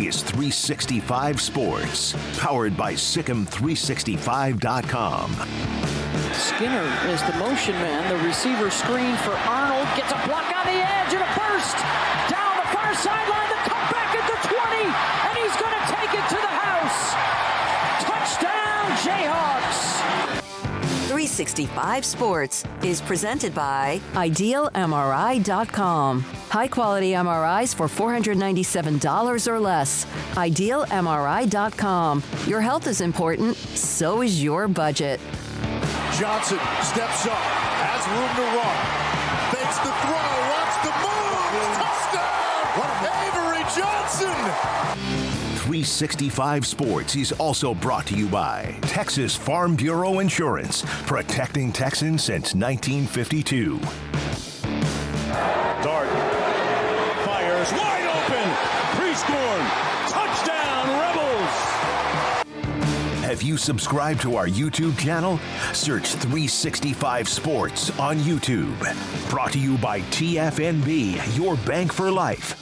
is 365 Sports, powered by Sikkim365.com. Skinner is the motion man. The receiver screen for Arnold. Gets a block on the edge and a burst. Down the far sideline. The cutback at the 20. And he's going to take it to the house. Touchdown, Jayhawks. 365 Sports is presented by IdealMRI.com. High-quality MRIs for $497 or less. IdealMRI.com. Your health is important, so is your budget. Johnson steps up, has room to run, fakes the throw, wants to move, touchdown, Avery Johnson! 365 Sports is also brought to you by Texas Farm Bureau Insurance, protecting Texans since 1952. Dart fires wide open, pre-scored, touchdown Rebels! Have you subscribed to our YouTube channel? Search 365 Sports on YouTube. Brought to you by TFNB, your bank for life.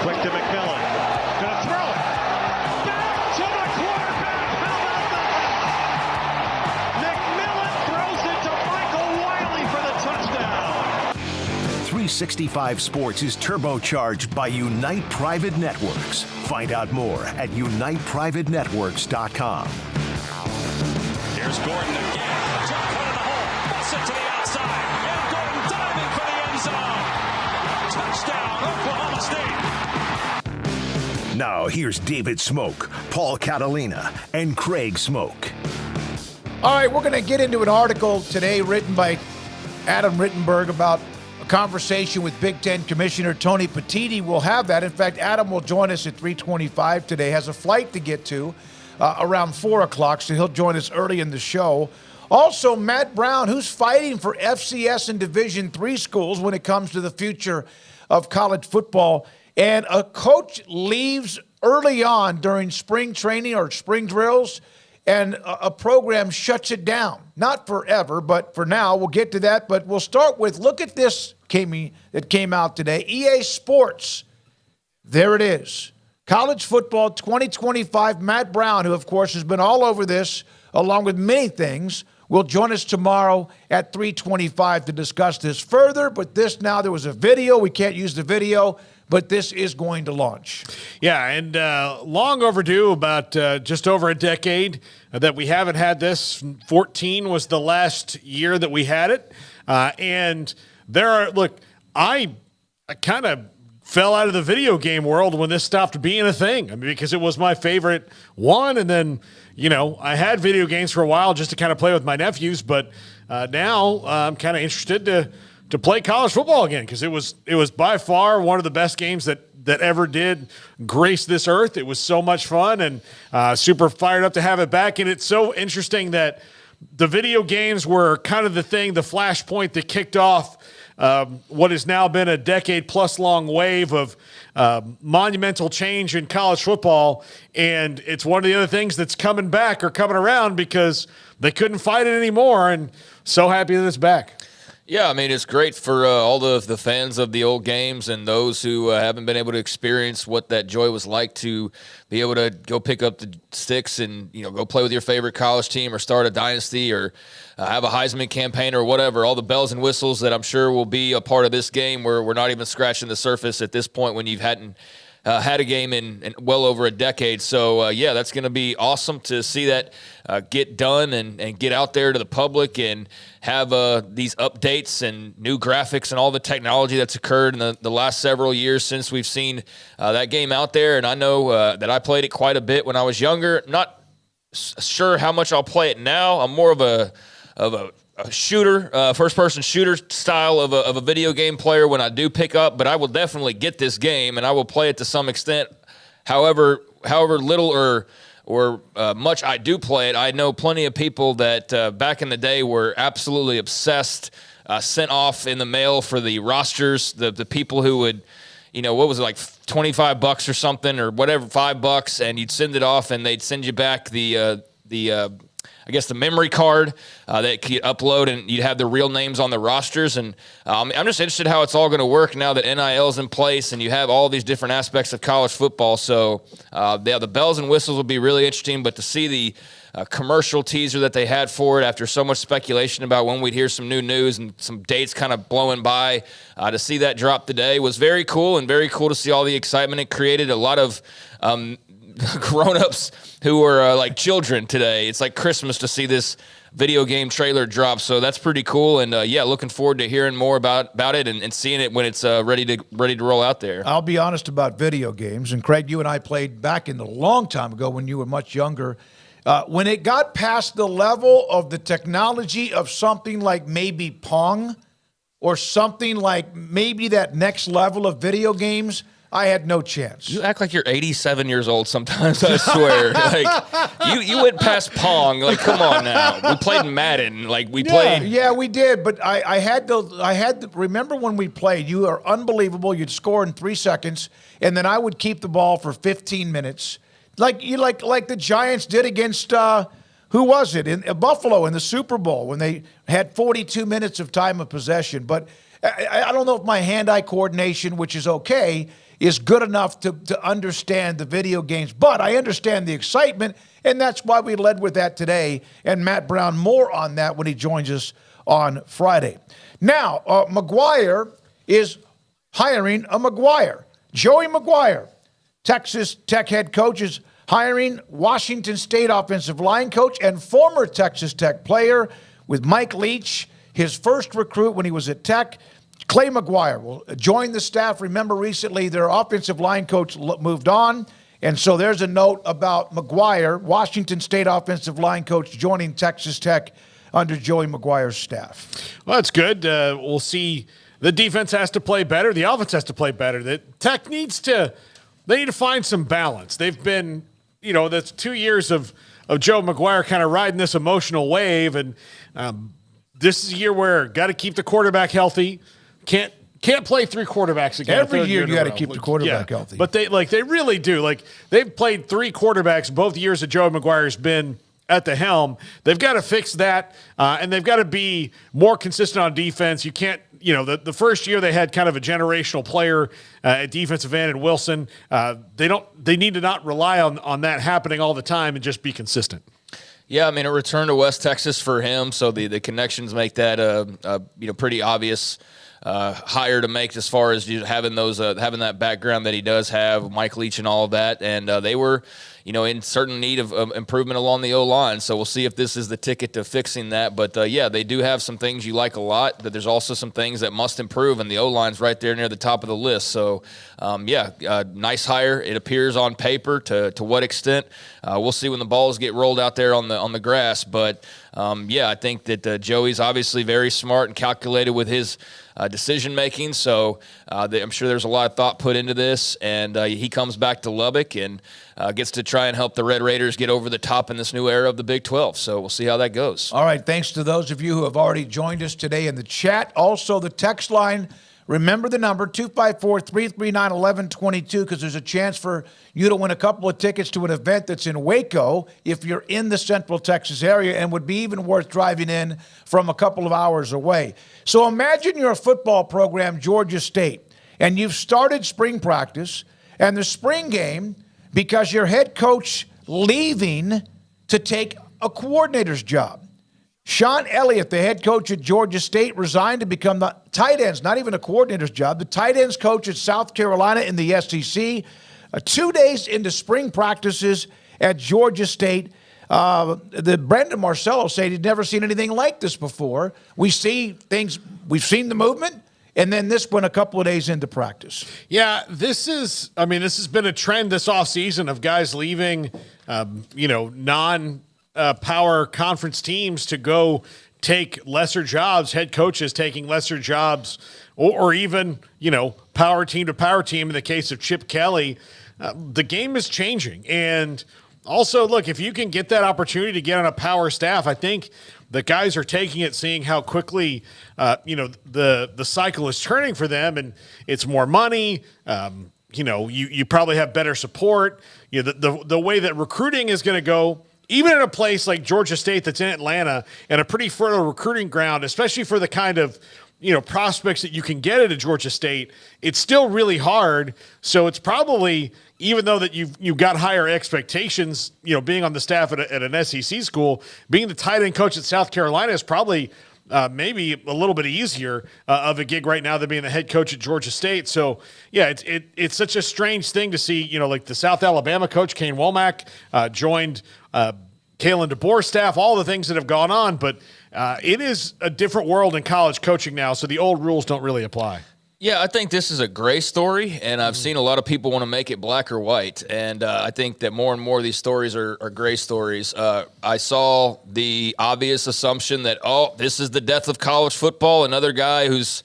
Quick to McMillan. Gonna throw it. Back to the quarterback. How about that? McMillan throws it to Michael Wiley for the touchdown. 365 Sports is turbocharged by Unite Private Networks. Find out more at uniteprivatenetworks.com. Here's Gordon again. Jump cut in the hole. Busts it to the outside. And Gordon diving for the end zone. Touchdown, Oklahoma State. Now here's David Smoak, Paul Catalina, and Craig Smoak. All right, we're going to get into an article today written by Adam Rittenberg about a conversation with Big Ten Commissioner Tony Petitti. We'll have that. In fact, Adam will join us at 3:25 today. Has a flight to get to around 4 o'clock, so he'll join us early in the show. Also, Matt Brown, who's fighting for FCS and Division III schools when it comes to the future of college football. And a coach leaves early on during spring training or spring drills, and a program shuts it down. Not forever, but for now. We'll get to that. But we'll start with, look at this that came out today. EA Sports. There it is. College football 2025. Matt Brown, who, of course, has been all over this, along with many things, will join us tomorrow at 3:25 to discuss this further. But this now, there was a video. We can't use the video, but this is going to launch. Yeah, and long overdue, about just over a decade that we haven't had this. 14 was the last year that we had it. And there are, look, I kind of fell out of the video game world when this stopped being a thing. I mean, because it was my favorite one. And then, you know, I had video games for a while just to kind of play with my nephews. But now I'm kind of interested to play college football again, because it was by far one of the best games that ever did grace this earth. It was so much fun, and super fired up to have it back. And it's so interesting that the video games were kind of the thing, the flashpoint that kicked off what has now been a decade-plus long wave of monumental change in college football. And it's one of the other things that's coming back or coming around because they couldn't fight it anymore, and so happy that it's back. Yeah, I mean, it's great for all the fans of the old games and those who haven't been able to experience what that joy was like to be able to go pick up the sticks and, you know, go play with your favorite college team or start a dynasty or have a Heisman campaign or whatever. All the bells and whistles that I'm sure will be a part of this game where we're not even scratching the surface at this point when you hadn't had a game in well over a decade. So, yeah, that's going to be awesome to see that get done and get out there to the public and have these updates and new graphics and all the technology that's occurred in the last several years since we've seen that game out there. And I know that I played it quite a bit when I was younger. Not sure how much I'll play it now. I'm more of a shooter, first-person shooter style of a video game player when I do pick up, but I will definitely get this game, and I will play it to some extent. However little or much I do play it, I know plenty of people that back in the day were absolutely obsessed, sent off in the mail for the rosters, the people who would, you know, what was it, like $25 or something or whatever, $5, and you'd send it off, and they'd send you back the I guess the memory card that you upload, and you'd have the real names on the rosters. And I'm just interested how it's all going to work now that NIL is in place and you have all these different aspects of college football. So the bells and whistles will be really interesting, but to see the commercial teaser that they had for it after so much speculation about when we'd hear some new news and some dates kind of blowing by, to see that drop today was very cool, and very cool to see all the excitement it created. A lot of grown-ups who were like children today. It's like Christmas to see this video game trailer drop, so that's pretty cool. And looking forward to hearing more about it and seeing it when it's ready to roll out there. I'll be honest about video games, and Craig, you and I played back in the long time ago when you were much younger. When it got past the level of the technology of something like maybe Pong or something like maybe that next level of video games, I had no chance. You act like you're 87 years old sometimes, I swear. Like you went past Pong. Like, come on now. We played Madden. Like we played. Yeah, we did. But I had to remember when we played. You are unbelievable. You'd score in 3 seconds, and then I would keep the ball for 15 minutes. Like the Giants did against who was it in Buffalo in the Super Bowl when they had 42 minutes of time of possession. But I don't know if my hand-eye coordination, which is okay, is good enough to understand the video games. But I understand the excitement, and that's why we led with that today. And Matt Brown, more on that when he joins us on Friday. Now, McGuire is hiring a McGuire. Joey McGuire, Texas Tech head coach, is hiring Washington State offensive line coach and former Texas Tech player with Mike Leach, his first recruit when he was at Tech. Clay McGuire will join the staff. Remember, recently their offensive line coach moved on, and so there's a note about McGuire, Washington State offensive line coach, joining Texas Tech under Joey McGuire's staff. Well, that's good. We'll see. The defense has to play better. The offense has to play better. The Tech needs to find some balance. They've been, that's 2 years of Joe McGuire kind of riding this emotional wave, and this is a year where got to keep the quarterback healthy. Can't play 3 quarterbacks again. Every year you got to keep the quarterback healthy. But they really do. Like, they've played 3 quarterbacks both years that Joe McGuire's been at the helm. They've got to fix that, and they've got to be more consistent on defense. You can't, the first year they had kind of a generational player at defensive end in Wilson. They need to not rely on that happening all the time and just be consistent. Yeah, I mean, a return to West Texas for him, so the connections make that pretty obvious hire to make as far as having that background that he does have, Mike Leach and all of that, and they were in certain need of improvement along the O-line. So we'll see if this is the ticket to fixing that. But they do have some things you like a lot, but there's also some things that must improve, and the O-line's right there near the top of the list. So nice hire. It appears on paper. To what extent, we'll see when the balls get rolled out there on the grass. But I think that Joey's obviously very smart and calculated with his decision making. So I'm sure there's a lot of thought put into this, and he comes back to Lubbock and gets to try and help the Red Raiders get over the top in this new era of the Big 12. So we'll see how that goes. All right. Thanks to those of you who have already joined us today in the chat. Also, the text line. Remember the number, 254-339-1122, because there's a chance for you to win a couple of tickets to an event that's in Waco if you're in the Central Texas area, and would be even worth driving in from a couple of hours away. So imagine you're a football program, Georgia State, and you've started spring practice and the spring game because your head coach leaving to take a coordinator's job. Sean Elliott, the head coach at Georgia State, resigned to become the tight ends, not even a coordinator's job, the tight ends coach at South Carolina in the SEC. 2 days into spring practices at Georgia State, the Brendan Marcello said he'd never seen anything like this before. We've seen the movement, and then this went a couple of days into practice. Yeah, this has been a trend this offseason of guys leaving, non-power conference teams to go take lesser jobs, head coaches taking lesser jobs, or even, power team to power team in the case of Chip Kelly. The game is changing. And also, look, if you can get that opportunity to get on a power staff, I think the guys are taking it, seeing how quickly, the cycle is turning for them, and it's more money. You probably have better support. The way that recruiting is going to go even in a place like Georgia State that's in Atlanta and a pretty fertile recruiting ground, especially for the kind of prospects that you can get at a Georgia State, it's still really hard. So it's probably, even though that you've got higher expectations, being on the staff at an SEC school, being the tight end coach at South Carolina is probably maybe a little bit easier of a gig right now than being the head coach at Georgia State. So yeah, it's such a strange thing to see, like the South Alabama coach, Kane Womack, joined Kalen DeBoer's staff, all the things that have gone on, but it is a different world in college coaching now, so the old rules don't really apply. Yeah, I think this is a gray story, and I've seen a lot of people want to make it black or white, and I think that more and more of these stories are gray stories. I saw the obvious assumption that, this is the death of college football, another guy who's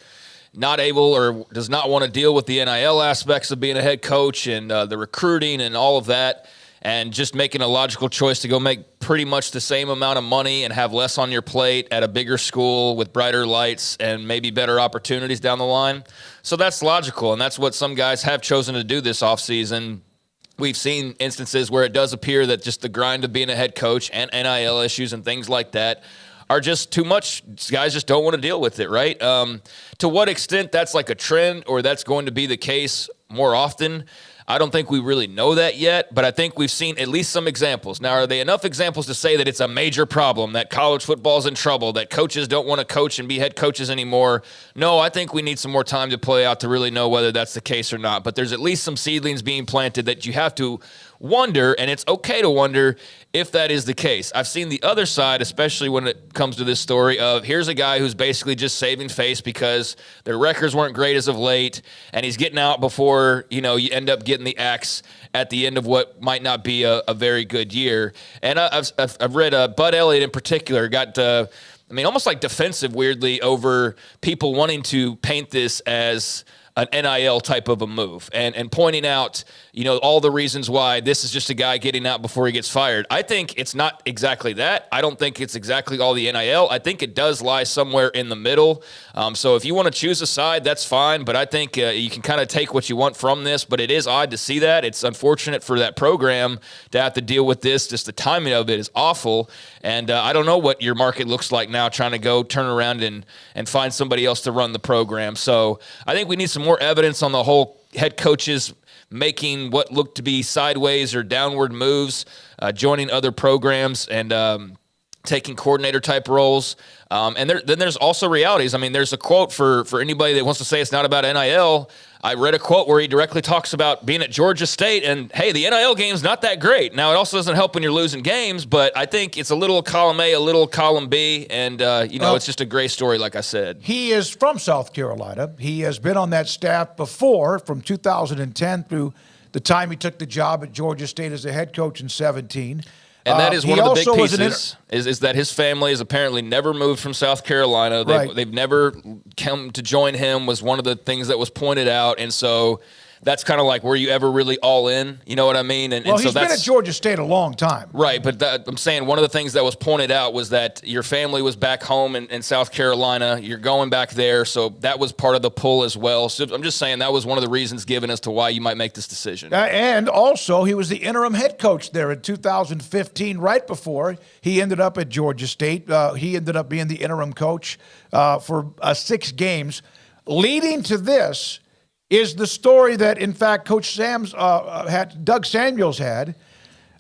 not able or does not want to deal with the NIL aspects of being a head coach and the recruiting and all of that, and just making a logical choice to go make pretty much the same amount of money and have less on your plate at a bigger school with brighter lights and maybe better opportunities down the line. So that's logical, and that's what some guys have chosen to do this offseason. We've seen instances where it does appear that just the grind of being a head coach and NIL issues and things like that are just too much. Guys just don't want to deal with it, right? To what extent that's like a trend or that's going to be the case more often, I don't think we really know that yet, but I think we've seen at least some examples. Now, are they enough examples to say that it's a major problem, that college football's in trouble, that coaches don't want to coach and be head coaches anymore? No, I think we need some more time to play out to really know whether that's the case or not. But there's at least some seedlings being planted that you have to wonder, and it's okay to wonder if that is the case. I've seen the other side, especially when it comes to this story of here's a guy who's basically just saving face because their records weren't great as of late, and he's getting out before, you end up getting the axe at the end of what might not be a very good year. And I've read Bud Elliott in particular got almost like defensive weirdly over people wanting to paint this as an NIL type of a move and pointing out, all the reasons why this is just a guy getting out before he gets fired. I think it's not exactly that. I don't think it's exactly all the NIL. I think it does lie somewhere in the middle. So if you want to choose a side, that's fine. But I think you can kind of take what you want from this. But it is odd to see that. It's unfortunate for that program to have to deal with this. Just the timing of it is awful. And I don't know what your market looks like now trying to go turn around and find somebody else to run the program. So I think we need some more evidence on the whole head coaches making what looked to be sideways or downward moves, joining other programs and taking coordinator-type roles. And then there's also realities. There's a quote for anybody that wants to say it's not about NIL. I read a quote where he directly talks about being at Georgia State and, hey, the NIL game's not that great. Now, it also doesn't help when you're losing games, but I think it's a little column A, a little column B, and, it's just a gray story, like I said. He is from South Carolina. He has been on that staff before from 2010 through the time he took the job at Georgia State as a head coach in 2017. And that is one of the big pieces, is that his family has apparently never moved from South Carolina. They've never come to join him was one of the things that was pointed out. And so that's kind of like, were you ever really all in? You know what I mean? And he's been at Georgia State a long time. Right, but I'm saying one of the things that was pointed out was that your family was back home in South Carolina. You're going back there, so that was part of the pull as well. So I'm just saying that was one of the reasons given as to why you might make this decision. And also, he was the interim head coach there in 2015, right before he ended up at Georgia State. He ended up being the interim coach for 6 games. Leading to this is the story that, in fact, Coach Doug Samuels had.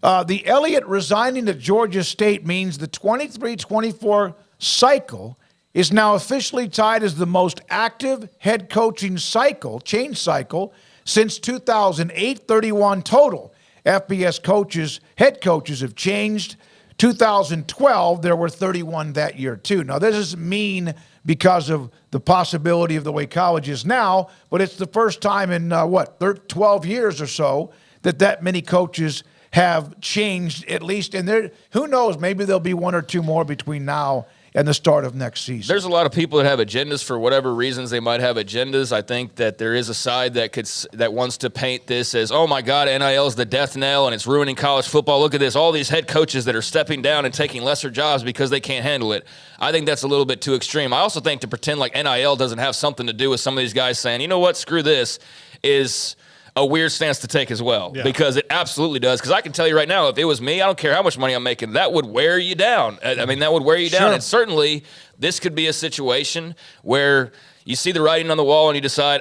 The Elliott resigning at Georgia State means the 23-24 cycle is now officially tied as the most active head coaching change cycle, since 2008, 31 total. FBS head coaches have changed. 2012, there were 31 that year, too. Now, this doesn't mean because of the possibility of the way college is now, but it's the first time in, 12 years or so that many coaches have changed, at least. And who knows, maybe there'll be 1 or 2 more between now and the start of next season. There's a lot of people that have agendas for whatever reasons they might have agendas. I think that there is a side that wants to paint this as, oh my God, NIL is the death knell and it's ruining college football. Look at this, all these head coaches that are stepping down and taking lesser jobs because they can't handle it. I think that's a little bit too extreme. I also think to pretend like NIL doesn't have something to do with some of these guys saying, you know what, screw this, is a weird stance to take as well, because it absolutely does. Because I can tell you right now, if it was me, I don't care how much money I'm making, that would wear you down. I mean, that would wear you down. And certainly this could be a situation where you see the writing on the wall and you decide,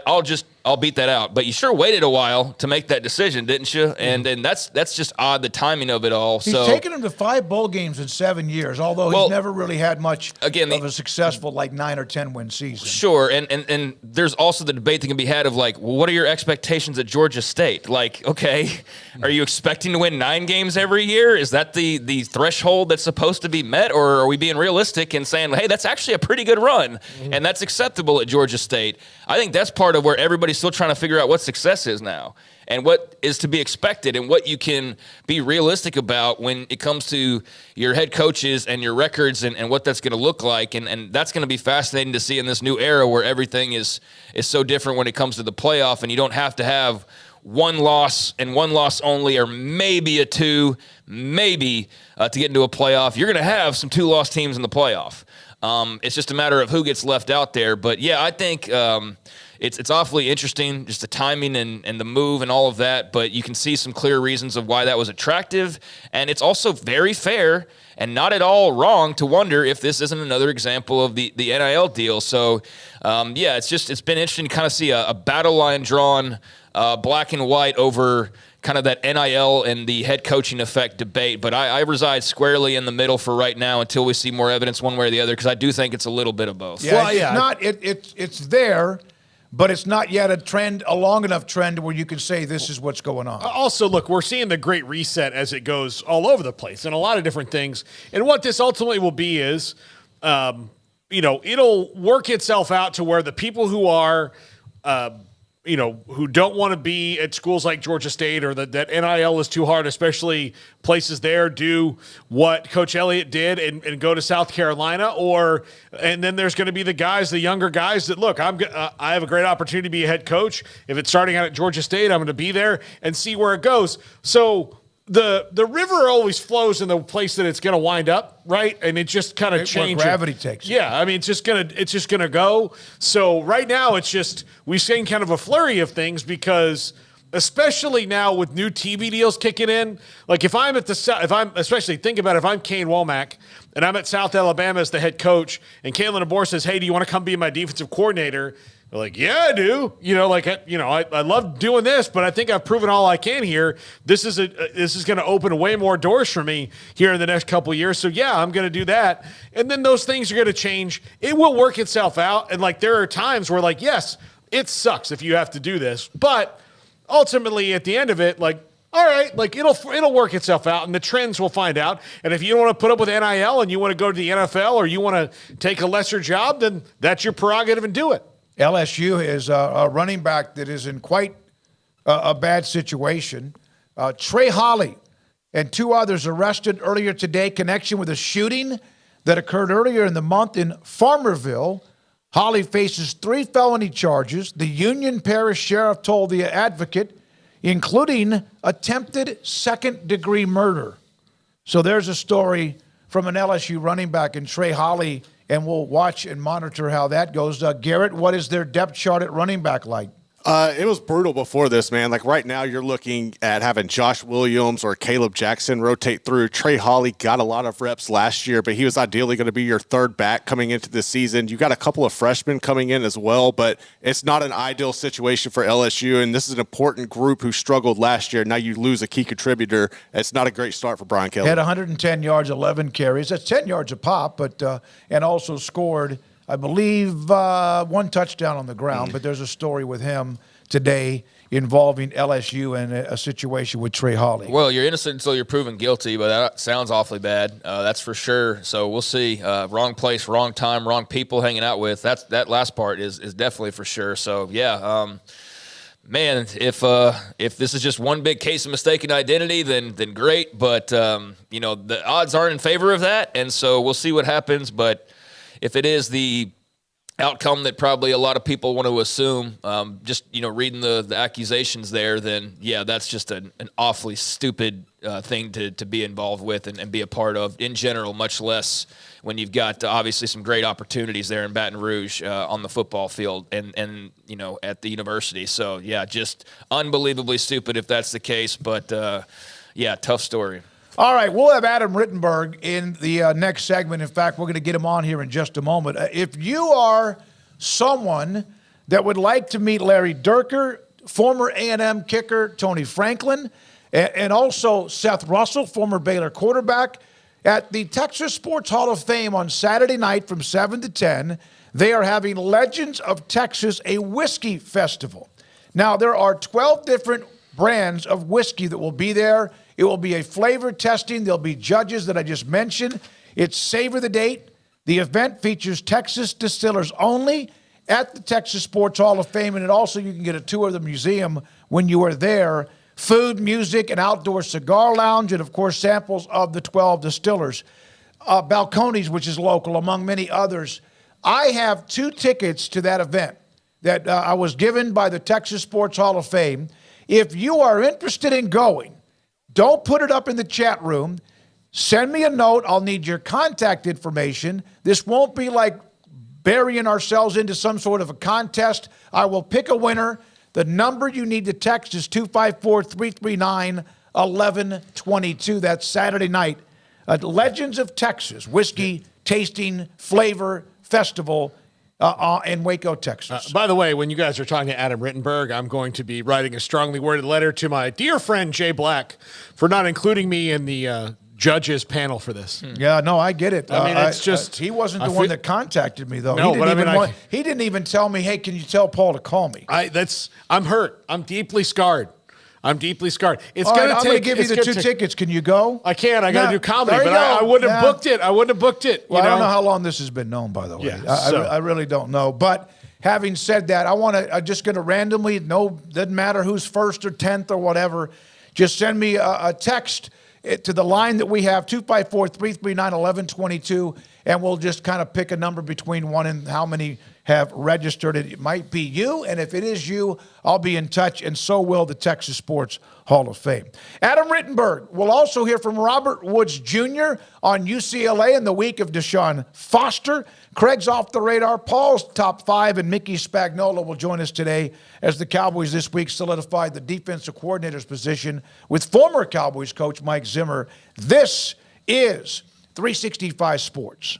I'll beat that out. But you sure waited a while to make that decision, didn't you? And that's just odd, the timing of it all. He's taken him to 5 bowl games in 7 years, although he's never really had much of a successful 9 or 10 win season. Sure, and there's also the debate that can be had of what are your expectations at Georgia State? Okay, are you expecting to win 9 games every year? Is that the threshold that's supposed to be met, or are we being realistic and saying, hey, that's actually a pretty good run, and that's acceptable at Georgia State? I think that's part of where everybody's still trying to figure out what success is now and what is to be expected and what you can be realistic about when it comes to your head coaches and your records and what that's going to look like. And that's going to be fascinating to see in this new era where everything is so different when it comes to the playoff, and you don't have to have one loss and one loss only, or maybe a 2, maybe to get into a playoff. You're going to have some 2-loss teams in the playoff. It's just a matter of who gets left out there. But, yeah, I think it's awfully interesting, just the timing and the move and all of that. But you can see some clear reasons of why that was attractive. And it's also very fair and not at all wrong to wonder if this isn't another example of the NIL deal. So, it's been interesting to kind of see a battle line drawn black and white over kind of that NIL and the head coaching effect debate. But I reside squarely in the middle for right now until we see more evidence one way or the other, because I do think it's a little bit of both. Yeah, it's there, but it's not yet a long enough trend where you can say this is what's going on. Also, look, we're seeing the great reset as it goes all over the place and a lot of different things. And what this ultimately will be is, it'll work itself out to where the people who are who don't want to be at schools like Georgia State, or that NIL is too hard, especially places there do what Coach Elliott did and go to South Carolina, and then there's going to be the younger guys that, look, I have a great opportunity to be a head coach. If it's starting out at Georgia State, I'm going to be there and see where it goes. So the river always flows in the place that it's going to wind up, right? And it just kind of changes. Where gravity takes it. Yeah, I mean, it's just gonna go. So right now, it's just we've seen kind of a flurry of things, because especially now with new TV deals kicking in, if I'm Kane Womack and I'm at South Alabama as the head coach, and Kalen DeBoer says, "Hey, do you want to come be my defensive coordinator?" They're like, "Yeah, I do." I love doing this, but I think I've proven all I can here. This is going to open way more doors for me here in the next couple of years. So yeah, I'm going to do that. And then those things are going to change. It will work itself out. And there are times where yes, it sucks if you have to do this, but ultimately at the end of it, all right, it'll work itself out, and the trends will find out. And if you don't want to put up with NIL and you want to go to the NFL, or you want to take a lesser job, then that's your prerogative, and do it. LSU is a running back that is in quite a bad situation. Trey Holly and 2 others arrested earlier today, connection with a shooting that occurred earlier in the month in Farmerville. Holly faces 3 felony charges, the Union Parish Sheriff told the Advocate, including attempted second-degree murder. So there's a story from an LSU running back in Trey Holly, and we'll watch and monitor how that goes. Garrett, what is their depth chart at running back like? It was brutal before this, man. Right now you're looking at having Josh Williams or Caleb Jackson rotate through. Trey Holly got a lot of reps last year, but he was ideally going to be your third back coming into the season. You got a couple of freshmen coming in as well, but it's not an ideal situation for LSU, and this is an important group who struggled last year. Now you lose a key contributor. It's not a great start for Brian Kelly. Had 110 yards, 11 carries. That's 10 yards a pop, but and also scored, I believe, 1 touchdown on the ground, but there's a story with him today involving LSU and a situation with Trey Holly. Well, you're innocent until you're proven guilty, but that sounds awfully bad. That's for sure. So we'll see. Wrong place, wrong time, wrong people hanging out with. That last part is definitely for sure. So yeah, man, if this is just one big case of mistaken identity, then great. But the odds aren't in favor of that, and so we'll see what happens. But if it is the outcome that probably a lot of people want to assume, just, reading the accusations there, then, yeah, that's just an awfully stupid thing to be involved with and be a part of in general, much less when you've got obviously some great opportunities there in Baton Rouge on the football field and at the university. So, yeah, just unbelievably stupid if that's the case. But, yeah, tough story. All right, we'll have Adam Rittenberg in the next segment. In fact, we're going to get him on here in just a moment. If you are someone that would like to meet Larry Durker, former A&M kicker Tony Franklin, and also Seth Russell, former Baylor quarterback, at the Texas Sports Hall of Fame on Saturday night from 7 to 10, they are having Legends of Texas, a whiskey festival. Now, there are 12 different brands of whiskey that will be there. It will be a flavor testing. There'll be judges that I just mentioned. It's Savor the Date. The event features Texas distillers only at the Texas Sports Hall of Fame, and also you can get a tour of the museum when you are there. Food, music, an outdoor cigar lounge, and, of course, samples of the 12 distillers. Balcones, which is local, among many others. I have 2 tickets to that event that I was given by the Texas Sports Hall of Fame. If you are interested in going, don't put it up in the chat room. Send me a note. I'll need your contact information. This won't be like burying ourselves into some sort of a contest. I will pick a winner. The number you need to text is 254-339-1122. That's Saturday night. Legends of Texas, whiskey tasting flavor festival in Waco, Texas. By the way, when you guys are talking to Adam Rittenberg, I'm going to be writing a strongly worded letter to my dear friend Jay Black for not including me in the judges panel for this. Yeah, no, I get it. I mean, it's just he wasn't the one that contacted me, though. No, he didn't even tell me, hey, can you tell Paul to call me? I'm hurt. I'm deeply scarred. It's going to take. I'm going to give you the 2 tickets. Can you go? I can't. I got to do comedy, but I wouldn't have booked it. I wouldn't have booked it. Well, I don't know how long this has been known, by the way. Yeah, I really don't know. But having said that, I'm just going to randomly, doesn't matter who's first or 10th or whatever, just send me a text to the line that we have, 254-339-1122, and we'll just kind of pick a number between 1 and how many have registered. It might be you, and if it is you, I'll be in touch, and so will the Texas Sports Hall of Fame. Adam Rittenberg. We'll also hear from Robert Woods Jr. on UCLA in the week of Deshaun Foster. Craig's off the radar. Paul's top 5, and Mickey Spagnola will join us today as the Cowboys this week solidified the defensive coordinator's position with former Cowboys coach Mike Zimmer. This is 365 Sports.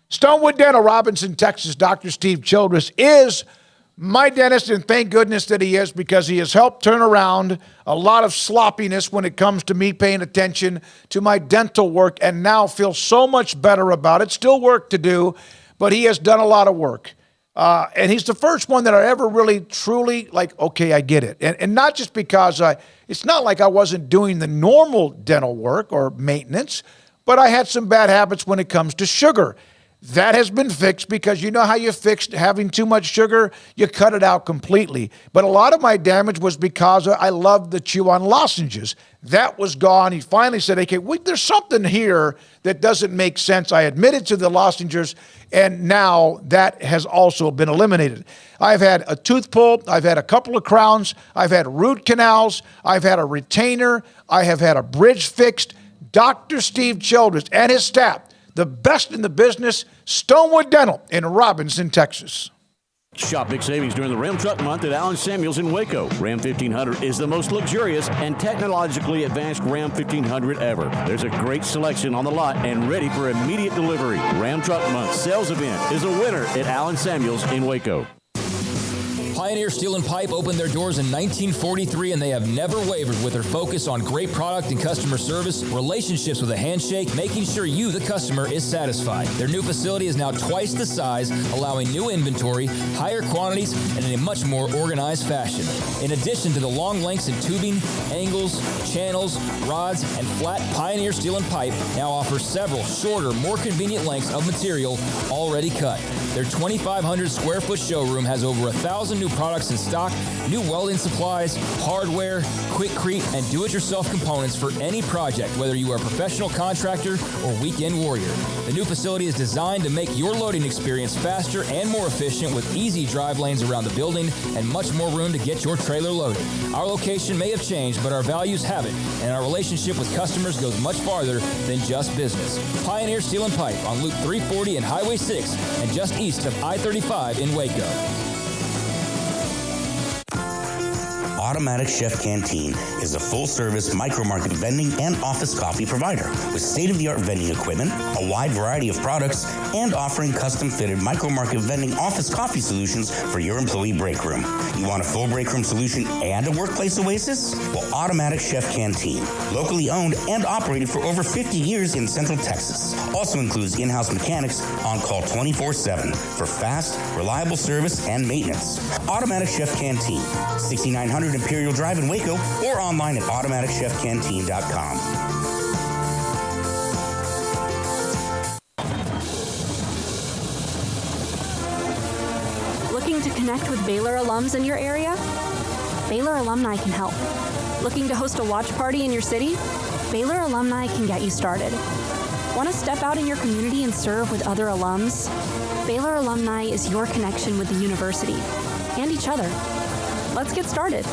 Stonewood Dental, Robinson, Texas. Dr. Steve Childress is my dentist, and thank goodness that he is, because he has helped turn around a lot of sloppiness when it comes to me paying attention to my dental work, and now feel so much better about it. Still work to do, but he has done a lot of work. And he's the first one that I ever really, truly, okay, I get it. And not just because it's not like I wasn't doing the normal dental work or maintenance, but I had some bad habits when it comes to sugar. That has been fixed, because you know how you fixed having too much sugar? You cut it out completely. But a lot of my damage was because I loved the chew-on lozenges. That was gone. He finally said, okay, there's something here that doesn't make sense. I admitted to the lozenges, and now that has also been eliminated. I've had a tooth pull. I've had a couple of crowns. I've had root canals. I've had a retainer. I have had a bridge fixed. Dr. Steve Childress and his staff, the best in the business, Stonewood Dental in Robinson, Texas. Shop big savings during the Ram Truck Month at Allen Samuels in Waco. Ram 1500 is the most luxurious and technologically advanced Ram 1500 ever. There's a great selection on the lot and ready for immediate delivery. Ram Truck Month sales event is a winner at Allen Samuels in Waco. Pioneer Steel and Pipe opened their doors in 1943, and they have never wavered with their focus on great product and customer service, relationships with a handshake, making sure you, the customer, is satisfied. Their new facility is now twice the size, allowing new inventory, higher quantities, and in a much more organized fashion. In addition to the long lengths in tubing, angles, channels, rods, and flat, Pioneer Steel and Pipe now offers several shorter, more convenient lengths of material already cut. Their 2,500 square foot showroom has over 1,000 new new products in stock, new welding supplies, hardware, quickcrete, and do-it-yourself components for any project, whether you are a professional contractor or weekend warrior. The new facility is designed to make your loading experience faster and more efficient with easy drive lanes around the building and much more room to get your trailer loaded. Our location may have changed, but our values haven't, and our relationship with customers goes much farther than just business. Pioneer Steel and Pipe on Loop 340 and Highway 6 and just east of I-35 in Waco. Automatic Chef Canteen is a full-service micro-market vending and office coffee provider with state-of-the-art vending equipment, a wide variety of products, and offering custom-fitted micro-market vending office coffee solutions for your employee break room. You want a full break room solution and a workplace oasis? Well, Automatic Chef Canteen, locally owned and operated for over 50 years in Central Texas, also includes in-house mechanics on call 24/7 for fast, reliable service and maintenance. Automatic Chef Canteen, 6900 Imperial Drive in Waco, or online at automaticchefcanteen.com. Looking to connect with Baylor alums in your area? Baylor Alumni can help. Looking to host a watch party in your city? Baylor Alumni can get you started. Want to step out in your community and serve with other alums? Baylor Alumni is your connection with the university and each other. Let's get started.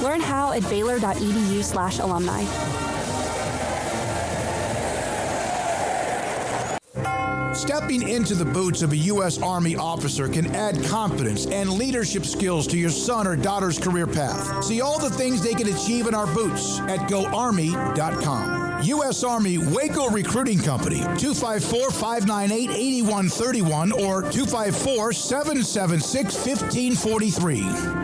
Learn how at baylor.edu/alumni. Stepping into the boots of a U.S. Army officer can add confidence and leadership skills to your son or daughter's career path. See all the things they can achieve in our boots at GoArmy.com. U.S. Army Waco Recruiting Company, 254-598-8131 or 254-776-1543.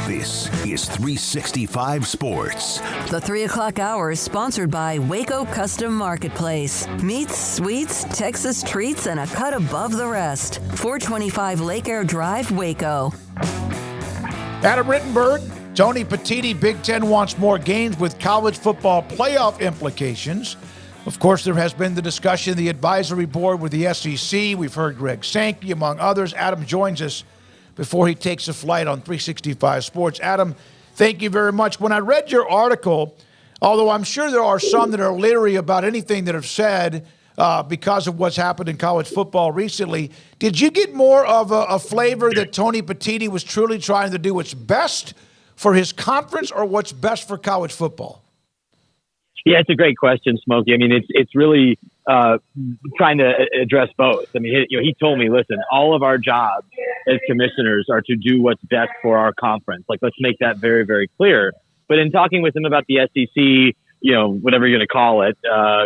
This is 365 Sports. The 3 o'clock hour is sponsored by Waco Custom Marketplace. Meats, sweets, Texas treats, and a cut above the rest. 425 Lake Air Drive, Waco. Adam Rittenberg, Tony Petitti, Big Ten wants more games with college football playoff implications. Of course, there has been the discussion, the advisory board with the SEC. We've heard Greg Sankey, among others. Adam joins us before he takes a flight on 365 Sports. Adam, thank you very much. When I read your article, although I'm sure there are some that are leery about anything that have said because of what's happened in college football recently, did you get more of a flavor that Tony Petitti was truly trying to do what's best for his conference or what's best for college football? Yeah, it's a great question, Smokey. I mean, it's really trying to address both. I mean, he told me, listen, all of our jobs as commissioners are to do what's best for our conference. Like, let's make that very, very clear. But in talking with him about the SEC, whatever you're going to call it,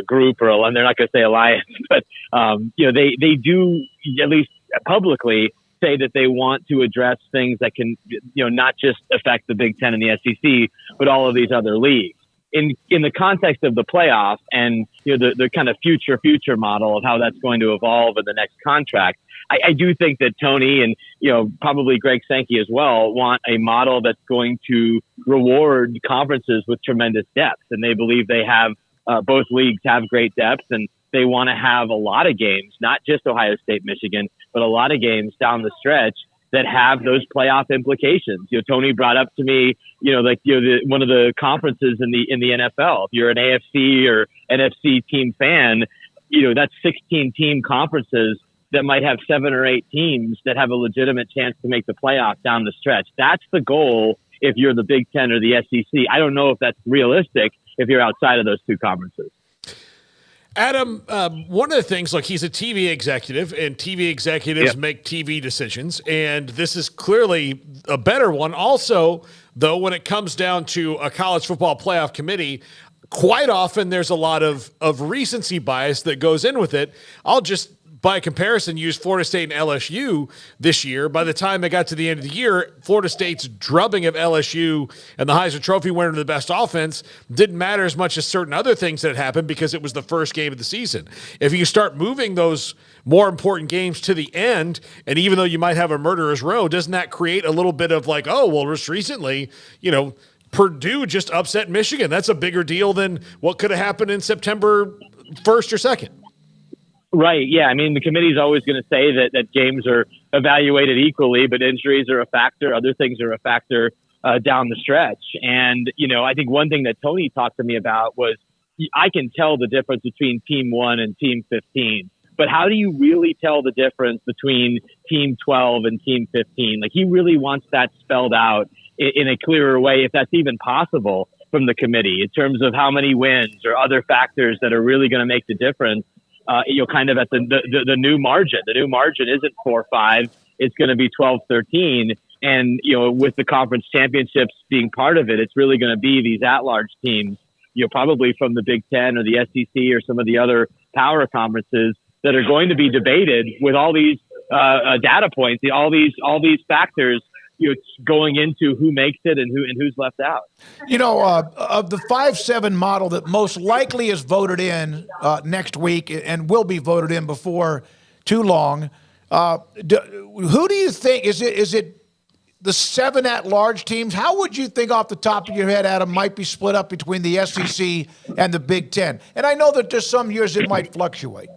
group or they're not going to say alliance, but they do, at least publicly, say that they want to address things that can, not just affect the Big Ten and the SEC, but all of these other leagues. In the context of the playoff and the kind of future model of how that's going to evolve in the next contract, I do think that Tony and probably Greg Sankey as well want a model that's going to reward conferences with tremendous depth, and they believe they have both leagues have great depth, and they want to have a lot of games, not just Ohio State, Michigan, but a lot of games down the stretch that have those playoff implications. Tony brought up to me, one of the conferences in the NFL. If you're an AFC or NFC team fan, that's 16 team conferences that might have 7 or 8 teams that have a legitimate chance to make the playoff down the stretch. That's the goal if you're the Big Ten or the SEC. I don't know if that's realistic if you're outside of those two conferences. Adam, one of the things, look, he's a TV executive, and TV executives make TV decisions, and this is clearly a better one. Also, though, when it comes down to a college football playoff committee, quite often there's a lot of recency bias that goes in with it. I'll just, by comparison, use Florida State and LSU this year. By the time it got to the end of the year, Florida State's drubbing of LSU and the Heisman Trophy winner to the best offense didn't matter as much as certain other things that happened because it was the first game of the season. If you start moving those more important games to the end, and even though you might have a murderer's row, doesn't that create a little bit of like, oh, well, just recently, Purdue just upset Michigan. That's a bigger deal than what could have happened in September 1st or 2nd. Right. Yeah. I mean, the committee's always going to say that games are evaluated equally, but injuries are a factor. Other things are a factor down the stretch. And, I think one thing that Tony talked to me about was I can tell the difference between team 1 and team 15. But how do you really tell the difference between team 12 and team 15? Like, he really wants that spelled out in a clearer way, if that's even possible, from the committee in terms of how many wins or other factors that are really going to make the difference. Kind of at the new margin. The new margin isn't 4-5. It's going to be 12-13. And, with the conference championships being part of it, it's really going to be these at-large teams, probably from the Big Ten or the SEC or some of the other power conferences that are going to be debated with all these data points, all these factors, going into who makes it and who's left out. Of the 5-7 model that most likely is voted in next week and will be voted in before too long, who do you think is it? The 7 at-large teams, how would you think off the top of your head, Adam, might be split up between the SEC and the Big Ten? And I know that there's some years it might fluctuate.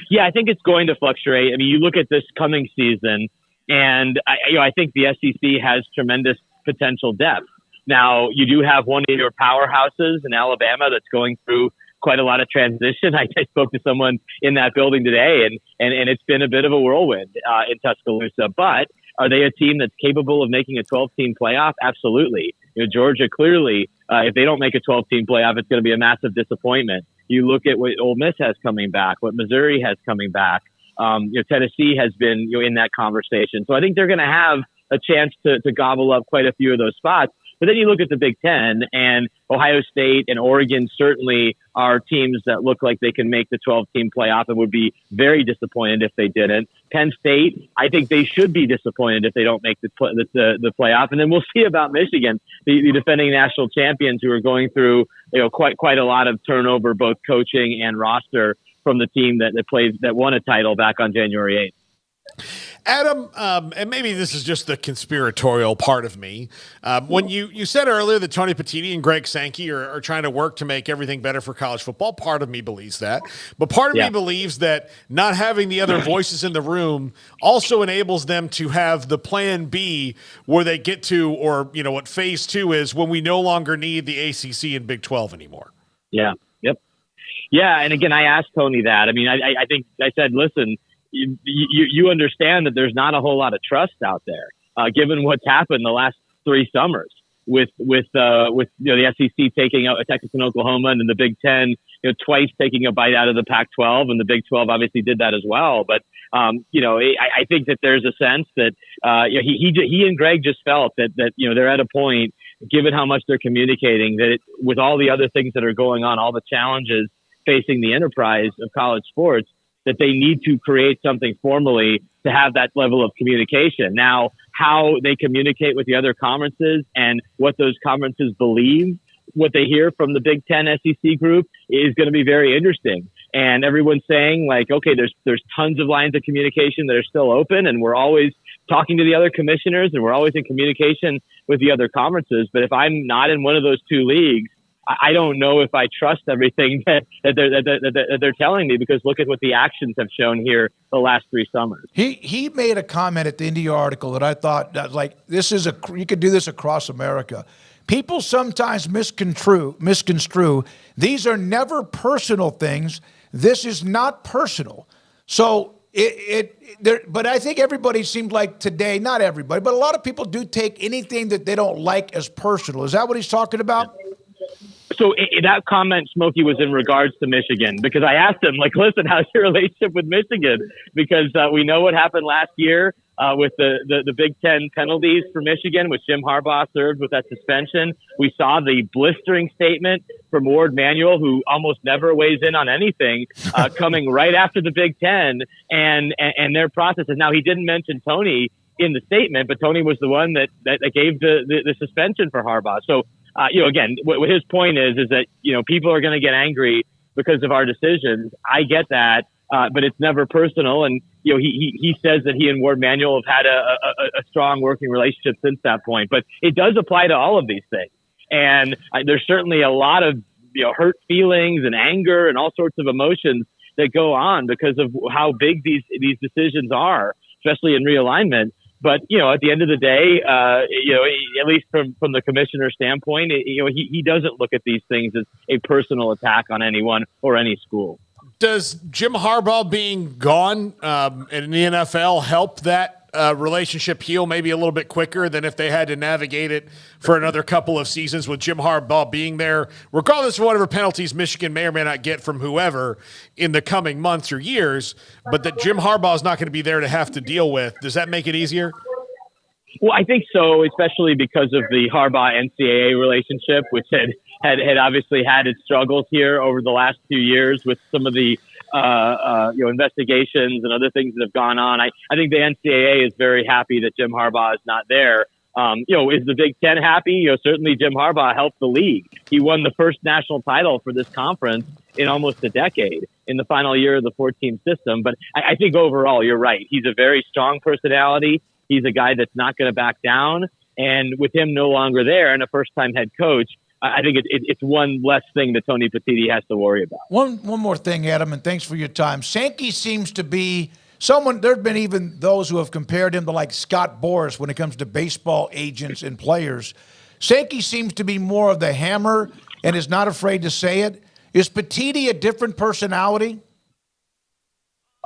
Yeah, I think it's going to fluctuate. I mean, you look at this coming season, and I think the SEC has tremendous potential depth. Now, you do have one of your powerhouses in Alabama that's going through quite a lot of transition. I spoke to someone in that building today, and it's been a bit of a whirlwind in Tuscaloosa. But are they a team that's capable of making a 12-team playoff? Absolutely. Georgia, clearly, if they don't make a 12-team playoff, it's going to be a massive disappointment. You look at what Ole Miss has coming back, what Missouri has coming back. Tennessee has been in that conversation. So I think they're going to have a chance to gobble up quite a few of those spots. But then you look at the Big Ten, and Ohio State and Oregon certainly are teams that look like they can make the 12-team playoff and would be very disappointed if they didn't. Penn State, I think they should be disappointed if they don't make the playoff. And then we'll see about Michigan, the defending national champions, who are going through quite a lot of turnover, both coaching and roster, from the team that won a title back on January 8th. Adam, and maybe this is just the conspiratorial part of me. When you said earlier that Tony Petitti and Greg Sankey are trying to work to make everything better for college football, part of me believes that. But part of me believes that not having the other voices in the room also enables them to have the plan B where they get to, or what phase 2 is, when we no longer need the ACC and Big 12 anymore. Yeah. Yep. Yeah. And again, I asked Tony that. I mean, I think I said, listen, you understand that there's not a whole lot of trust out there, given what's happened the last 3 summers with the SEC taking out Texas and Oklahoma, and then the Big Ten twice taking a bite out of the Pac-12, and the Big 12 obviously did that as well. But I think that there's a sense that he and Greg just felt that they're at a point, given how much they're communicating, that with all the other things that are going on, all the challenges facing the enterprise of college sports, that they need to create something formally to have that level of communication. Now, how they communicate with the other conferences and what those conferences believe, what they hear from the Big Ten SEC group, is going to be very interesting. And everyone's saying, like, okay, there's tons of lines of communication that are still open, and we're always talking to the other commissioners, and we're always in communication with the other conferences. But if I'm not in one of those 2 leagues, I don't know if I trust everything that they're telling me, because look at what the actions have shown here the last 3 summers. He made a comment at the end of the article that I thought that, like, you could do this across America. People sometimes misconstrue. These are never personal things. This is not personal. So but I think everybody seemed like today, not everybody, but a lot of people do take anything that they don't like as personal. Is that what he's talking about? So that comment, Smokey, was in regards to Michigan, because I asked him, like, listen, how's your relationship with Michigan? Because we know what happened last year with the Big Ten penalties for Michigan, which Jim Harbaugh served with that suspension. We saw the blistering statement from Ward Manuel, who almost never weighs in on anything, coming right after the Big Ten and their processes. Now, he didn't mention Tony in the statement, but Tony was the one that gave the suspension for Harbaugh. So, again, what his point is that, people are going to get angry because of our decisions. I get that, but it's never personal. And, he says that he and Ward Manuel have had a strong working relationship since that point. But it does apply to all of these things. And there's certainly a lot of, hurt feelings and anger and all sorts of emotions that go on because of how big these decisions are, especially in realignment. But, at the end of the day, at least from the commissioner's standpoint, he doesn't look at these things as a personal attack on anyone or any school. Does Jim Harbaugh being gone in the NFL help that relationship heal maybe a little bit quicker than if they had to navigate it for another couple of seasons with Jim Harbaugh being there, regardless of whatever penalties Michigan may or may not get from whoever in the coming months or years, but that Jim Harbaugh is not going to be there to have to deal with? Does that make it easier? Well, I think so, especially because of the Harbaugh-NCAA relationship, which had obviously had its struggles here over the last few years with some of the investigations and other things that have gone on. I think the NCAA is very happy that Jim Harbaugh is not there. Is the Big Ten happy? Certainly Jim Harbaugh helped the league. He won the first national title for this conference in almost a decade in the final year of the 14 system. But I think overall, you're right. He's a very strong personality. He's a guy that's not going to back down. And with him no longer there and a first-time head coach, I think it's one less thing that Tony Petitti has to worry about. One more thing, Adam, and thanks for your time. Sankey seems to be someone, there have been even those who have compared him to like Scott Boras when it comes to baseball agents and players. Sankey seems to be more of the hammer and is not afraid to say it. Is Petitti a different personality?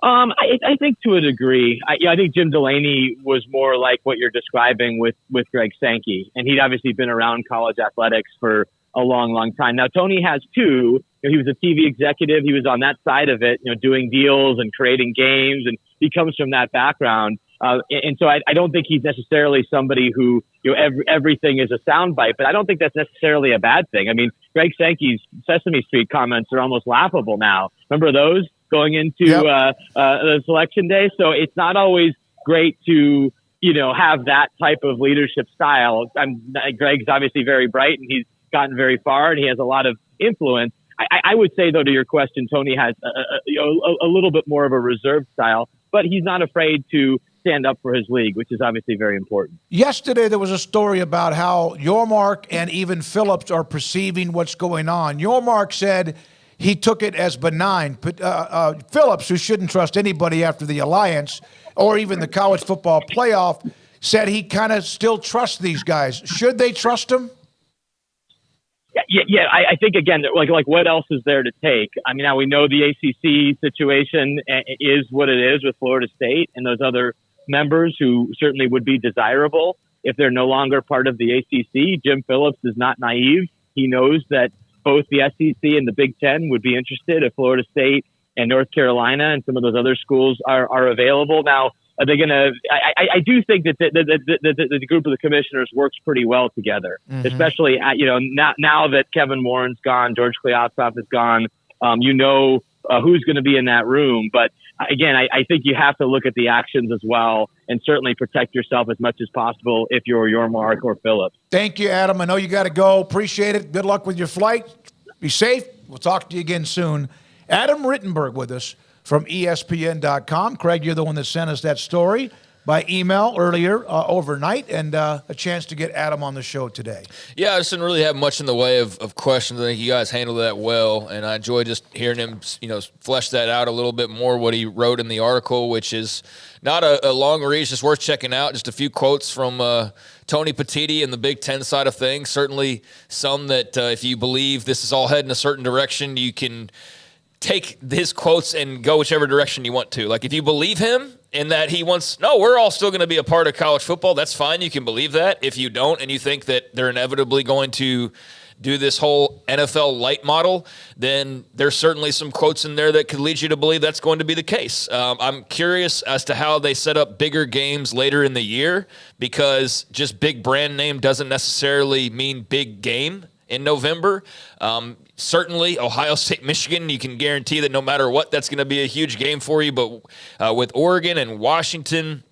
I think to a degree. I think Jim Delaney was more like what you're describing with Greg Sankey, and he'd obviously been around college athletics for a long, long time. Now, Tony has too. He was a TV executive. He was on that side of it, doing deals and creating games, and he comes from that background. And so I don't think he's necessarily somebody who, everything is a soundbite, but I don't think that's necessarily a bad thing. I mean, Greg Sankey's Sesame Street comments are almost laughable now. Remember those going into the selection day? So it's not always great to, have that type of leadership style. Greg's obviously very bright and he's gotten very far and he has a lot of influence. I would say, though, to your question, Tony has a little bit more of a reserved style, but he's not afraid to stand up for his league, which is obviously very important. Yesterday, there was a story about how Yormark and even Phillips are perceiving what's going on. Yormark said he took it as benign. But Phillips, who shouldn't trust anybody after the alliance or even the college football playoff, said he kind of still trusts these guys. Should they trust him? Yeah. I think, again, like what else is there to take? I mean, now we know the ACC situation is what it is with Florida State and those other members who certainly would be desirable if they're no longer part of the ACC. Jim Phillips is not naive. He knows that both the SEC and the Big Ten would be interested if Florida State and North Carolina and some of those other schools are available. Now, are they going to? I do think that the group of the commissioners works pretty well together, especially now that Kevin Warren's gone, George Kliavkoff is gone. Who's going to be in that room, but again, I think you have to look at the actions as well and certainly protect yourself as much as possible if you're Yormark or Phillips. Thank you, Adam. I know you got to go. Appreciate it. Good luck with your flight. Be safe. We'll talk to you again soon. Adam Rittenberg with us from ESPN.com. Craig, you're the one that sent us that story by email earlier overnight, and a chance to get Adam on the show today. Yeah, I just didn't really have much in the way of questions. I think you guys handled that well, and I enjoyed just hearing him, flesh that out a little bit more, what he wrote in the article, which is not a long read, it's just worth checking out. Just a few quotes from Tony Petitti and the Big Ten side of things. Certainly some that if you believe this is all heading a certain direction, you can take his quotes and go whichever direction you want to. Like, if you believe him in that he wants, no, we're all still going to be a part of college football, that's fine. You can believe that. If you don't and you think that they're inevitably going to do this whole NFL light model, then there's certainly some quotes in there that could lead you to believe that's going to be the case. I'm curious as to how they set up bigger games later in the year, because just big brand name doesn't necessarily mean big game in November. Certainly, Ohio State, Michigan, you can guarantee that no matter what, that's going to be a huge game for you. But with Oregon and Washington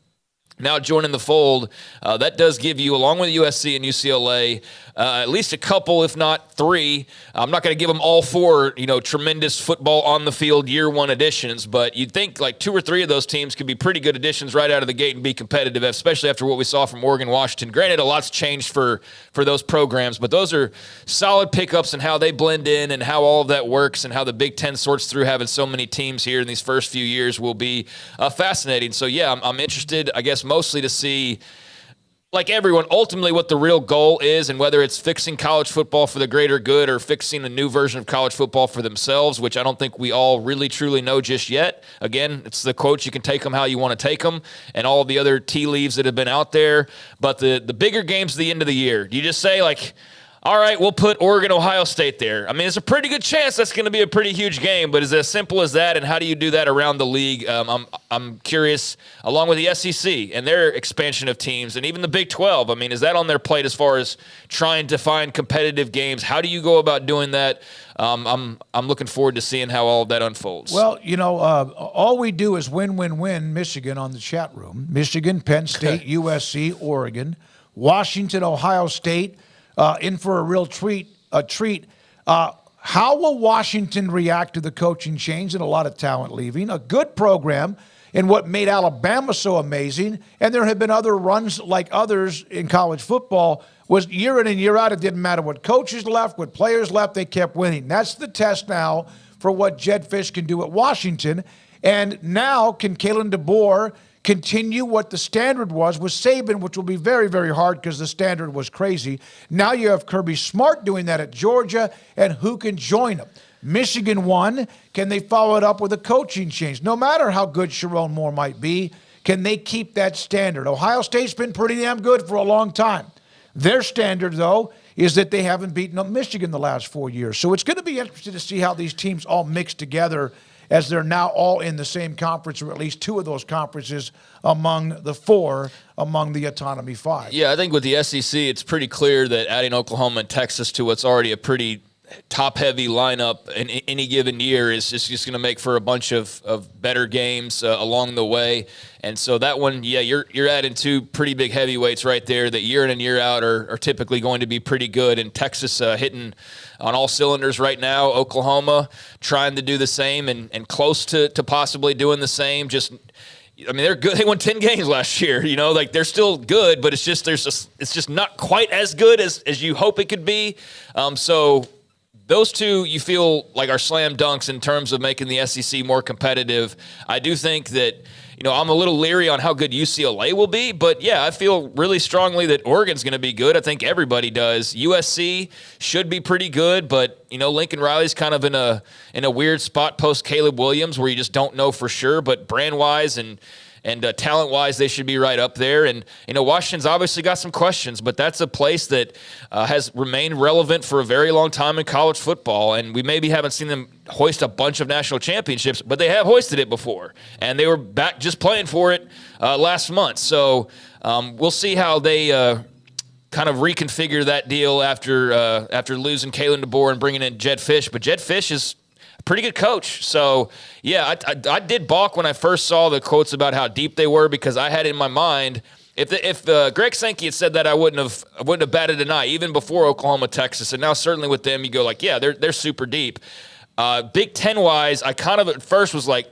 now joining the fold, that does give you, along with USC and UCLA, at least a couple, if not three. I'm not going to give them all four, tremendous football on the field year one additions, but you'd think like two or three of those teams could be pretty good additions right out of the gate and be competitive, especially after what we saw from Oregon, Washington. Granted, a lot's changed for those programs, but those are solid pickups and how they blend in and how all of that works and how the Big Ten sorts through having so many teams here in these first few years will be fascinating. So, yeah, I'm interested, I guess, mostly to see, like everyone, ultimately what the real goal is, and whether it's fixing college football for the greater good or fixing a new version of college football for themselves, which I don't think we all really truly know just yet. Again, it's the quotes, you can take them how you want to take them, and all the other tea leaves that have been out there. But the bigger games at the end of the year, do you just say, like, all right, we'll put Oregon, Ohio State there? I mean, it's a pretty good chance that's going to be a pretty huge game, but is it as simple as that, and how do you do that around the league? I'm curious, along with the SEC and their expansion of teams, and even the Big 12. I mean, is that on their plate as far as trying to find competitive games? How do you go about doing that? I'm looking forward to seeing how all of that unfolds. Well, all we do is win, win, win. Michigan on the chat room. Michigan, Penn State, USC, Oregon, Washington, Ohio State. In for a real treat. How will Washington react to the coaching change and a lot of talent leaving? A good program, and what made Alabama so amazing, and there have been other runs like others in college football, was year in and year out, it didn't matter what coaches left, what players left, they kept winning. That's the test now for what Jedd Fisch can do at Washington. And now, can Kalen DeBoer continue what the standard was with Saban, which will be very, very hard because the standard was crazy. Now you have Kirby Smart doing that at Georgia, and who can join him? Michigan won. Can they follow it up with a coaching change? No matter how good Sharon Moore might be, can they keep that standard? Ohio State's been pretty damn good for a long time. Their standard, though, is that they haven't beaten up Michigan the last 4 years. So it's going to be interesting to see how these teams all mix together as they're now all in the same conference, or at least two of those conferences among the four, among the Autonomy Five. Yeah, I think with the SEC, it's pretty clear that adding Oklahoma and Texas to what's already a pretty top-heavy lineup in any given year is just going to make for a bunch of better games along the way. And so that one, yeah, you're adding two pretty big heavyweights right there that year in and year out are typically going to be pretty good. And Texas hitting on all cylinders right now. Oklahoma trying to do the same and close to possibly doing the same. I mean, they're good. They won 10 games last year. Like they're still good, but it's just not quite as good as you hope it could be. So those two, you feel like, are slam dunks in terms of making the SEC more competitive. I do think that, I'm a little leery on how good UCLA will be, but yeah, I feel really strongly that Oregon's going to be good. I think everybody does. USC should be pretty good, but Lincoln Riley's kind of in a weird spot post Caleb Williams where you just don't know for sure. But brand wise and talent-wise, they should be right up there. And, Washington's obviously got some questions, but that's a place that has remained relevant for a very long time in college football. And we maybe haven't seen them hoist a bunch of national championships, but they have hoisted it before. And they were back just playing for it last month. So we'll see how they kind of reconfigure that deal after losing Kalen DeBoer and bringing in Jedd Fisch. But Jedd Fisch is pretty good coach. So, yeah, I did balk when I first saw the quotes about how deep they were, because I had it in my mind, if Greg Sankey had said that, I wouldn't have batted an eye, even before Oklahoma, Texas. And now certainly with them, you go like, yeah, they're super deep. Big Ten-wise, I kind of at first was like,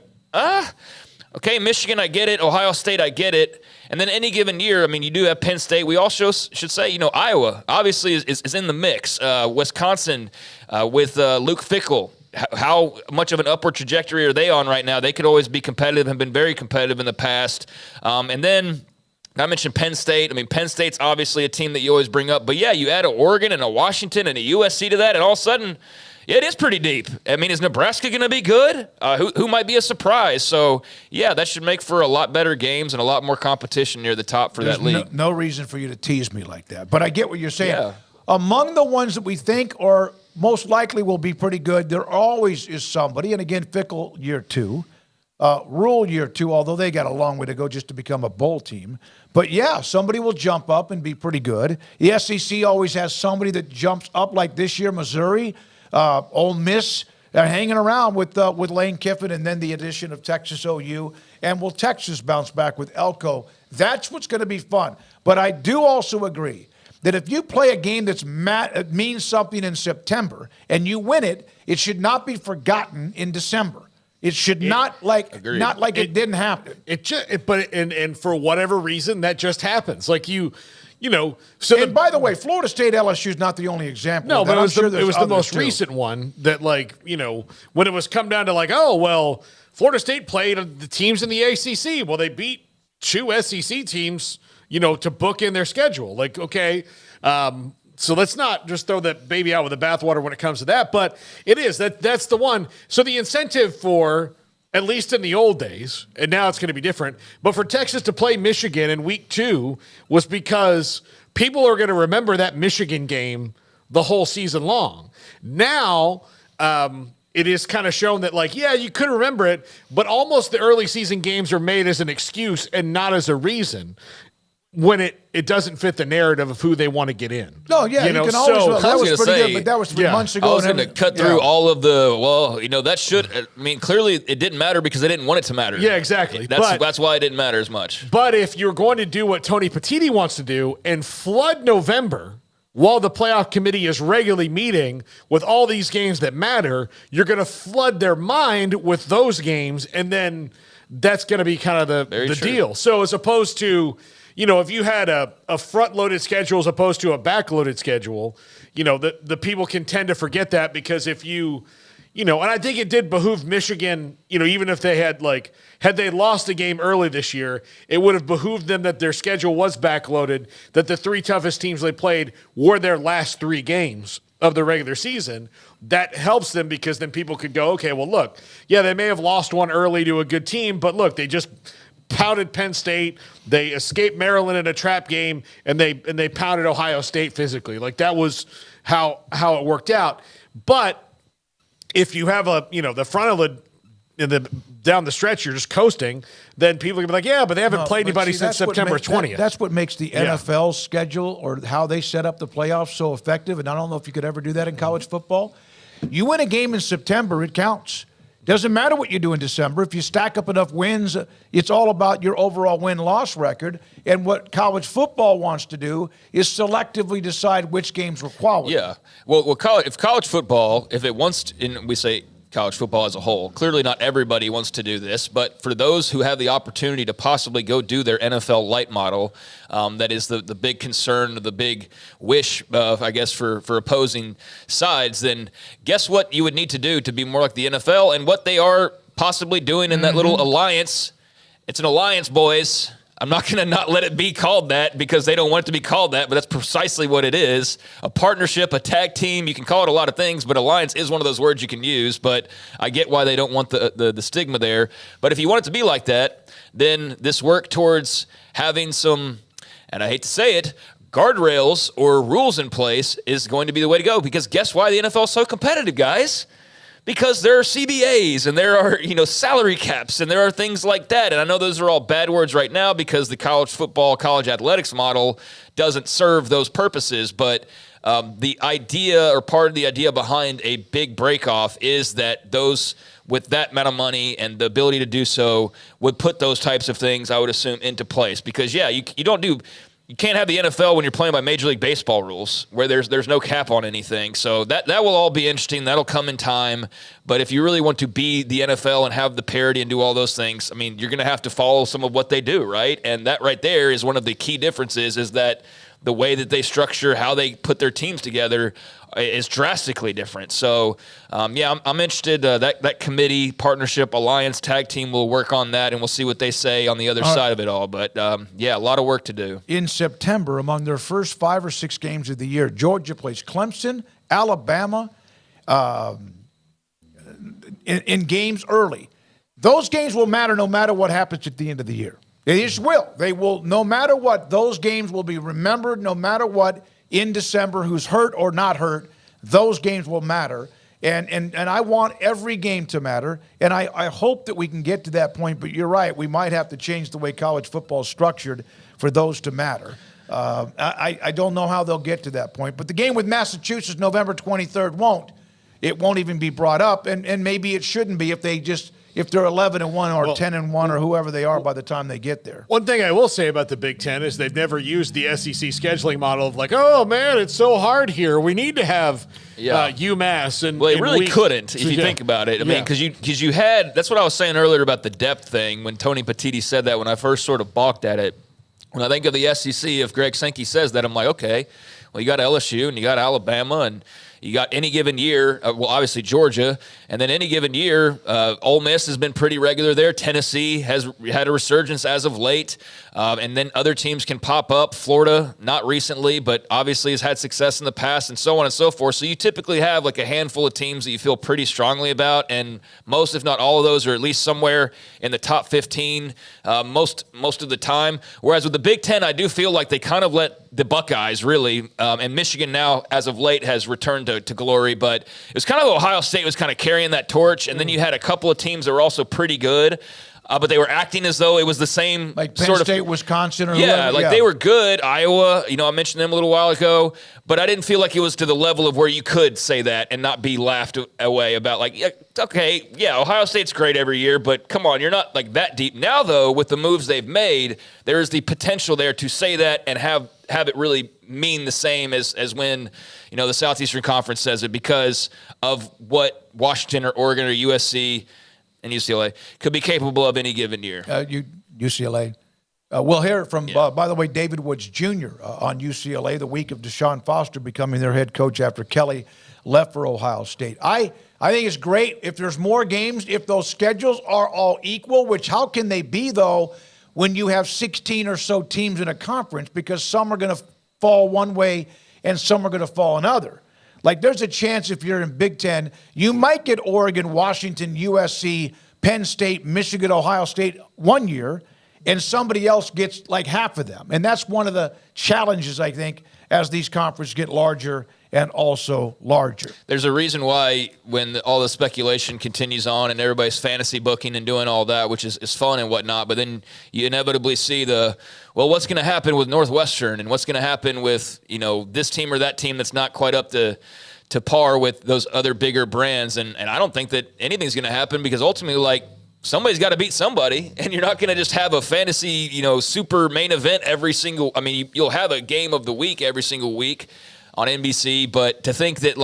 okay, Michigan, I get it. Ohio State, I get it. And then any given year, I mean, you do have Penn State. We also should say, Iowa obviously is in the mix. Wisconsin with Luke Fickell. How much of an upward trajectory are they on right now? They could always be competitive, have been very competitive in the past. And then I mentioned Penn State. I mean, Penn State's obviously a team that you always bring up. But, yeah, you add a Oregon and a Washington and a USC to that, and all of a sudden, yeah, it is pretty deep. I mean, is Nebraska going to be good? Who might be a surprise? So, yeah, that should make for a lot better games and a lot more competition near the top for that league. No reason for you to tease me like that. But I get what you're saying. Yeah. Among the ones that we think are most likely will be pretty good, there always is somebody. And again, Fickell year two, Rule year two, although they got a long way to go just to become a bowl team. But yeah, somebody will jump up and be pretty good. The SEC always has somebody that jumps up, like this year, Missouri, Ole Miss. They're hanging around with Lane Kiffin, and then the addition of Texas OU. And will Texas bounce back with Elko? That's what's going to be fun. But I do also agree that if you play a game that's means something in September and you win it, it should not be forgotten in December. It should not like it didn't happen. And for whatever reason, that just happens. Like you know. So by the way, Florida State LSU is not the only example. No, but it was the most too. recent one that, like, you know, when it was come down to like, oh well, Florida State played the teams in the ACC. Well, they beat 2 SEC teams, you know, to book in their schedule. Like, okay. So let's not just throw that baby out with the bathwater when it comes to that, but it is that's the one. So the incentive for, at least in the old days, and now it's going to be different, but for Texas to play Michigan in week 2 was because people are going to remember that Michigan game the whole season long. Now, it is kind of shown that, like, yeah, you could remember it, but almost the early season games are made as an excuse and not as a reason, when it doesn't fit the narrative of who they want to get in. No, yeah, you can always. That was pretty good, but that was 3 months ago. I was going to cut through all of the. Well, you know, that should. I mean, clearly it didn't matter because they didn't want it to matter. Yeah, exactly. That's why it didn't matter as much. But if you're going to do what Tony Petitti wants to do and flood November while the playoff committee is regularly meeting with all these games that matter, you're going to flood their mind with those games, and then that's going to be kind of the deal. So as opposed to, you know, if you had a front-loaded schedule as opposed to a back-loaded schedule, you know, the people can tend to forget that because if you know, and I think it did behoove Michigan, you know, even if they had they lost a game early this year, it would have behooved them that their schedule was back-loaded, that the 3 toughest teams they played were their last 3 games of the regular season. That helps them because then people could go, okay, well, look, yeah, they may have lost one early to a good team, but look, they just pounded Penn State, they escaped Maryland in a trap game, and they pounded Ohio State physically. Like, that was how it worked out. But if you have the front of down the stretch, you're just coasting, then people can be like, yeah, but they haven't played anybody since September 20th. That's what makes the NFL schedule or how they set up the playoffs so effective, and I don't know if you could ever do that in college football. You win a game in September, it counts. Doesn't matter what you do in December. If you stack up enough wins, it's all about your overall win-loss record. And what college football wants to do is selectively decide which games were quality. Yeah. Well, if college football, if it wants to, and we say college football as a whole, clearly not everybody wants to do this, but for those who have the opportunity to possibly go do their NFL light model, that is the big concern, the big wish, I guess, for opposing sides, then guess what you would need to do to be more like the NFL and what they are possibly doing in that little alliance. It's an alliance, boys. I'm not going to not let it be called that because they don't want it to be called that, but that's precisely what it is. A partnership, a tag team, you can call it a lot of things, but alliance is one of those words you can use, but I get why they don't want the stigma there. But if you want it to be like that, then this work towards having some, and I hate to say it, guardrails or rules in place is going to be the way to go, because guess why the NFL is so competitive, guys? Because there are CBAs and there are, salary caps and there are things like that. And I know those are all bad words right now because the college football, college athletics model doesn't serve those purposes. But the idea or part of the idea behind a big breakoff is that those with that amount of money and the ability to do so would put those types of things, I would assume, into place. Because, you can't have the NFL when you're playing by Major League Baseball rules where there's no cap on anything. So that will all be interesting. That'll come in time. But if you really want to be the NFL and have the parity and do all those things, I mean, you're going to have to follow some of what they do, right? And that right there is one of the key differences, is that the way that they structure, how they put their teams together is drastically different. So, I'm interested. That committee, partnership, alliance, tag team will work on that, and we'll see what they say on the other side of it all. But, a lot of work to do. In September, among their first 5 or 6 games of the year, Georgia plays Clemson, Alabama, in games early. Those games will matter no matter what happens at the end of the year. They just will. They will, no matter what, those games will be remembered no matter what in December, who's hurt or not hurt. Those games will matter. And I want every game to matter. And I hope that we can get to that point. But you're right. We might have to change the way college football is structured for those to matter. I don't know how they'll get to that point. But the game with Massachusetts November 23rd won't. It won't even be brought up. And maybe it shouldn't be if they just if they're 11-1 or 10-1 or whoever they are by the time they get there. One thing I will say about the Big Ten is they've never used the SEC scheduling model of like, oh man, it's so hard here. We need to have UMass and they really couldn't if you think about it. I mean, because you had that's what I was saying earlier about the depth thing when Tony Petitti said that when I first sort of balked at it. When I think of the SEC, if Greg Sankey says that, I'm like, okay, well you got LSU and you got Alabama and you got any given year, obviously Georgia, and then any given year, Ole Miss has been pretty regular there. Tennessee has had a resurgence as of late, and then other teams can pop up. Florida, not recently, but obviously has had success in the past, and so on and so forth. So you typically have like a handful of teams that you feel pretty strongly about, and most, if not all of those, are at least somewhere in the top 15 most of the time. Whereas with the Big Ten, I do feel like they kind of let the Buckeyes really, and Michigan now, as of late, has returned to glory, but it was kind of Ohio State was kind of carrying that torch, and then you had a couple of teams that were also pretty good, but they were acting as though it was the same like Penn sort State, of Wisconsin, or they were good. Iowa, I mentioned them a little while ago, but I didn't feel like it was to the level of where you could say that and not be laughed away about like, okay, Ohio State's great every year, but come on, you're not like that deep. Now, though, with the moves they've made, there is the potential there to say that and have it really mean the same as when, the Southeastern Conference says it because of what Washington or Oregon or USC and UCLA could be capable of any given year. UCLA. We'll hear it from, by the way, David Woods Jr. On UCLA the week of Deshaun Foster becoming their head coach after Kelly left for Ohio State. I think it's great if there's more games, if those schedules are all equal, which how can they be, though, when you have 16 or so teams in a conference because some are going to fall one way and some are going to fall another. Like there's a chance if you're in Big Ten, you might get Oregon, Washington, USC, Penn State, Michigan, Ohio State one year, and somebody else gets like half of them. And that's one of the challenges, I think, as these conferences get larger and also larger. There's a reason why when all the speculation continues on and everybody's fantasy booking and doing all that, which is fun and whatnot, but then you inevitably see what's going to happen with Northwestern and what's going to happen with, this team or that team that's not quite up to par with those other bigger brands. And I don't think that anything's going to happen because ultimately, somebody's got to beat somebody, and you're not going to just have a fantasy, super main event you'll have a game of the week every single week on NBC, but to think that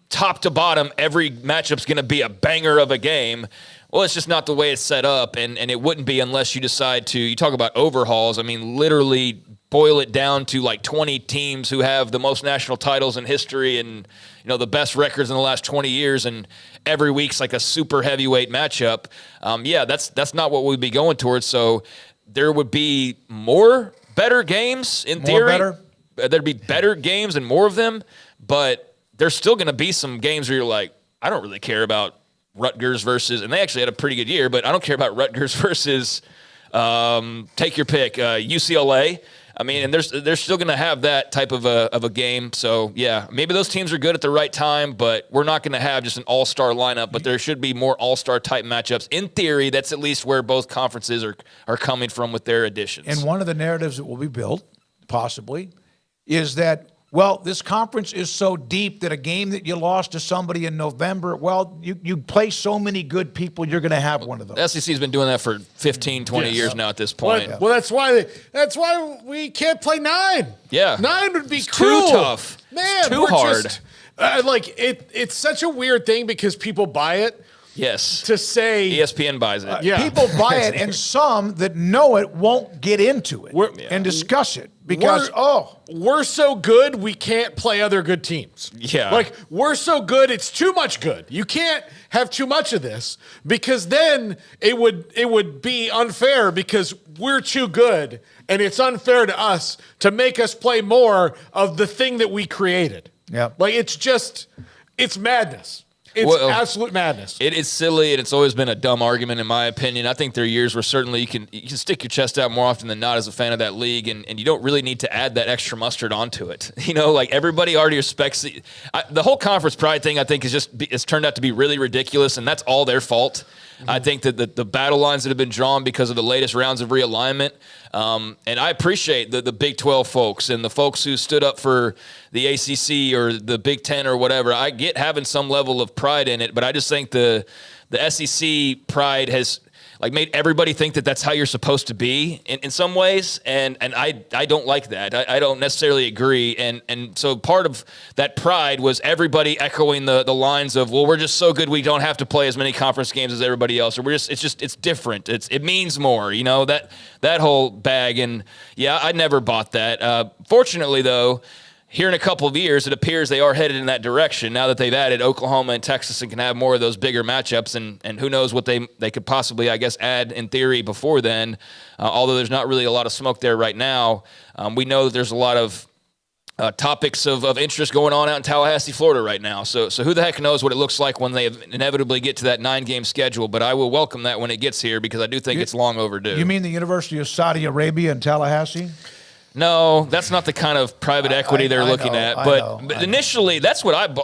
top to bottom, every matchup's going to be a banger of a game, well, it's just not the way it's set up, and it wouldn't be unless you decide to, you talk about overhauls, literally boil it down to 20 teams who have the most national titles in history and, the best records in the last 20 years, and every week's like a super heavyweight matchup. That's not what we'd be going towards, so there would be more better games in theory. There'd be better games and more of them, but there's still going to be some games where you're like, I don't really care about Rutgers versus, and they actually had a pretty good year, but I don't care about Rutgers versus, take your pick, UCLA. And they're still going to have that type of a game. So, maybe those teams are good at the right time, but we're not going to have just an all-star lineup, but there should be more all-star type matchups. In theory, that's at least where both conferences are coming from with their additions. And one of the narratives that will be built, possibly, is that, this conference is so deep that a game that you lost to somebody in November, you play so many good people, you're going to have one of those. The SEC's been doing that for 15, 20 years now at this point. Well, that's why we can't play 9. Yeah. 9 would be it's cruel. Too tough. Man, it's too hard. It's such a weird thing because people buy it. Yes. To say ESPN buys it. People buy it, and some that know it won't get into it and discuss it because we're so good we can't play other good teams. Yeah. We're so good it's too much good. You can't have too much of this because then it would be unfair because we're too good, and it's unfair to us to make us play more of the thing that we created. Yeah. It's madness. It's absolute madness. It is silly, and it's always been a dumb argument, in my opinion. I think there are years where certainly you can stick your chest out more often than not as a fan of that league, and you don't really need to add that extra mustard onto it. Everybody already respects the whole conference pride thing. I think it's turned out to be really ridiculous, and that's all their fault. Mm-hmm. I think that the battle lines that have been drawn because of the latest rounds of realignment. And I appreciate the Big 12 folks and the folks who stood up for the ACC or the Big 10 or whatever. I get having some level of pride in it, but I just think the SEC pride has made everybody think that that's how you're supposed to be in some ways, and I don't like that. I don't necessarily agree, and so part of that pride was everybody echoing the lines of, well, we're just so good we don't have to play as many conference games as everybody else, or it's different. It means more, that whole bag, and yeah, I never bought that. Fortunately, though, here in a couple of years, it appears they are headed in that direction now that they've added Oklahoma and Texas and can have more of those bigger matchups. And who knows what they could possibly, I guess, add in theory before then, although there's not really a lot of smoke there right now. We know that there's a lot of topics of interest going on out in Tallahassee, Florida right now. So who the heck knows what it looks like when they inevitably get to that 9-game schedule. But I will welcome that when it gets here because I do think it's long overdue. You mean the University of Saudi Arabia in Tallahassee? No, that's not the kind of private equity they're looking at. But initially, that's what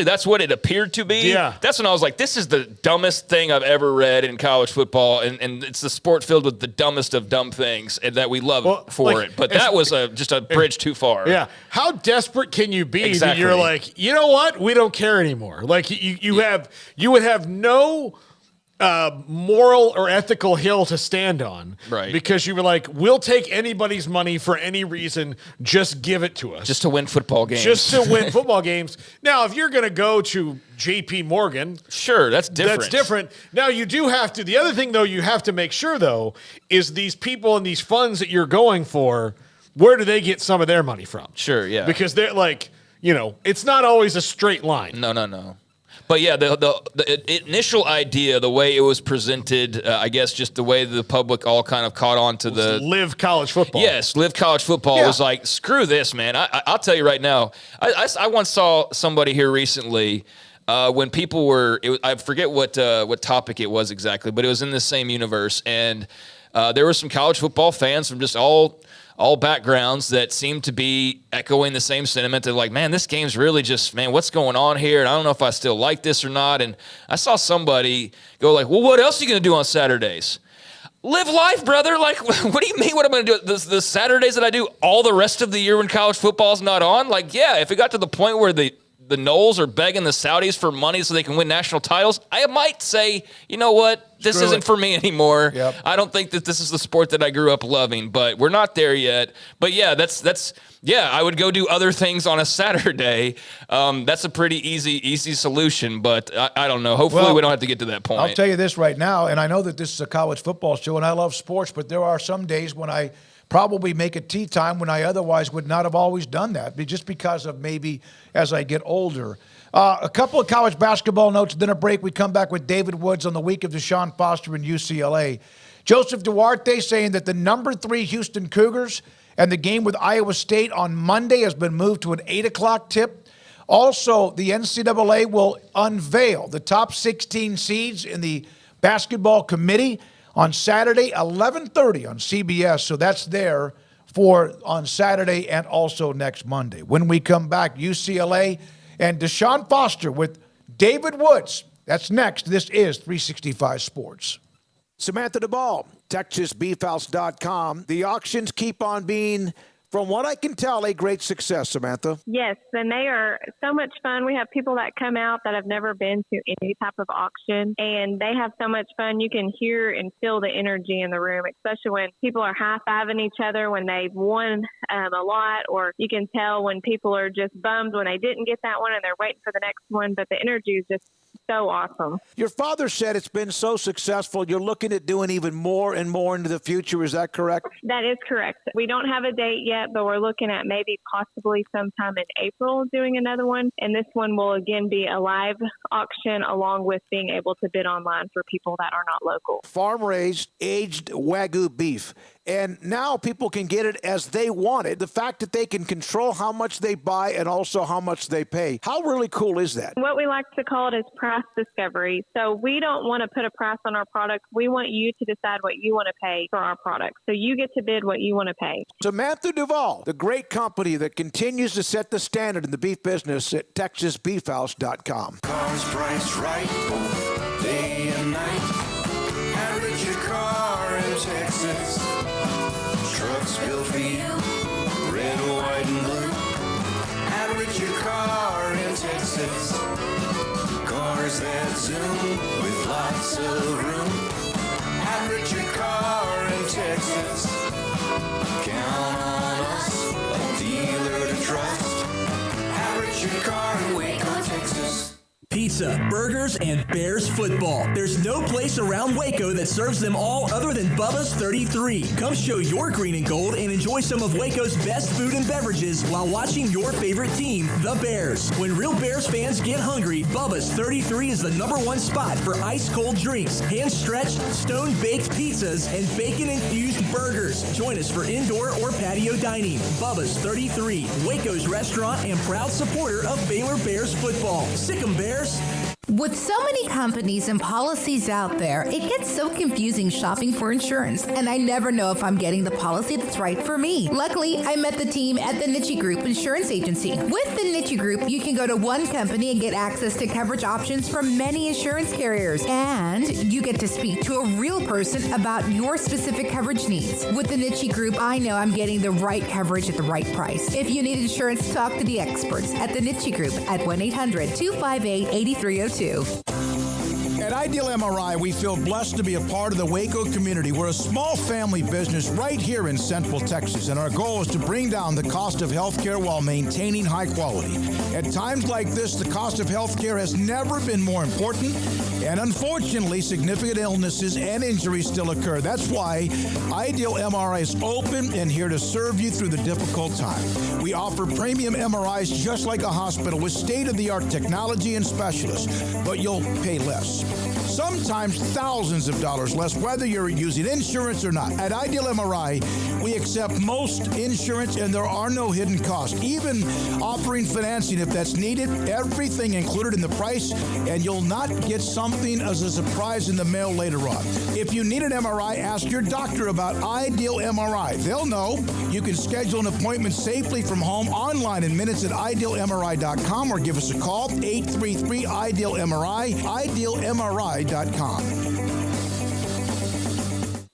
that's what it appeared to be. Yeah. That's when I was like, this is the dumbest thing I've ever read in college football, and it's the sport filled with the dumbest of dumb things and that we love for it. But that was just a bridge too far. Yeah. How desperate can you be that Exactly. you're like, you know what? We don't care anymore. Like you would have no moral or ethical hill to stand on, right? Because you were like, we'll take anybody's money for any reason, just give it to us, just to win football games. Now, if you're going to go to J.P. Morgan, sure, that's different. Now, you do have to. The other thing, though, you have to make sure, though, is these people and these funds that you're going for, where do they get some of their money from? Sure, yeah, because they're like, it's not always a straight line. No. But yeah, the initial idea, the way it was presented, I guess just the way the public all kind of caught on to the live college football. Yes, live college football was like, screw this, man. I'll tell you right now. I once saw somebody here recently when people were. I forget what topic it was exactly, but it was in the same universe, and there were some college football fans from just all backgrounds that seem to be echoing the same sentiment. They're like, man, this game's really just, man, what's going on here? And I don't know if I still like this or not. And I saw somebody go like, well, what else are you going to do on Saturdays? Live life, brother. Like, what do you mean what I'm going to do? The Saturdays that I do all the rest of the year when college football's not on? Like, yeah, if it got to the point where the Knowles are begging the Saudis for money so they can win national titles, I might say, you know what? This isn't for me anymore. Yep. I don't think that this is the sport that I grew up loving, but we're not there yet. But yeah, I would go do other things on a Saturday. That's a pretty easy solution, but I don't know. Hopefully we don't have to get to that point. I'll tell you this right now, and I know that this is a college football show, and I love sports, but there are some days when I probably make a tea time when I otherwise would not have always done that, just because of maybe as I get older. A couple of college basketball notes, then a break. We come back with David Woods on the week of Deshaun Foster and UCLA. Joseph Duarte saying that the number 3 Houston Cougars and the game with Iowa State on Monday has been moved to an 8 o'clock tip. Also, the NCAA will unveil the top 16 seeds in the basketball committee on Saturday, 11:30 on CBS. So that's there for on Saturday and also next Monday. When we come back, UCLA and Deshaun Foster with David Woods. That's next. This is 365 Sports. Samantha DeBall, TexasBeefHouse.com. The auctions keep on being, from what I can tell, a great success, Samantha. Yes, and they are so much fun. We have people that come out that have never been to any type of auction, and they have so much fun. You can hear and feel the energy in the room, especially when people are high-fiving each other when they've won a lot, or you can tell when people are just bummed when they didn't get that one and they're waiting for the next one, but the energy is just so awesome. Your father said it's been so successful, you're looking at doing even more and more into the future. Is that correct? That is correct. We don't have a date yet, but we're looking at maybe possibly sometime in April doing another one. And this one will again be a live auction along with being able to bid online for people that are not local. Farm-raised, aged Wagyu beef. And now people can get it as they want it. The fact that they can control how much they buy and also how much they pay. How really cool is that? What we like to call it is price discovery. So we don't want to put a price on our product. We want you to decide what you want to pay for our product. So you get to bid what you want to pay. Samantha Duvall, the great company that continues to set the standard in the beef business at TexasBeefHouse.com. Cars priced right both day and night. Average your car in Texas. Trucks built for you, red, white, and blue. Average your car in Texas. cars that zoom with lots of room. At Richard Car in Texas. Count on us, a dealer to trust. At Richard Car in Waco, Texas. Pizza, burgers, and Bears football. There's no place around Waco that serves them all other than Bubba's 33. Come show your green and gold and enjoy some of Waco's best food and beverages while watching your favorite team, the Bears. When real Bears fans get hungry, Bubba's 33 is the #1 spot for ice-cold drinks, hand-stretched, stone-baked pizzas, and bacon-infused burgers. Join us for indoor or patio dining. Bubba's 33, Waco's restaurant and proud supporter of Baylor Bears football. Sick 'em, Bears. With so many companies and policies out there, it gets so confusing shopping for insurance, and I never know if I'm getting the policy that's right for me. Luckily, I met the team at the Niche Group Insurance Agency. With the Niche Group, you can go to one company and get access to coverage options from many insurance carriers, and you get to speak to a real person about your specific coverage needs. With the Niche Group, I know I'm getting the right coverage at the right price. If you need insurance, talk to the experts at the Niche Group at 1-800-258-8302. At Ideal MRI, we feel blessed to be a part of the Waco community. We're a small family business right here in Central Texas, and our goal is to bring down the cost of healthcare while maintaining high quality. At times like this, the cost of healthcare has never been more important, and unfortunately, significant illnesses and injuries still occur. That's why Ideal MRI is open and here to serve you through the difficult time. We offer premium MRIs just like a hospital with state-of-the-art technology and specialists, but you'll pay less. Sometimes thousands of dollars less, whether you're using insurance or not. At Ideal MRI, we accept most insurance and there are no hidden costs, even offering financing if that's needed. Everything included in the price, and you'll not get something as a surprise in the mail later on. If you need an MRI, ask your doctor about Ideal MRI. They'll know. You can schedule an appointment safely from home online in minutes at idealmri.com or give us a call, 833-IDEAL-MRI, idealmri.com.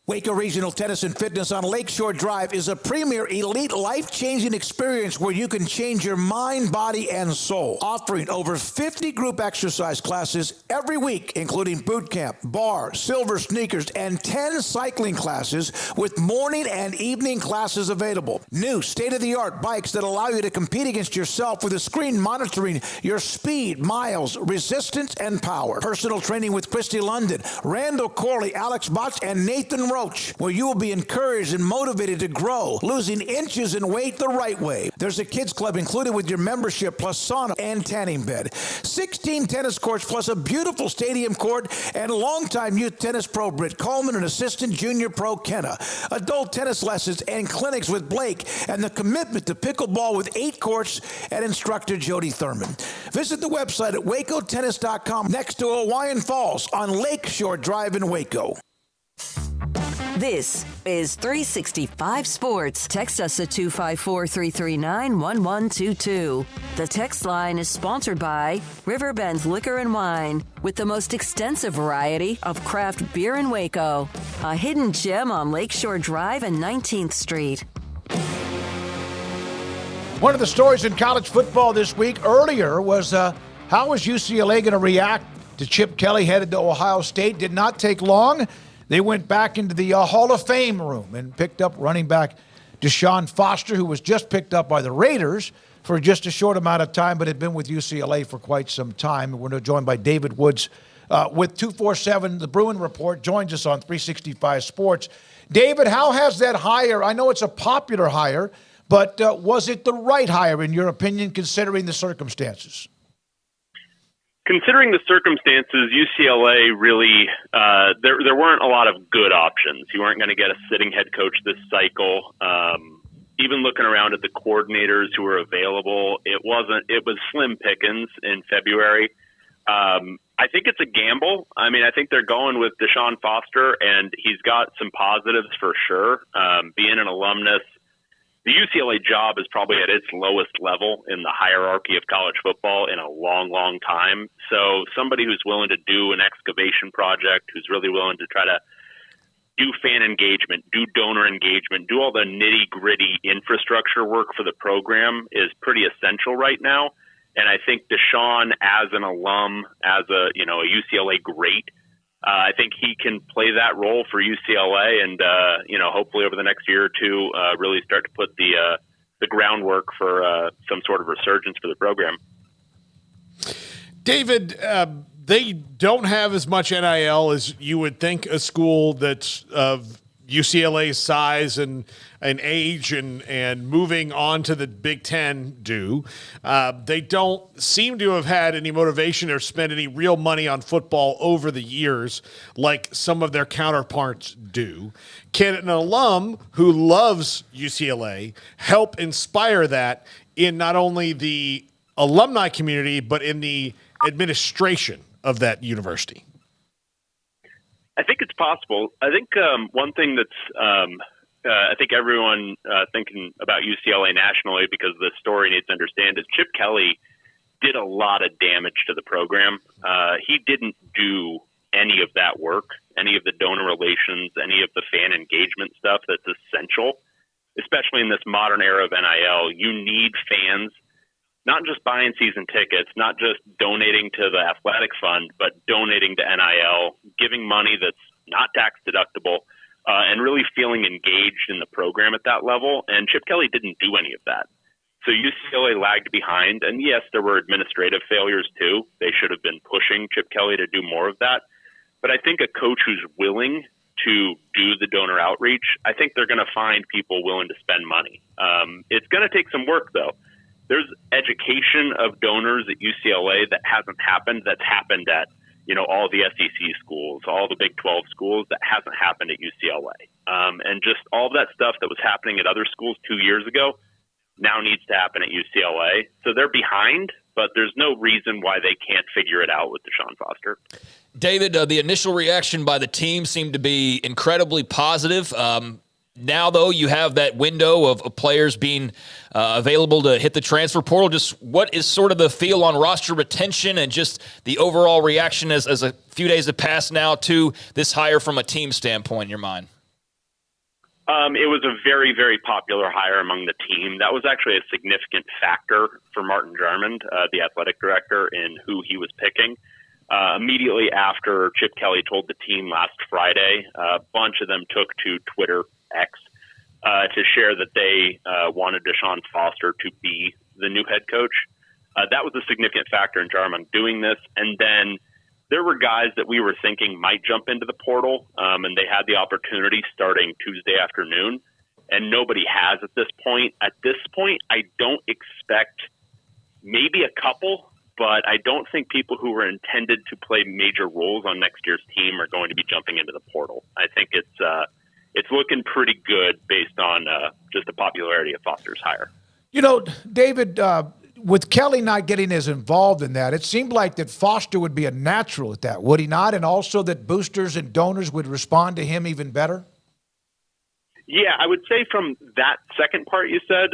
Waco Regional Tennis and Fitness on Lakeshore Drive is a premier elite life-changing experience where you can change your mind, body, and soul. Offering over 50 group exercise classes every week, including boot camp, bar, silver sneakers, and 10 cycling classes with morning and evening classes available. New state-of-the-art bikes that allow you to compete against yourself with a screen monitoring your speed, miles, resistance, and power. Personal training with Christy London, Randall Corley, Alex Botch, and Nathan Roach, where you will be encouraged and motivated to grow, losing inches in weight the right way. There's a kids club included with your membership, plus sauna and tanning bed. 16 tennis courts, plus a beautiful stadium court, and longtime youth tennis pro Britt Coleman and assistant junior pro Kenna. Adult tennis lessons and clinics with Blake, and the commitment to pickleball with 8 courts and instructor Jody Thurman. Visit the website at wacotennis.com next to Hawaiian Falls on Lakeshore Drive in Waco. This is 365 Sports. Text us at 254-339-1122. The text line is sponsored by Riverbend's Liquor and Wine, with the most extensive variety of craft beer in Waco. A hidden gem on Lakeshore Drive and 19th Street. One of the stories in college football this week earlier was how is UCLA going to react to Chip Kelly headed to Ohio State? Did not take long. They went back into the Hall of Fame room and picked up running back Deshaun Foster, who was just picked up by the Raiders for just a short amount of time, but had been with UCLA for quite some time. And we're now joined by David Woods with 247, the Bruin Report, joins us on 365 Sports. David, how has that hire, I know it's a popular hire, but was it the right hire, in your opinion, considering the circumstances? Considering the circumstances, UCLA really, there weren't a lot of good options. You weren't going to get a sitting head coach this cycle. Even looking around at the coordinators who were available, it was slim pickings in February. I think it's a gamble. I mean, I think they're going with Deshaun Foster, and he's got some positives for sure. Being an alumnus, the UCLA job is probably at its lowest level in the hierarchy of college football in a long, long time. So somebody who's willing to do an excavation project, who's really willing to try to do fan engagement, do donor engagement, do all the nitty-gritty infrastructure work for the program is pretty essential right now. And I think Deshaun, as an alum, as a UCLA great, I think he can play that role for UCLA, and hopefully over the next year or two, really start to put the groundwork for some sort of resurgence for the program. David, they don't have as much NIL as you would think a school that's of UCLA's size and age and moving on to the Big Ten do. They don't seem to have had any motivation or spend any real money on football over the years like some of their counterparts do. Can an alum who loves UCLA help inspire that in not only the alumni community, but in the administration of that university? I think it's possible. I think one thing that's I think everyone thinking about UCLA nationally, because the story needs to understand, is Chip Kelly did a lot of damage to the program. He didn't do any of that work, any of the donor relations, any of the fan engagement stuff that's essential, especially in this modern era of NIL. You need fans not just buying season tickets, not just donating to the athletic fund, but donating to NIL, giving money that's not tax deductible, and really feeling engaged in the program at that level. And Chip Kelly didn't do any of that. So UCLA lagged behind. And yes, there were administrative failures too. They should have been pushing Chip Kelly to do more of that. But I think a coach who's willing to do the donor outreach, I think they're going to find people willing to spend money. It's going to take some work though. There's education of donors at UCLA that hasn't happened. That's happened at, all the SEC schools, all the Big 12 schools. That hasn't happened at UCLA. And just all that stuff that was happening at other schools 2 years ago now needs to happen at UCLA. So they're behind, but there's no reason why they can't figure it out with Deshaun Foster. David, the initial reaction by the team seemed to be incredibly positive. Now, though, you have that window of players being available to hit the transfer portal. Just what is sort of the feel on roster retention and just the overall reaction as a few days have passed now to this hire from a team standpoint in your mind? It was a very, very popular hire among the team. That was actually a significant factor for Martin Jarmond, the athletic director, in who he was picking. Immediately after Chip Kelly told the team last Friday, a bunch of them took to Twitter X to share that they wanted Deshaun Foster to be the new head coach. That was a significant factor in Jarmond doing this. And then there were guys that we were thinking might jump into the portal, and they had the opportunity starting Tuesday afternoon, and nobody has at this point. At this point, I don't expect maybe a couple, but I don't think people who were intended to play major roles on next year's team are going to be jumping into the portal. I think it's looking pretty good based on just the popularity of Foster's hire. David, with Kelly not getting as involved in that, it seemed like that Foster would be a natural at that, would he not? And also that boosters and donors would respond to him even better? Yeah, I would say from that second part you said,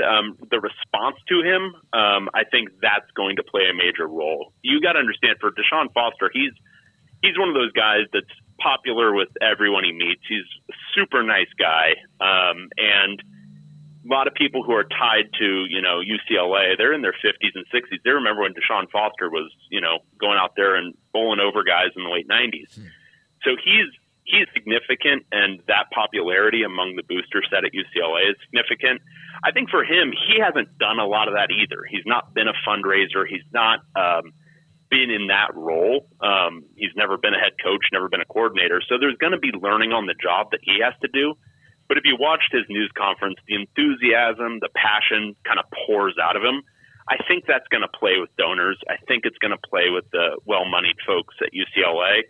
the response to him, I think that's going to play a major role. You got to understand, for Deshaun Foster, he's one of those guys that's popular with everyone he meets. He's a super nice guy, and a lot of people who are tied to UCLA, they're in their 50s and 60s. They remember when Deshaun Foster was going out there and bowling over guys in the late 90s. So he's significant, and that popularity among the booster set at UCLA is significant. I think for him, he hasn't done a lot of that either. He's not been a fundraiser. He's not been in that role. He's never been a head coach, never been a coordinator. So there's going to be learning on the job that he has to do. But if you watched his news conference, the enthusiasm, the passion kind of pours out of him. I think that's going to play with donors. I think it's going to play with the well-moneyed folks at UCLA.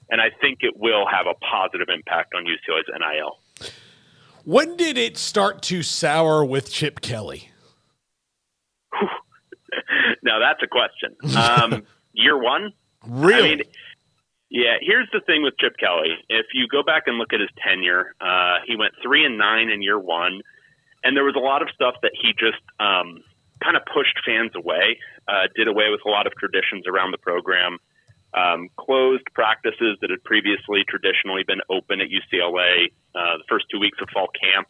And I think it will have a positive impact on UCLA's NIL. When did it start to sour with Chip Kelly? Now, that's a question. Year one? Really? I mean, yeah, here's the thing with Chip Kelly. If you go back and look at his tenure, he went 3-9 in year one, and there was a lot of stuff that he just kind of pushed fans away, did away with a lot of traditions around the program, closed practices that had previously traditionally been open at UCLA the first 2 weeks of fall camp.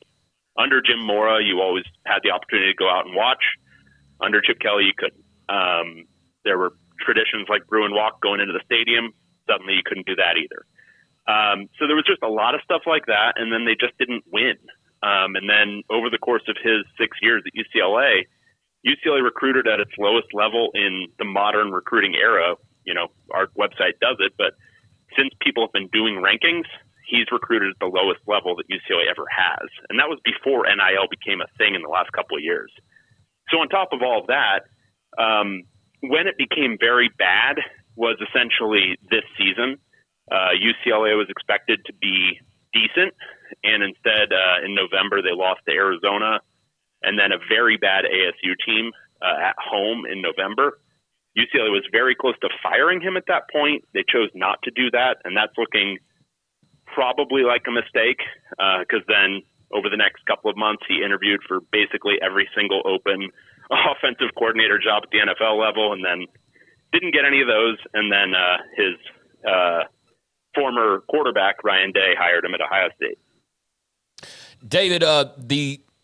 Under Jim Mora, you always had the opportunity to go out and watch. Under Chip Kelly, you couldn't. There were traditions like brew and walk going into the stadium. Suddenly you couldn't do that either. So there was just a lot of stuff like that, and then they just didn't win. And then over the course of his 6 years at UCLA recruited at its lowest level in the modern recruiting era. You know, our website does it, but since people have been doing rankings, he's recruited at the lowest level that UCLA ever has. And that was before NIL became a thing in the last couple of years. So on top of all of that, when it became very bad was essentially this season. UCLA was expected to be decent, and instead in November they lost to Arizona and then a very bad ASU team at home in November. UCLA was very close to firing him at that point. They chose not to do that, and that's looking probably like a mistake because then over the next couple of months he interviewed for basically every single open offensive coordinator job at the NFL level and then didn't get any of those, and then his former quarterback, Ryan Day, hired him at Ohio State. David,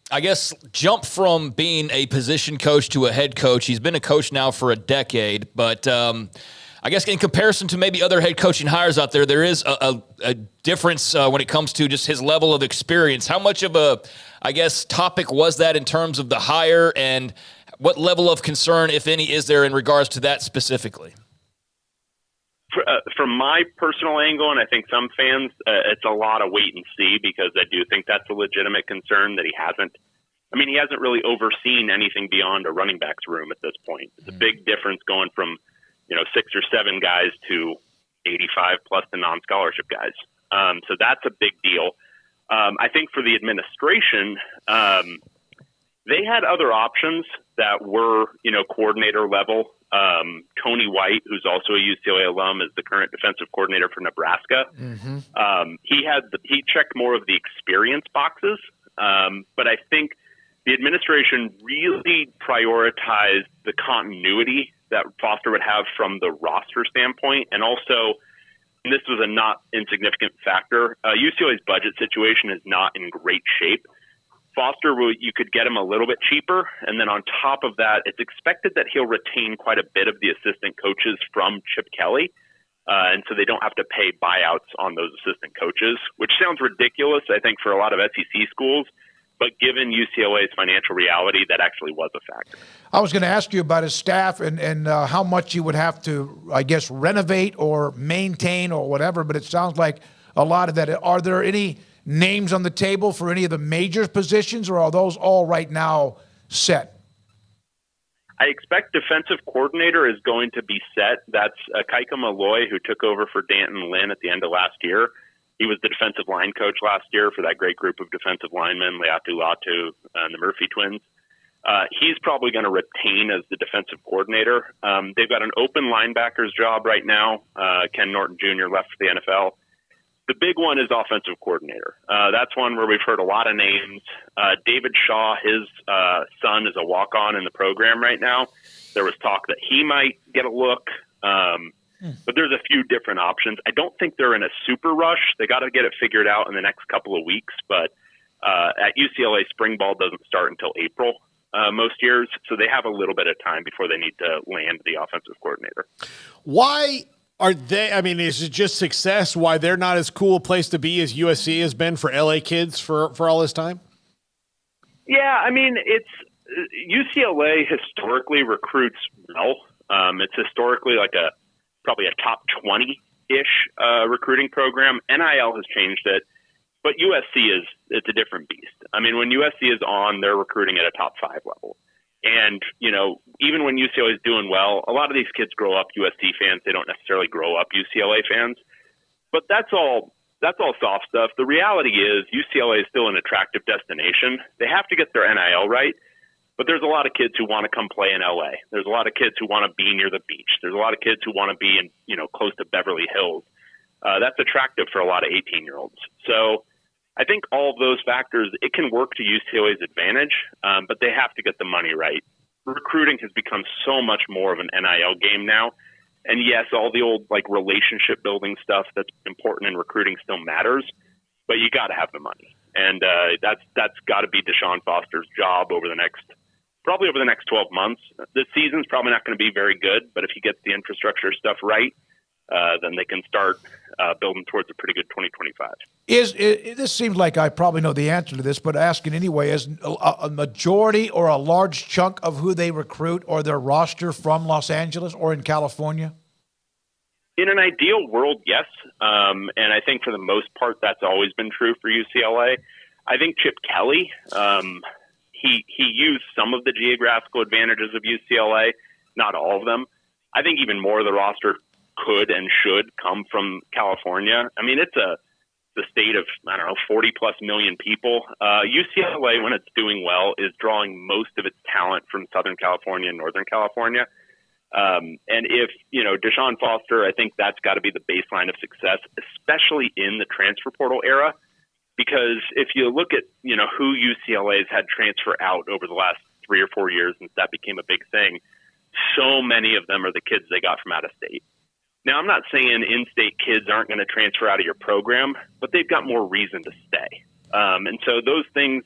I guess jump from being a position coach to a head coach. He's been a coach now for a decade, but I guess in comparison to maybe other head coaching hires out there, there is a difference when it comes to just his level of experience. How much of a, I guess, topic was that in terms of the hire, and what level of concern, if any, is there in regards to that specifically? From my personal angle, and I think some fans, it's a lot of wait and see because I do think that's a legitimate concern that he hasn't really overseen anything beyond a running back's room at this point. It's a big difference going from, 6 or 7 guys to 85 plus the non-scholarship guys. So that's a big deal. I think for the administration, they had other options that were, coordinator level. Tony White, who's also a UCLA alum, is the current defensive coordinator for Nebraska. Mm-hmm. He checked more of the experience boxes, but I think the administration really prioritized the continuity that Foster would have from the roster standpoint, and also, and this was a not insignificant factor, UCLA's budget situation is not in great shape. Foster, you could get him a little bit cheaper, and then on top of that, it's expected that he'll retain quite a bit of the assistant coaches from Chip Kelly, and so they don't have to pay buyouts on those assistant coaches, which sounds ridiculous, I think, for a lot of SEC schools, but given UCLA's financial reality, that actually was a factor. I was going to ask you about his staff and how much you would have to, I guess, renovate or maintain or whatever, but it sounds like a lot of that. Are there any names on the table for any of the major positions, or are those all right now set? I expect defensive coordinator is going to be set. That's Kaika Malloy, who took over for Danton Lynn at the end of last year. He was the defensive line coach last year for that great group of defensive linemen, Leatu Latu and the Murphy twins. He's probably going to retain as the defensive coordinator. They've got an open linebackers job right now. Ken Norton Jr. left for the NFL. The big one is offensive coordinator. That's one where we've heard a lot of names. David Shaw, his son, is a walk-on in the program right now. There was talk that he might get a look, but there's a few different options. I don't think they're in a super rush. They got to get it figured out in the next couple of weeks, but at UCLA, spring ball doesn't start until April most years, so they have a little bit of time before they need to land the offensive coordinator. Why are they, is it just success why they're not as cool a place to be as USC has been for LA kids for all this time? Yeah, it's UCLA historically recruits well. It's historically like probably a top 20-ish recruiting program. NIL has changed it, but USC it's a different beast. When USC is on, they're recruiting at a top 5 level. And, even when UCLA is doing well, a lot of these kids grow up USC fans. They don't necessarily grow up UCLA fans. But that's all soft stuff. The reality is UCLA is still an attractive destination. They have to get their NIL right, but there's a lot of kids who want to come play in LA. There's a lot of kids who want to be near the beach. There's a lot of kids who want to be in, close to Beverly Hills. That's attractive for a lot of 18-year-olds. So I think all of those factors, it can work to UCLA's advantage, but they have to get the money right. Recruiting has become so much more of an NIL game now. And yes, all the old relationship building stuff that's important in recruiting still matters, but you got to have the money. And that's got to be Deshaun Foster's job over the next probably over the next 12 months. This season's probably not going to be very good, but if he gets the infrastructure stuff right, then they can start building towards a pretty good 2025. This seems like I probably know the answer to this, but asking anyway, is a majority or a large chunk of who they recruit or their roster from Los Angeles or in California? In an ideal world, yes. And I think for the most part, that's always been true for UCLA. I think Chip Kelly, he used some of the geographical advantages of UCLA, not all of them. I think even more of the roster could and should come from California. I mean, it's the state of, 40 plus million people. UCLA, when it's doing well, is drawing most of its talent from Southern California and Northern California. And if, Deshaun Foster, I think that's got to be the baseline of success, especially in the transfer portal era. Because if you look at, who UCLA has had transfer out over the last 3 or 4 years since that became a big thing, so many of them are the kids they got from out of state. Now, I'm not saying in-state kids aren't going to transfer out of your program, but they've got more reason to stay. And so those things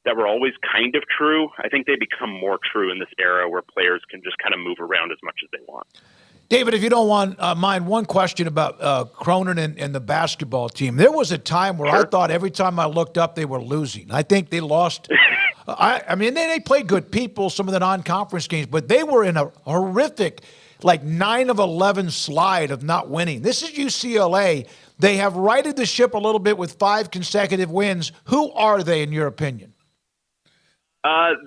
that were always kind of true, I think they become more true in this era where players can just kind of move around as much as they want. David, if you don't mind, one question about Cronin and the basketball team. There was a time where I thought every time I looked up they were losing. I think they lost. I mean, they played good people, some of the non-conference games, but they were in a horrific 9 of 11 slide of not winning. This is UCLA. They have righted the ship a little bit with 5 consecutive wins. Who are they, in your opinion?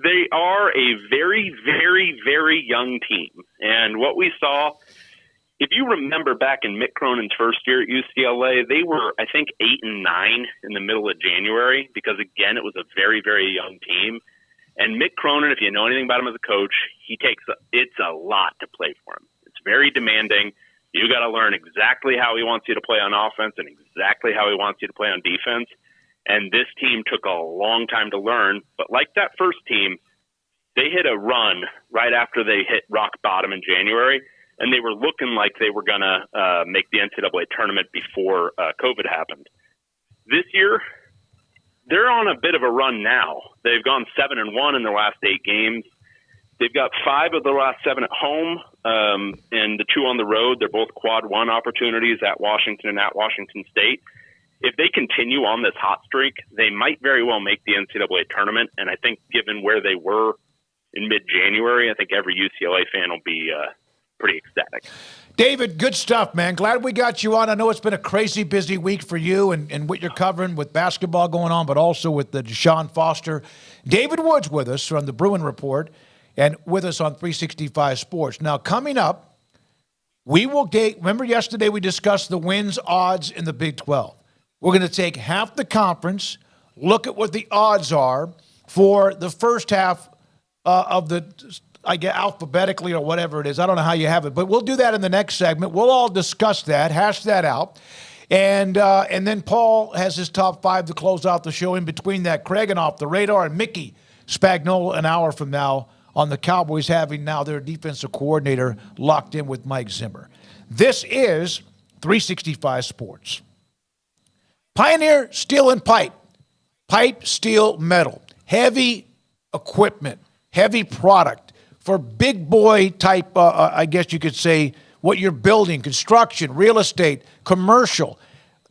They are a very, very, very young team. And what we saw, if you remember back in Mick Cronin's first year at UCLA, they were, I think, 8-9 in the middle of January because, again, it was a very, very young team. And Mick Cronin, if you know anything about him as a coach, it's a lot to play for him. It's very demanding. You got to learn exactly how he wants you to play on offense and exactly how he wants you to play on defense. And this team took a long time to learn. But like that first team, they hit a run right after they hit rock bottom in January, and they were looking like they were going to make the NCAA tournament before COVID happened. This year, they're on a bit of a run now. They've gone 7-1 in their last 8 games. They've got 5 of the last 7 at home, and the 2 on the road. They're both quad 1 opportunities at Washington and at Washington State. If they continue on this hot streak, they might very well make the NCAA tournament. And I think given where they were in mid-January, I think every UCLA fan will be pretty ecstatic. David, good stuff, man. Glad we got you on. I know it's been a crazy busy week for you and what you're covering with basketball going on, but also with the Deshaun Foster. David Wood's with us from the Bruin Report and with us on 365 Sports. Now, coming up, we will remember yesterday we discussed the wins odds in the Big 12. We're going to take half the conference, look at what the odds are for the first half of the, I guess, alphabetically or whatever it is. I don't know how you have it, but we'll do that in the next segment. We'll all discuss that, hash that out. And then Paul has his top 5 to close out the show. In between that, Craig and Off the Radar and Mickey Spagnola an hour from now on the Cowboys having now their defensive coordinator locked in with Mike Zimmer. This is 365 Sports. Pioneer Steel and Pipe. Pipe, steel, metal. Heavy equipment. Heavy product for big boy type, I guess you could say, what you're building, construction, real estate, commercial.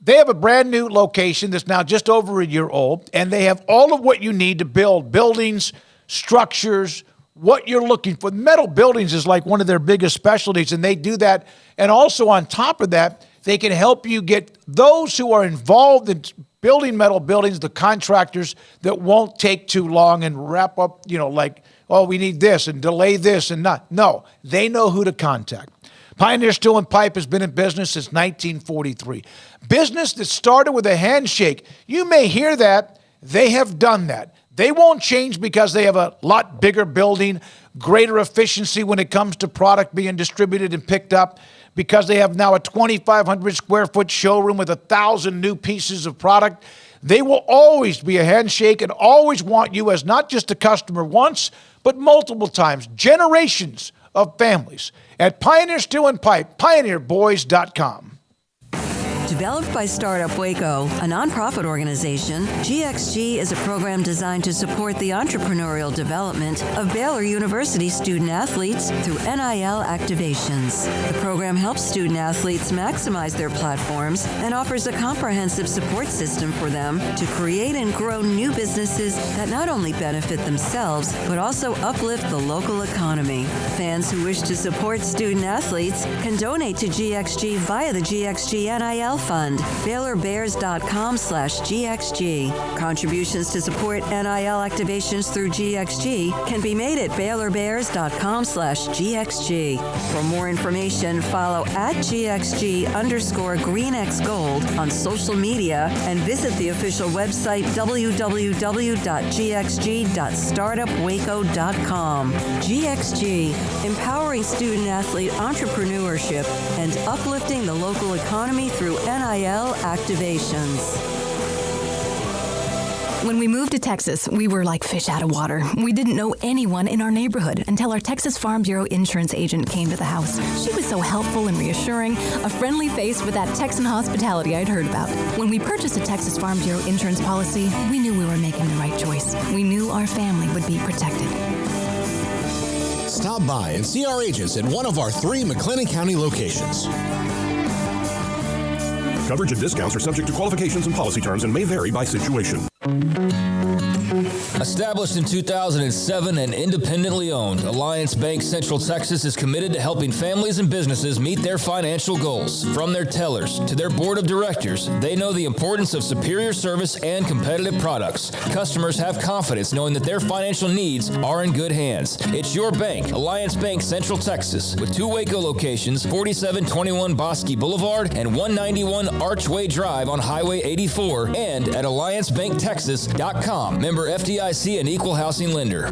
They have a brand new location that's now just over a year old, and they have all of what you need to build buildings, structures, what you're looking for. Metal buildings is like one of their biggest specialties, and they do that. And also on top of that, they can help you get those who are involved in building metal buildings, the contractors that won't take too long and wrap up, we need this and delay this and not. No, they know who to contact. Pioneer Steel and Pipe has been in business since 1943. Business that started with a handshake. You may hear that. They have done that. They won't change because they have a lot bigger building, greater efficiency when it comes to product being distributed and picked up, because they have now a 2,500 square foot showroom with 1,000 new pieces of product. They will always be a handshake and always want you as not just a customer once, but multiple times, generations of families. At Pioneer Steel and Pipe, pioneerboys.com. Developed by Startup Waco, a nonprofit organization, GXG is a program designed to support the entrepreneurial development of Baylor University student-athletes through NIL activations. The program helps student-athletes maximize their platforms and offers a comprehensive support system for them to create and grow new businesses that not only benefit themselves, but also uplift the local economy. Fans who wish to support student-athletes can donate to GXG via the GXG NIL Fund, BaylorBears.com/GXG. Contributions to support NIL activations through GXG can be made at BaylorBears.com/GXG. For more information, follow at GXG_GreenXGold on social media and visit the official website www.gxg.startupwaco.com. GXG, empowering student-athlete entrepreneurship and uplifting the local economy through NIL activations. When we moved to Texas, we were like fish out of water. We didn't know anyone in our neighborhood until our Texas Farm Bureau insurance agent came to the house. She was so helpful and reassuring, a friendly face with that Texan hospitality I'd heard about. When we purchased a Texas Farm Bureau insurance policy, we knew we were making the right choice. We knew our family would be protected. Stop by and see our agents at one of our 3 McLennan County locations. Coverage and discounts are subject to qualifications and policy terms and may vary by situation. Established in 2007 and independently owned, Alliance Bank Central Texas is committed to helping families and businesses meet their financial goals. From their tellers to their board of directors, they know the importance of superior service and competitive products. Customers have confidence knowing that their financial needs are in good hands. It's your bank, Alliance Bank Central Texas, with 2 Waco locations, 4721 Bosque Boulevard and 191 Archway Drive on Highway 84, and at AllianceBankTexas.com. Member FDIC and Equal Housing Lender.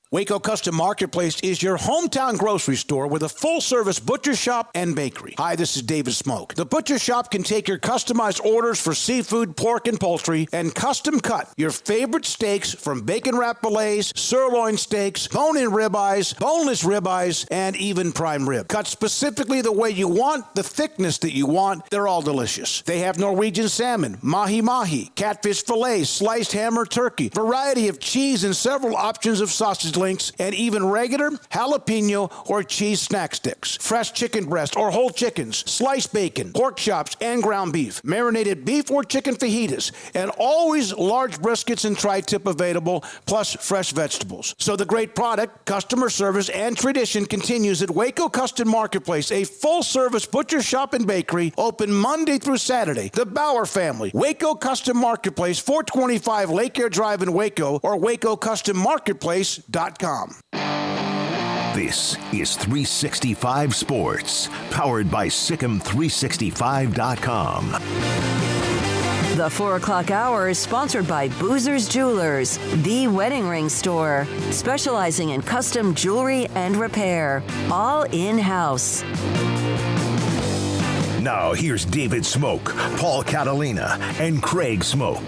Waco Custom Marketplace is your hometown grocery store with a full-service butcher shop and bakery. Hi, this is David Smoak. The butcher shop can take your customized orders for seafood, pork, and poultry and custom cut your favorite steaks from bacon-wrapped fillets, sirloin steaks, bone-in ribeyes, boneless ribeyes, and even prime rib. Cut specifically the way you want, the thickness that you want. They're all delicious. They have Norwegian salmon, mahi-mahi, catfish fillets, sliced ham or turkey, variety of cheese, and several options of sausage links, and even regular jalapeno or cheese snack sticks, fresh chicken breast or whole chickens, sliced bacon, pork chops, and ground beef, marinated beef or chicken fajitas, and always large briskets and tri-tip available, plus fresh vegetables. So the great product, customer service, and tradition continues at Waco Custom Marketplace, a full-service butcher shop and bakery, open Monday through Saturday. The Bauer family, Waco Custom Marketplace, 425 Lake Air Drive in Waco, or WacoCustomMarketplace.com. This is 365 Sports, powered by SicEm365.com. The 4 o'clock hour is sponsored by Boozer's Jewelers, the wedding ring store, specializing in custom jewelry and repair, all in-house. Now here's David Smoak, Paul Catalina, and Craig Smoak.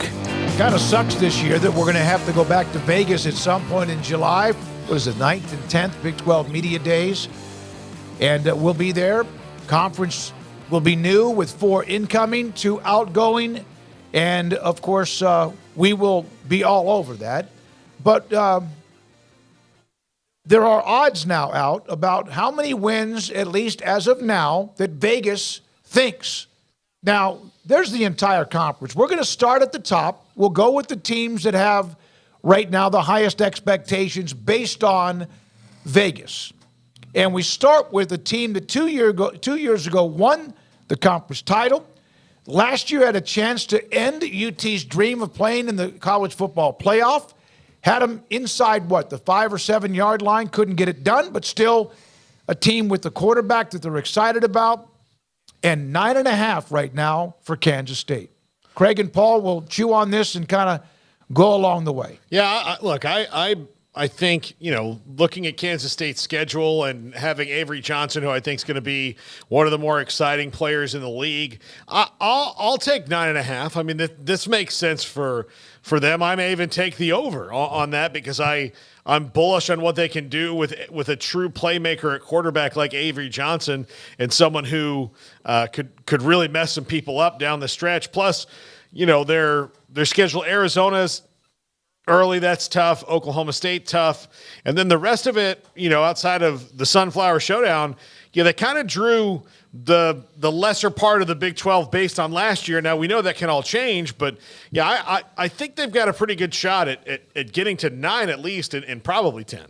Kind of sucks this year that we're going to have to go back to Vegas at some point in July. What is it, 9th and 10th, Big 12 Media Days? And we'll be there. Conference will be new with 4 incoming, 2 outgoing. And, of course, we will be all over that. But there are odds now out about how many wins, at least as of now, that Vegas thinks. Now, there's the entire conference. We're going to start at the top. We'll go with the teams that have right now the highest expectations based on Vegas. And we start with a team that 2 years ago won the conference title. Last year had a chance to end UT's dream of playing in the college football playoff. Had them inside, the 5 or 7 yard line. Couldn't get it done, but still a team with the quarterback that they're excited about. And 9.5 right now for Kansas State. Craig and Paul will chew on this and kind of go along the way. Yeah, look, I I think, looking at Kansas State's schedule and having Avery Johnson, who I think is going to be one of the more exciting players in the league, I'll take 9.5. I mean, this makes sense for them. I may even take the over on that because I'm bullish on what they can do with a true playmaker at quarterback like Avery Johnson and someone who could really mess some people up down the stretch. Plus, their schedule, Arizona's early, that's tough. Oklahoma State, tough. And then the rest of it, outside of the Sunflower Showdown, they kind of drew the lesser part of the Big 12 based on last year. Now, we know that can all change, but, I think they've got a pretty good shot at getting to 9 at least and probably 10.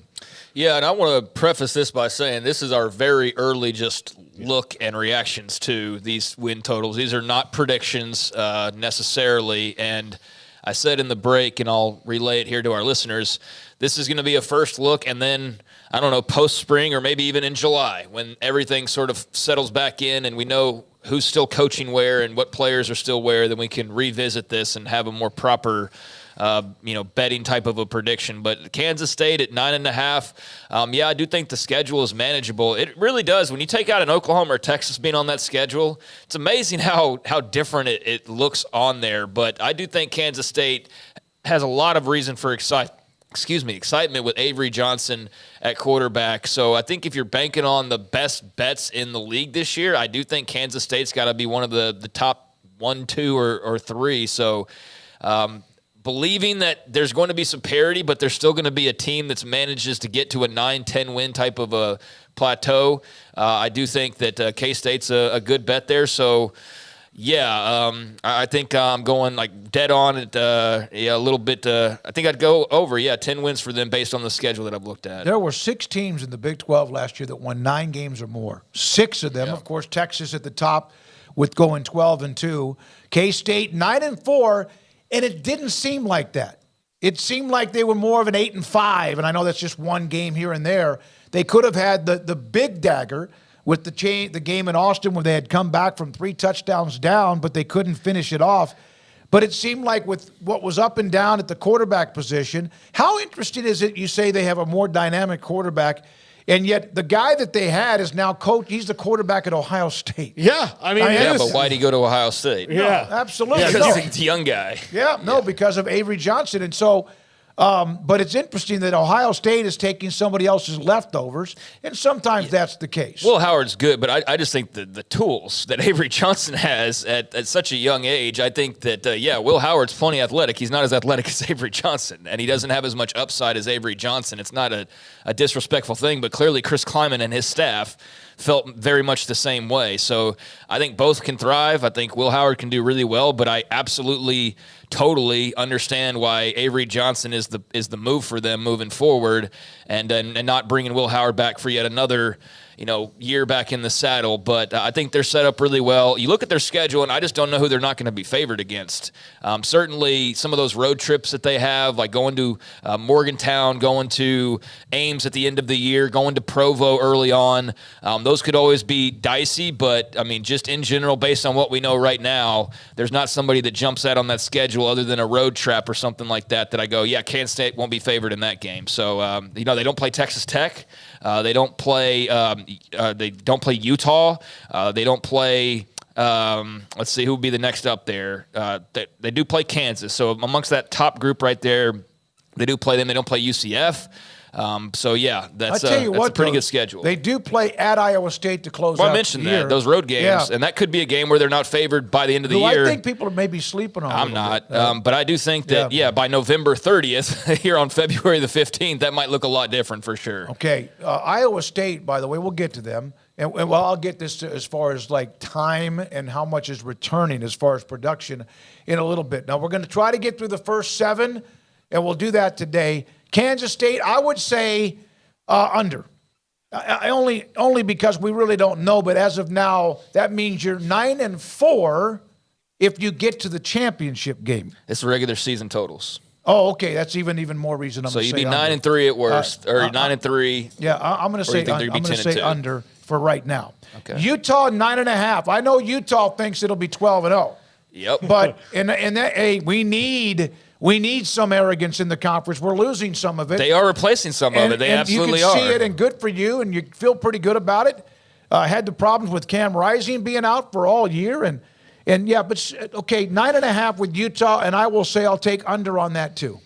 Yeah, and I want to preface this by saying this is our very early just look and reactions to these win totals. These are not predictions necessarily, and I said in the break, and I'll relay it here to our listeners, this is going to be a first look, and then, I don't know, post-spring or maybe even in July when everything sort of settles back in and we know who's still coaching where and what players are still where, then we can revisit this and have a more proper betting type of a prediction. But Kansas State at 9.5, I do think the schedule is manageable. It really does. When you take out an Oklahoma or Texas being on that schedule, it's amazing how different it looks on there. But I do think Kansas State has a lot of reason for excitement with Avery Johnson at quarterback. So I think if you're banking on the best bets in the league this year, I do think Kansas State's got to be one of the top 1, 2, or 3. So believing that there's going to be some parity, but there's still going to be a team that manages to get to a 9-10 win type of a plateau. I do think that K-State's a good bet there. So, I think I'm going like dead on at a little bit. I think I'd go over, 10 wins for them based on the schedule that I've looked at. There were 6 teams in the Big 12 last year that won 9 games or more. 6 of them, of course, Texas at the top with going 12-2. K-State 9-4. And it didn't seem like that. It seemed like they were more of an 8-5, and I know that's just one game here and there. They could have had the big dagger with the game in Austin where they had come back from 3 touchdowns down, but they couldn't finish it off. But it seemed like with what was up and down at the quarterback position, how interesting is it you say they have a more dynamic quarterback, and yet the guy that they had is now he's the quarterback at Ohio State. Yeah, but why'd he go to Ohio State? No, absolutely. Because he's a young guy. Because of Avery Johnson. And so, but it's interesting that Ohio State is taking somebody else's leftovers, and sometimes that's the case. Will Howard's good, but I just think the tools that Avery Johnson has at such a young age, I think that, Will Howard's plenty athletic. He's not as athletic as Avery Johnson, and he doesn't have as much upside as Avery Johnson. It's not a disrespectful thing, but clearly Chris Kleiman and his staff felt very much the same way. So I think both can thrive. I think Will Howard can do really well, but I absolutely totally understand why Avery Johnson is the move for them moving forward, and not bringing Will Howard back for yet another year back in the saddle. But I think they're set up really well. You look at their schedule, and I just don't know who they're not going to be favored against. Certainly some of those road trips that they have, like going to Morgantown, going to Ames at the end of the year, going to Provo early on, those could always be dicey. But, just in general, based on what we know right now, there's not somebody that jumps out on that schedule other than a road trap or something like that I go, Kansas State won't be favored in that game. So, they don't play Texas Tech. They don't play Utah. They don't play. Let's see who would be the next up there. They do play Kansas. So amongst that top group right there, they do play them. They don't play UCF. That's a pretty good schedule. They do play at Iowa State to close out I mentioned the year. those road games, and that could be a game where they're not favored by the end of the year. I think people are maybe sleeping on. I'm not, but I do think that by November 30th, here on February the 15th, that might look a lot different for sure. Okay, Iowa State, by the way, we'll get to them, and I'll get this to as far as like time and how much is returning as far as production in a little bit. Now we're going to try to get through the first 7, and we'll do that today. Kansas State, I would say under. I only because we really don't know, but as of now, that means you're 9-4 if you get to the championship game. It's regular season totals. Oh, okay. That's even more reason I'm so going to say you'd be 9-3 at worst, or 9-3. Yeah, I'm going to say under for right now. Okay. Utah 9.5. I know Utah thinks it'll be 12-0. Yep. But we need We need some arrogance in the conference. We're losing some of it. They are replacing some of it. They absolutely are. You are. can see it, and good for you, and you feel pretty good about it. Had the problems with Cam Rising being out for all year, and yeah, but okay, 9.5 with Utah, and I will say I'll take under on that too.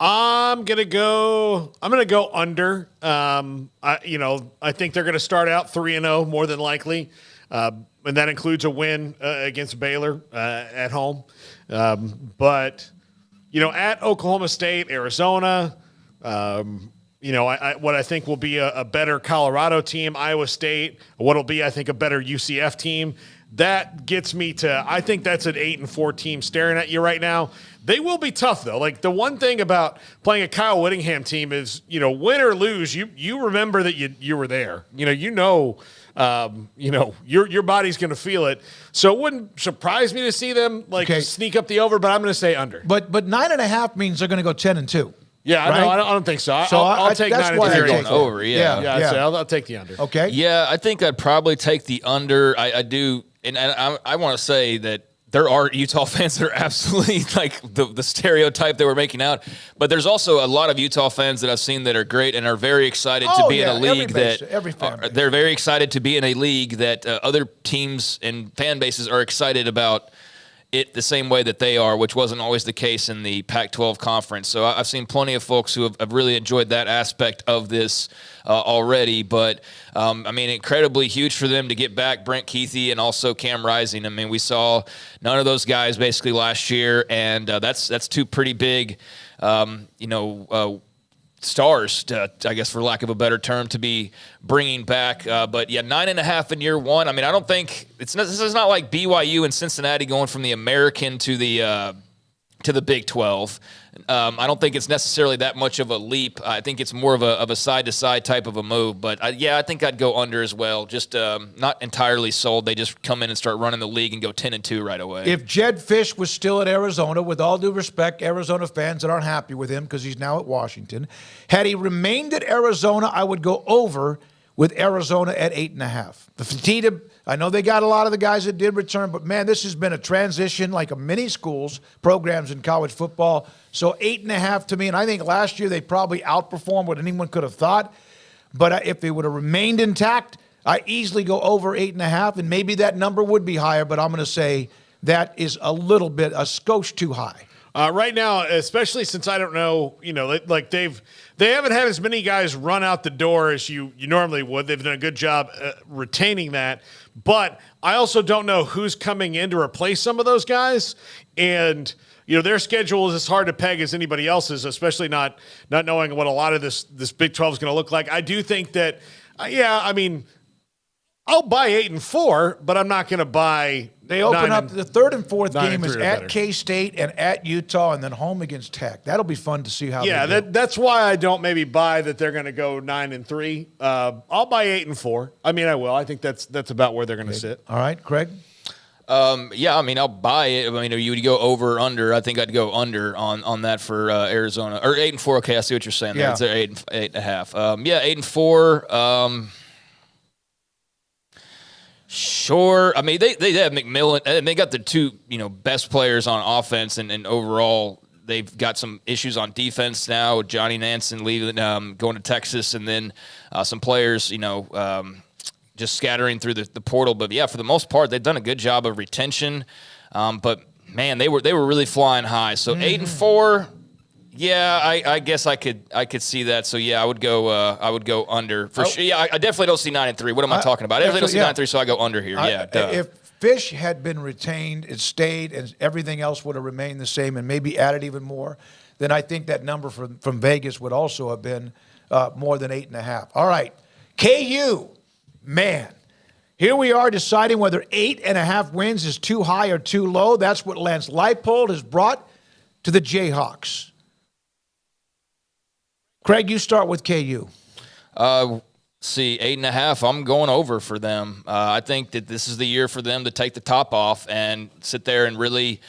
I'm gonna go under. I think they're gonna start out 3-0 more than likely, and that includes a win against Baylor at home. But at Oklahoma State, Arizona, what I think will be a better Colorado team, Iowa State, what'll be I think a better UCF team. That gets me to, I think that's an 8-4 team staring at you right now. They will be tough, though. Like, the one thing about playing a Kyle Whittingham team is, win or lose, you remember that you were there. Your body's going to feel it. So it wouldn't surprise me to see them, sneak up the over, but I'm going to say under. But 9.5 means they're going to go 10-2. Yeah, right? I don't think so. I'll take 9 if they're going over, I'll take the under. Okay. Yeah, I think I'd probably take the under. I do, and I want to say that there are Utah fans that are absolutely like the stereotype that we're making out. But there's also a lot of Utah fans that I've seen that are great and are very excited to be in a league they're very excited to be in a league that other teams and fan bases are excited about it the same way that they are, which wasn't always the case in the Pac-12 conference. So I've seen plenty of folks who have really enjoyed that aspect of this already. But, incredibly huge for them to get back Brent Keithy and also Cam Rising. I mean, we saw none of those guys basically last year, and that's two pretty big, stars, I guess, for lack of a better term, to be bringing back. But yeah, 9.5 in year one. I mean, I don't think this is not like BYU and Cincinnati going from the American to the Big 12. I don't think it's necessarily that much of a leap. I think it's more of a side-to-side type of a move. But I think I'd go under as well. Just not entirely sold. They just come in and start running the league and go 10-2 right away. If Jed Fish was still at Arizona, with all due respect, Arizona fans that aren't happy with him because he's now at Washington, had he remained at Arizona, I would go over with Arizona at 8.5. The Fertitta, I know they got a lot of the guys that did return, but man, this has been a transition like a mini schools programs in college football. So 8.5 to me, and I think last year they probably outperformed what anyone could have thought. But if they would have remained intact, I easily go over 8.5, and maybe that number would be higher, but I'm going to say that is a skosh too high. Right now, especially since I don't know, like they haven't had as many guys run out the door as you normally would. They've done a good job retaining that. But I also don't know who's coming in to replace some of those guys. And, their schedule is as hard to peg as anybody else's, especially not knowing what a lot of this Big 12 is going to look like. I do think that, I'll buy 8-4, but I'm not going to buy. They open up the third and fourth game is at K-State and at Utah, and then home against Tech. That'll be fun to see how. Yeah, that's why I don't maybe buy that they're going to go 9-3. I'll buy 8-4. I will. I think that's about where they're going to sit. All right, Craig. I'll buy it. You would go over or under. I think I'd go under on that for Arizona or 8-4. Okay, I see what you're saying. Yeah, it's 8.5. 8-4. Sure. They have McMillan, and they got the two, best players on offense, and overall they've got some issues on defense now. Johnny Nansen leaving, going to Texas, and then some players, just scattering through the portal. But yeah, for the most part, they've done a good job of retention. But man, they were really flying high. So 8-4. Yeah, I guess I could see that. So yeah, I would go under for sure. Yeah, I definitely don't see 9-3. What am I talking about? I definitely don't see 9-3, so I go under here. If Fish had been retained, it stayed, and everything else would have remained the same, and maybe added even more, then I think that number from Vegas would also have been more than 8.5. All right, KU, man. Here we are deciding whether 8.5 wins is too high or too low. That's what Lance Leipold has brought to the Jayhawks. Craig, you start with KU. 8.5. I'm going over for them. I think that this is the year for them to take the top off and sit there and really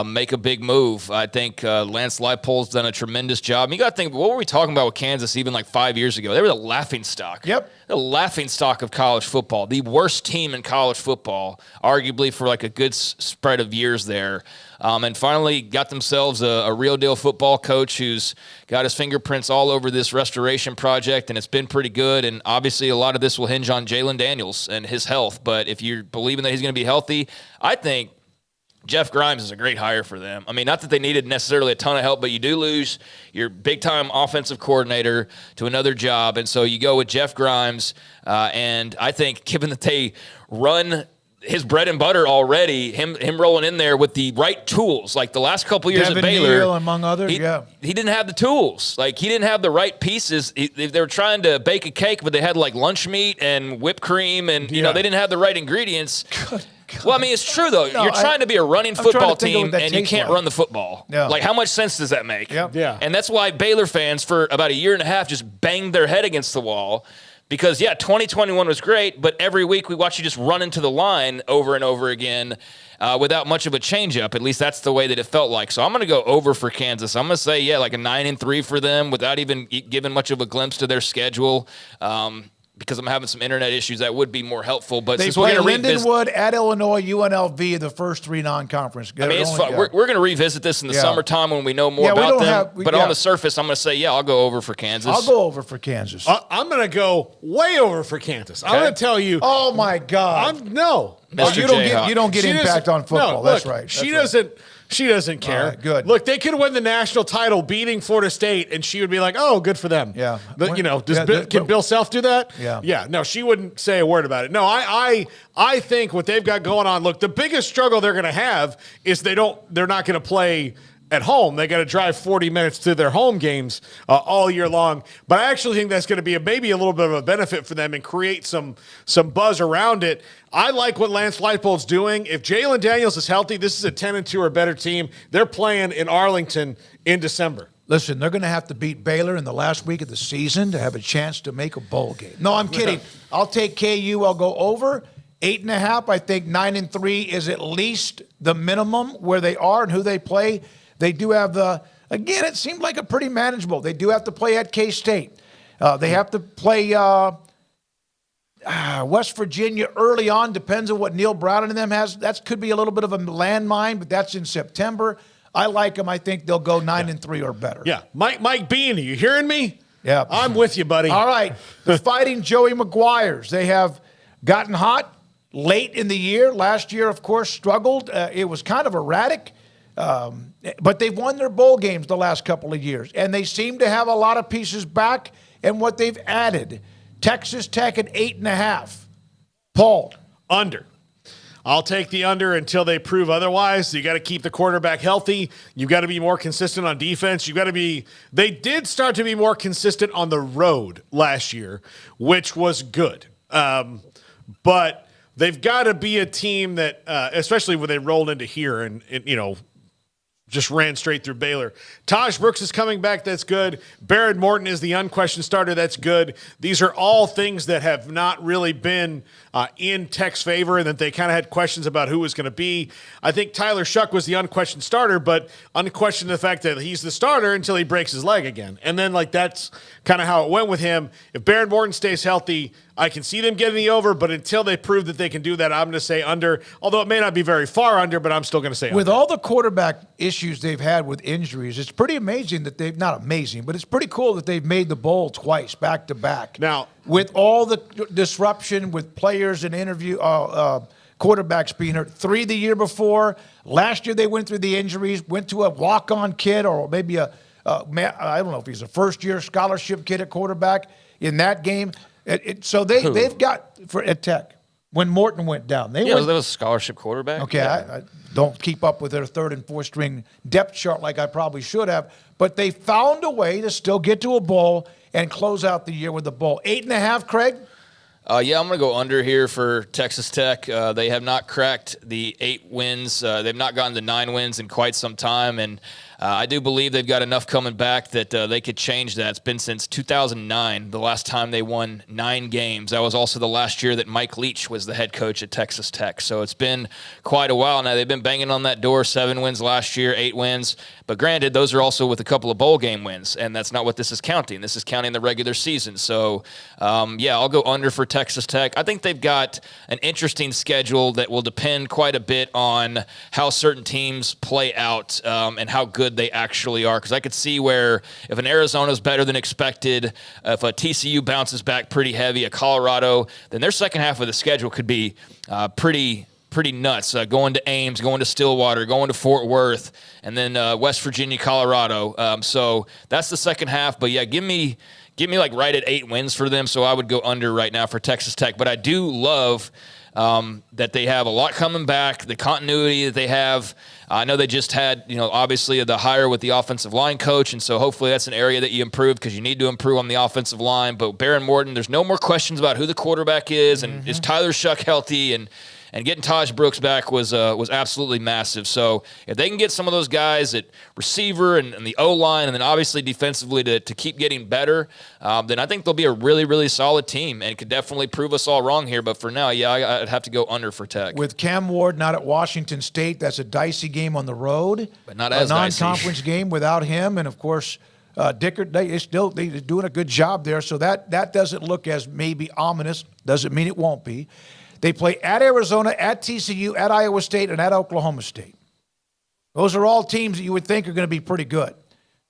make a big move. I think Lance Leipold's done a tremendous job. You got to think, what were we talking about with Kansas even like 5 years ago? They were the laughingstock. Yep. The laughingstock of college football. The worst team in college football, arguably for like a good spread of years there. And finally got themselves a real deal football coach who's got his fingerprints all over this restoration project, and it's been pretty good. And obviously a lot of this will hinge on Jalen Daniels and his health. But if you're believing that he's going to be healthy, I think Jeff Grimes is a great hire for them. I mean, not that they needed necessarily a ton of help, but you do lose your big-time offensive coordinator to another job. And so you go with Jeff Grimes. And I think given that they run his bread and butter already, him rolling in there with the right tools, like the last couple years Devin at Baylor, Neal, among others, he didn't have the tools. Like, he didn't have the right pieces. They were trying to bake a cake, but they had like lunch meat and whipped cream, and you know they didn't have the right ingredients. Well, I mean, it's true though. You're trying to be a running football team, and you can't run the football. Yeah. Like, how much sense does that make? Yep. Yeah. And that's why Baylor fans for about a year and a half just banged their head against the wall. Because, 2021 was great, but every week we watch you just run into the line over and over again without much of a change-up. At least that's the way that it felt like. So I'm going to go over for Kansas. I'm going to say, like a 9-3 for them without even giving much of a glimpse to their schedule. Because I'm having some internet issues, that would be more helpful. But they since play we're going to Lindenwood, at Illinois, UNLV, the first three non-conference. I mean, it's fun. We're going to revisit this in the summertime when we know more about them. But on the surface, I'm going to say, I'll go over for Kansas. I'll go over for Kansas. I'm going to go way over for Kansas. I'm going to tell you. Oh, my God. No. You don't get impact on football. No, that's look, right. She doesn't. She doesn't care. Right, good. Look, they could win the national title beating Florida State, and she would be like, "Oh, good for them." Yeah. But, can Bill Self do that? Yeah. Yeah. No, she wouldn't say a word about it. No, I think what they've got going on. Look, the biggest struggle they're going to have is they're not going to play at home. They got to drive 40 minutes to their home games all year long. But I actually think that's going to be maybe a little bit of a benefit for them and create some buzz around it. I like what Lance Leipold's doing. If Jalen Daniels is healthy, this is a 10-2 or better team. They're playing in Arlington in December. Listen, they're going to have to beat Baylor in the last week of the season to have a chance to make a bowl game. No, I'm kidding. I'll take KU. I'll go over 8.5. I think 9-3 is at least the minimum where they are and who they play. They do have again, it seemed like a pretty manageable. They do have to play at K-State. They have to play West Virginia early on. Depends on what Neil Brown and them has. That could be a little bit of a landmine, but that's in September. I like them. I think they'll go 9-3 or better. Yeah. Mike Bean, are you hearing me? Yeah. I'm with you, buddy. All right. The Fighting Joey Maguires. They have gotten hot late in the year. Last year, of course, struggled. It was kind of erratic. But they've won their bowl games the last couple of years, and they seem to have a lot of pieces back and what they've added. Texas Tech at 8.5. Paul. Under. I'll take the under until they prove otherwise. You got to keep the quarterback healthy. You've got to be more consistent on defense. They did start to be more consistent on the road last year, which was good. But they've got to be a team that, especially when they rolled into here and just ran straight through Baylor. Taj Brooks is coming back. That's good. Barrett Morton is the unquestioned starter. That's good. These are all things that have not really been in Tech's favor and that they kind of had questions about who was going to be. I think Tyler Shuck was the unquestioned starter, but unquestioned the fact that he's the starter until he breaks his leg again. And then, that's kind of how it went with him. If Barrett Morton stays healthy, I can see them getting the over, but until they prove that they can do that, I'm going to say under, although it may not be very far under, but I'm still going to say under. With all the quarterback issues they've had with injuries, it's pretty amazing that not amazing, but it's pretty cool that they've made the bowl twice, back to back. Now, with all the disruption with players and quarterbacks being hurt, 3 the year before. Last year they went through the injuries, went to a walk-on kid or maybe I don't know if he's a first-year scholarship kid at quarterback in that game. So they've got at Tech when Morton went down. That was a scholarship quarterback. Okay, I don't keep up with their 3rd and 4th string depth chart like I probably should have, but they found a way to still get to a bowl and close out the year with a bowl. 8.5, Craig? I'm going to go under here for Texas Tech. They have not cracked the 8 wins. They've not gotten to 9 wins in quite some time, and I do believe they've got enough coming back that they could change that. It's been since 2009, the last time they won 9 games. That was also the last year that Mike Leach was the head coach at Texas Tech. So it's been quite a while now. They've been banging on that door. 7 wins last year, 8 wins. But granted, those are also with a couple of bowl game wins, and that's not what this is counting. This is counting the regular season. So, I'll go under for Texas Tech. I think they've got an interesting schedule that will depend quite a bit on how certain teams play out and how good they actually are. Because I could see where if an Arizona is better than expected, if a TCU bounces back pretty heavy, a Colorado, then their second half of the schedule could be pretty nuts. Going to Ames, going to Stillwater, going to Fort Worth, and then West Virginia, Colorado. So that's the second half. But yeah, give me like right at 8 wins for them. So I would go under right now for Texas Tech. But I do love that they have a lot coming back, the continuity that they have. I know they just had, obviously the hire with the offensive line coach, and so hopefully that's an area that you improve because you need to improve on the offensive line. But Baron Morton, there's no more questions about who the quarterback is, and is Tyler Shuck healthy, and getting Taj Brooks back was absolutely massive. So if they can get some of those guys at receiver and the O-line, and then obviously defensively to keep getting better, then I think they'll be a really, really solid team and could definitely prove us all wrong here. But for now, I'd have to go under for Tech. With Cam Ward not at Washington State, that's a dicey game on the road. But not as dicey. A non-conference game without him. And, of course, Dickert, they're doing a good job there. So that doesn't look as maybe ominous. Doesn't mean it won't be. They play at Arizona, at TCU, at Iowa State, and at Oklahoma State. Those are all teams that you would think are going to be pretty good.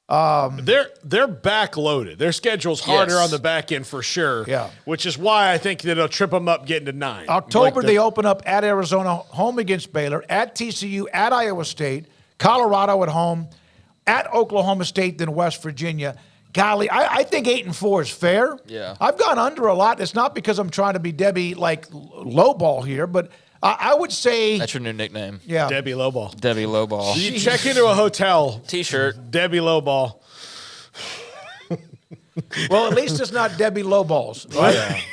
They're backloaded. Their schedule's harder on the back end for sure. Yeah. Which is why I think that it'll trip them up getting to 9. October, they open up at Arizona, home against Baylor, at TCU, at Iowa State, Colorado at home, at Oklahoma State, then West Virginia. Golly, I think 8-4 is fair. Yeah. I've gone under a lot. It's not because I'm trying to be Debbie, lowball here, but I would say... That's your new nickname. Yeah. Debbie Lowball. Debbie Lowball. You check into a hotel. T-shirt. Debbie Lowball. Well, at least it's not Debbie Lowballs, right?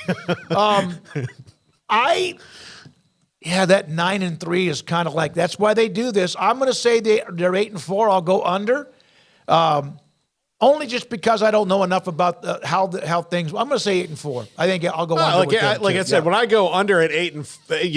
Yeah. That 9-3 is kind of like, that's why they do this. I'm going to say they're 8-4. I'll go under. Only just because I don't know enough about how things. I'm going to say 8-4. I think I'll go under. Like I said, when I go under at 8,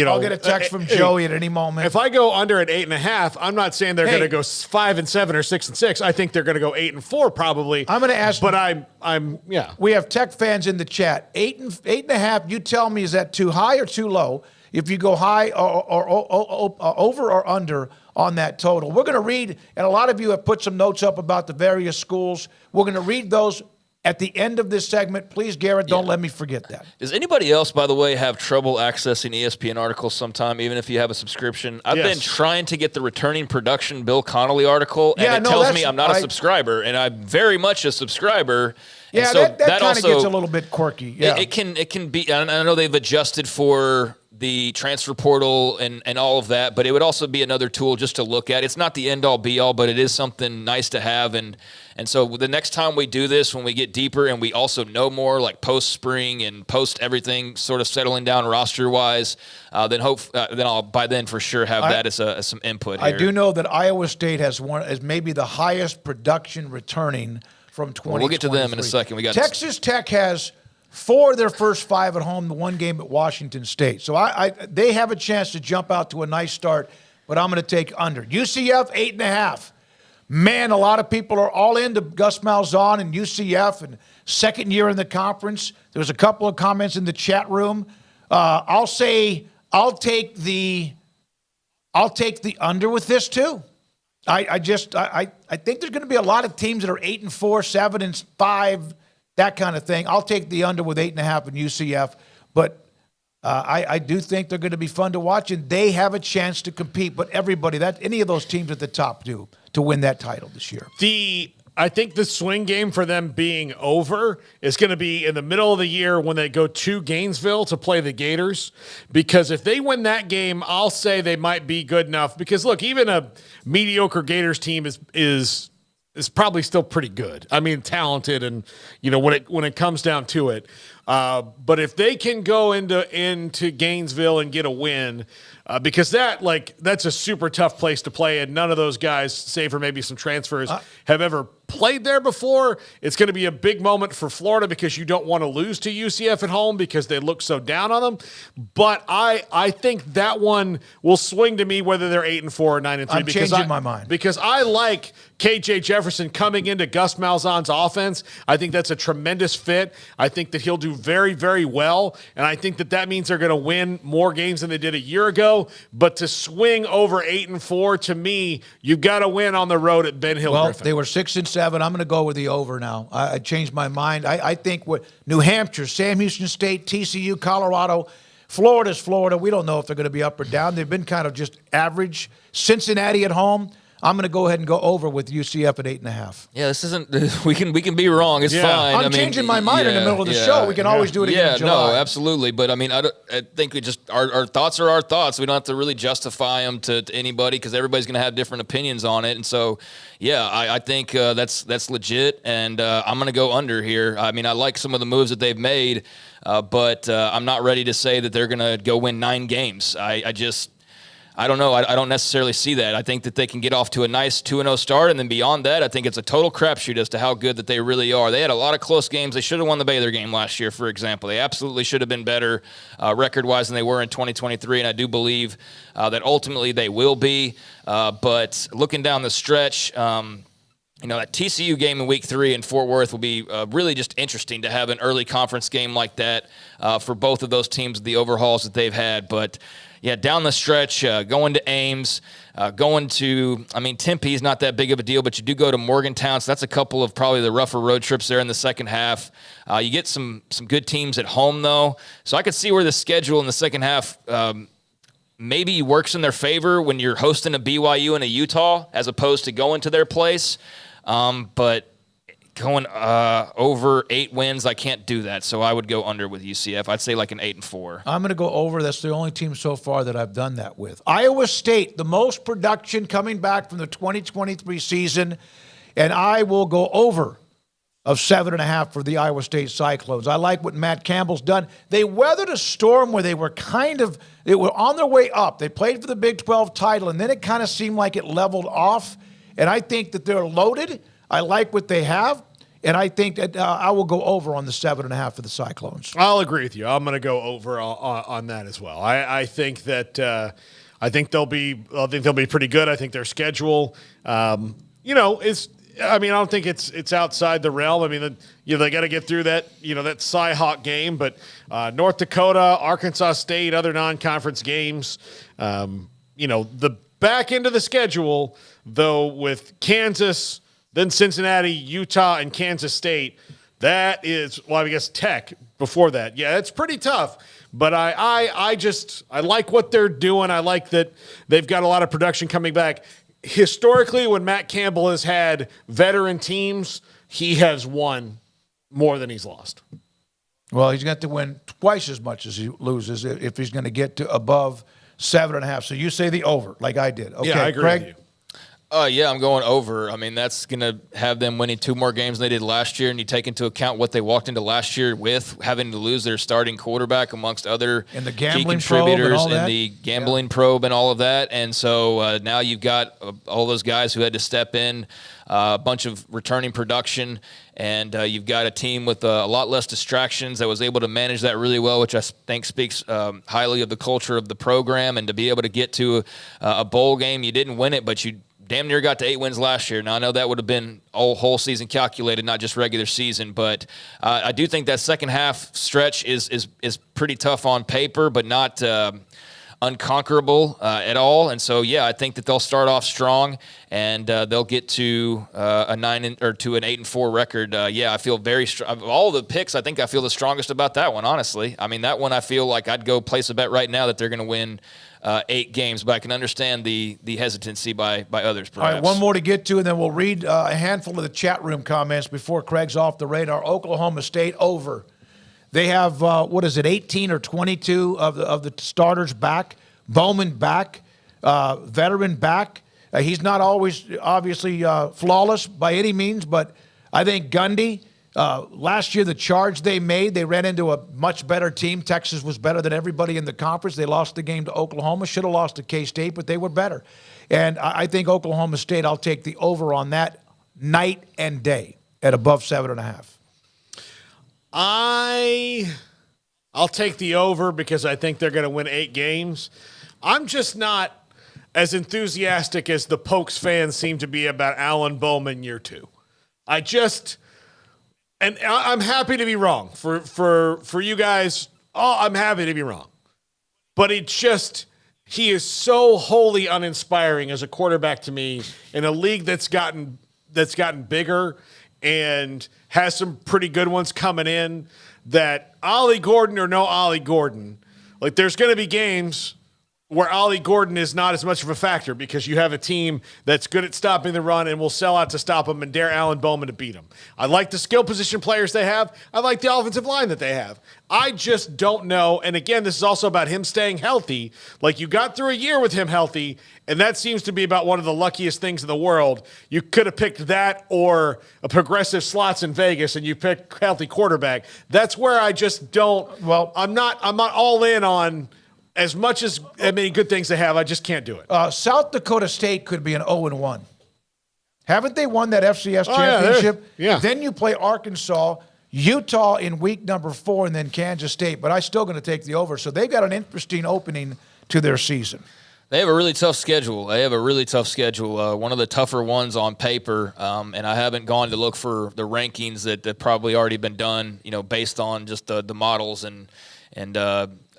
I'll get a text from Joey at any moment. If I go under at 8.5, I'm not saying they're going to go 5-7 or 6-6. I think they're going to go 8-4 probably. I'm going to ask, but I'm. We have Tech fans in the chat. 8.5. You tell me, is that too high or too low? If you go high or over or under on that total. We're going to read, and a lot of you have put some notes up about the various schools. We're going to read those at the end of this segment. Please, Garrett, don't let me forget that. Does anybody else, by the way, have trouble accessing ESPN articles sometime, even if you have a subscription? I've been trying to get the returning production Bill Connolly article, and it tells me I'm not a subscriber, and I'm very much a subscriber. Yeah, so that kind of gets a little bit quirky. Yeah. It can be, I know they've adjusted for the transfer portal and all of that, but it would also be another tool just to look at. It's not the end-all, be-all, but it is something nice to have. And so the next time we do this, when we get deeper and we also know more, like post-spring and post-everything sort of settling down roster-wise, then I'll by then for sure have that as some input here. I do know that Iowa State has maybe the highest production returning from 2023. We'll get to them in a second. Texas Tech has 4 of their first 5 at home, the 1 game at Washington State. So they have a chance to jump out to a nice start, but I'm going to take under. UCF, 8.5. Man, a lot of people are all into Gus Malzahn and UCF and second year in the conference. There was a couple of comments in the chat room. I'll take the under with this too. I think there's going to be a lot of teams that are 8-4, 7-5, that kind of thing. I'll take the under with 8.5 in UCF, but I do think they're going to be fun to watch, and they have a chance to compete. But any of those teams at the top do to win that title this year. I think the swing game for them being over is going to be in the middle of the year when they go to Gainesville to play the Gators. Because if they win that game, I'll say they might be good enough. Because look, even a mediocre Gators team is probably still pretty good. I mean, talented, and when it comes down to it. But if they can go into Gainesville and get a win, because that's a super tough place to play, and none of those guys, save for maybe some transfers, have ever played there before. It's going to be a big moment for Florida because you don't want to lose to UCF at home because they look so down on them. But I think that one will swing to me whether they're 8-4 or 9-3. I'm changing my mind because I like KJ Jefferson coming into Gus Malzahn's offense. I think that's a tremendous fit. I think that he'll do very, very well, and I think that means they're going to win more games than they did a year ago. But to swing over 8-4, to me, you've got to win on the road at Ben Hill Griffin. They were 6-7. I'm going to go with the over now. I changed my mind. I think what New Hampshire, Sam Houston State, TCU, Colorado, Florida's Florida. We don't know if they're going to be up or down. They've been kind of just average. Cincinnati at home. I'm going to go ahead and go over with UCF at 8.5. Yeah, this isn't. We can be wrong. It's fine. I'm changing my mind in the middle of the show. We can always do it again in July. No, absolutely. But I mean, I think we just our thoughts are our thoughts. We don't have to really justify them to anybody because everybody's going to have different opinions on it. And so, I think that's legit. And I'm going to go under here. I mean, I like some of the moves that they've made, but I'm not ready to say that they're going to go win 9 games. I don't know. I don't necessarily see that. I think that they can get off to a nice 2-0 start, and then beyond that, I think it's a total crapshoot as to how good that they really are. They had a lot of close games. They should have won the Baylor game last year, for example. They absolutely should have been better record-wise than they were in 2023, and I do believe that ultimately they will be. But looking down the stretch, that TCU game in Week 3 in Fort Worth will be really just interesting to have an early conference game like that for both of those teams, the overhauls that they've had. But yeah, down the stretch, going to Ames, Tempe is not that big of a deal, but you do go to Morgantown, so that's a couple of probably the rougher road trips there in the second half. You get some good teams at home, though, so I could see where the schedule in the second half maybe works in their favor when you're hosting a BYU and a Utah as opposed to going to their place, but going over 8 wins, I can't do that. So I would go under with UCF. I'd say like an 8-4. I'm going to go over. That's the only team so far that I've done that with. Iowa State, the most production coming back from the 2023 season, and I will go over of 7.5 for the Iowa State Cyclones. I like what Matt Campbell's done. They weathered a storm where they were on their way up. They played for the Big 12 title, and then it kind of seemed like it leveled off, and I think that they're loaded. I like what they have. And I think that I will go over on the 7.5 for the Cyclones. I'll agree with you. I'm going to go over on that as well. I think that they'll be pretty good. I think their schedule, is. I mean, I don't think it's outside the realm. I mean, they got to get through that that Cy-Hawk game, but North Dakota, Arkansas State, other non-conference games. The back end of the schedule, though, with Kansas, then Cincinnati, Utah, and Kansas State. That is, I guess Tech before that. Yeah, it's pretty tough. But I like what they're doing. I like that they've got a lot of production coming back. Historically, when Matt Campbell has had veteran teams, he has won more than he's lost. Well, he's got to win twice as much as he loses if he's going to get to above 7.5. So you say the over, like I did. Okay, yeah, I agree Craig? with you. I'm going over. I mean, that's going to have them winning 2 more games than they did last year, and you take into account what they walked into last year with, having to lose their starting quarterback amongst other and the key gambling contributors probe and the gambling probe and all of that. And so now you've got all those guys who had to step in, a bunch of returning production, and you've got a team with a lot less distractions that was able to manage that really well, which I think speaks highly of the culture of the program. And to be able to get to a bowl game, you didn't win it, but you damn near got to 8 wins last year. Now, I know that would have been whole season calculated, not just regular season, but I do think that second half stretch is pretty tough on paper, but not unconquerable at all. And so, I think that they'll start off strong and they'll get to a 9 or to an 8-4 record. I feel very strong. Of all the picks, I think I feel the strongest about that one, honestly. I mean, that one I feel like I'd go place a bet right now that they're going to win 8 games, but I can understand the hesitancy by others, perhaps. All right, one more to get to, and then we'll read a handful of the chat room comments before Craig's off the radar. Oklahoma State over. They have, 18 or 22 of the starters back. Bowman back. Veteran back. He's not always, obviously, flawless by any means, but I think Gundy Last year, the charge they made, they ran into a much better team. Texas was better than everybody in the conference. They lost the game to Oklahoma. Should have lost to K-State, but they were better. And I think Oklahoma State, I'll take the over on that night and day at above 7.5. I'll take the over because I think they're going to win 8 games. I'm just not as enthusiastic as the Pokes fans seem to be about Alan Bowman year 2. And I'm happy to be wrong for you guys. Oh, I'm happy to be wrong, but he is so wholly uninspiring as a quarterback to me in a league that's gotten bigger and has some pretty good ones coming in. That Ollie Gordon or no Ollie Gordon, like there's going to be games where Ollie Gordon is not as much of a factor because you have a team that's good at stopping the run and will sell out to stop him and dare Alan Bowman to beat him. I like the skill position players they have. I like the offensive line that they have. I just don't know. And again, this is also about him staying healthy. Like you got through a year with him healthy, and that seems to be about one of the luckiest things in the world. You could have picked that or a progressive slots in Vegas, and you picked healthy quarterback. That's where I just don't. Well, I'm not all in on. As much as many good things they have, I just can't do it. South Dakota State could be an 0-1. Haven't they won that FCS championship? Yeah. Then you play Arkansas, Utah in week number 4, and then Kansas State. But I'm still going to take the over. So they've got an interesting opening to their season. They have a really tough schedule. One of the tougher ones on paper. And I haven't gone to look for the rankings that probably already been done, based on just the models and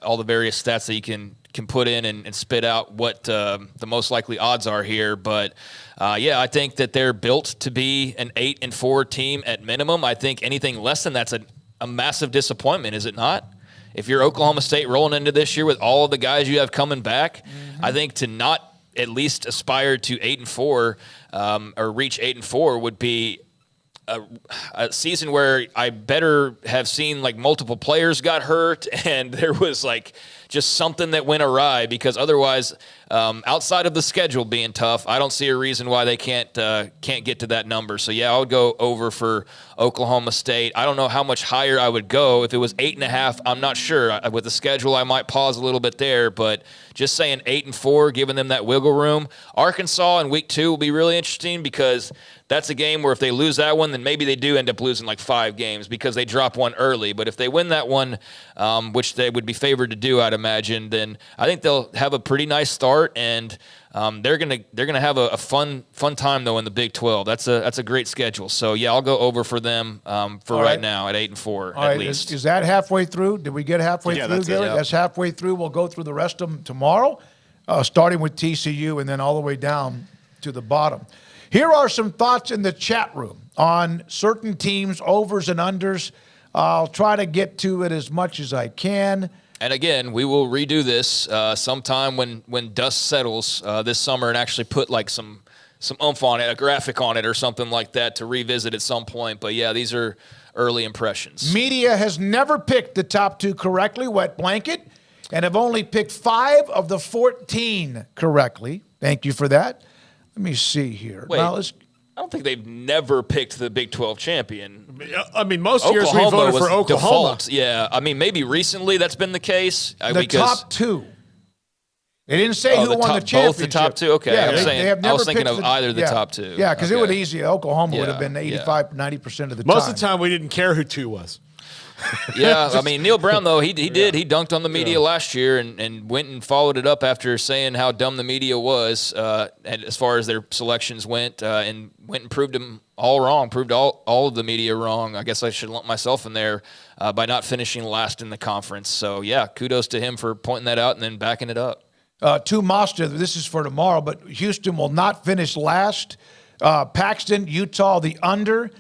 all the various stats that you can put in and spit out what the most likely odds are here. But, I think that they're built to be an 8-4 team at minimum. I think anything less than that's a massive disappointment, is it not? If you're Oklahoma State rolling into this year with all of the guys you have coming back, I think to not at least aspire to 8-4 or reach 8-4 would be a season where I better have seen like multiple players got hurt and there was like just something that went awry, because otherwise, outside of the schedule being tough, I don't see a reason why they can't get to that number. So I would go over for Oklahoma State. I don't know how much higher I would go. If it was 8.5, I'm not sure. With the schedule, I might pause a little bit there, but just saying 8-4, giving them that wiggle room. Arkansas in week 2 will be really interesting, because that's a game where if they lose that one, then maybe they do end up losing like 5 games because they drop one early. But if they win that one, which they would be favored to do, I'd imagine, then I think they'll have a pretty nice start, and they're gonna have a fun time though in the Big 12. That's a great schedule. So I'll go over for them for right now at 8-4 at least. Is that halfway through? Did we get halfway through? That's Gary? That's halfway through. We'll go through the rest of them tomorrow, starting with TCU and then all the way down to the bottom. Here are some thoughts in the chat room on certain teams, overs and unders. I'll try to get to it as much as I can. And again, we will redo this sometime when dust settles this summer, and actually put like some oomph on it, a graphic on it or something like that to revisit at some point. But these are early impressions. Media has never picked the top 2 correctly, wet blanket, and have only picked 5 of the 14 correctly. Thank you for that. Let me see here. Wait, I don't think they've never picked the Big 12 champion. I mean, most years we voted for Oklahoma. Default. Yeah, I mean, maybe recently that's been the case. The top 2. They didn't say who won the championship. Both the top 2? Okay, Yeah, I was thinking of either the top 2. Yeah, because it would easy. Oklahoma would have been 85-90% of the time. Most of the time, we didn't care who 2 was. I mean, Neil Brown, though, he did. He dunked on the media last year and went and followed it up after saying how dumb the media was and as far as their selections went, and went and proved them all wrong, proved all of the media wrong. I guess I should lump myself in there by not finishing last in the conference. So, kudos to him for pointing that out and then backing it up. To Master, this is for tomorrow, but Houston will not finish last. Paxton, Utah, the under.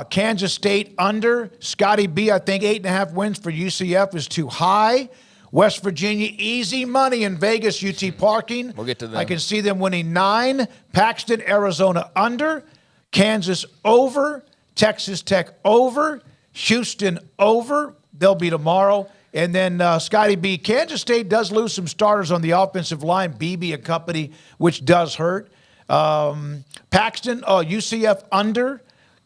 Kansas State under. Scotty B, I think 8.5 wins for UCF is too high. West Virginia, easy money in Vegas, UT parking. We'll get to them. I can see them winning 9. Paxton, Arizona under. Kansas over. Texas Tech over. Houston over. They'll be tomorrow. And then Scotty B, Kansas State does lose some starters on the offensive line, Beebe and company, which does hurt. Paxton, UCF under.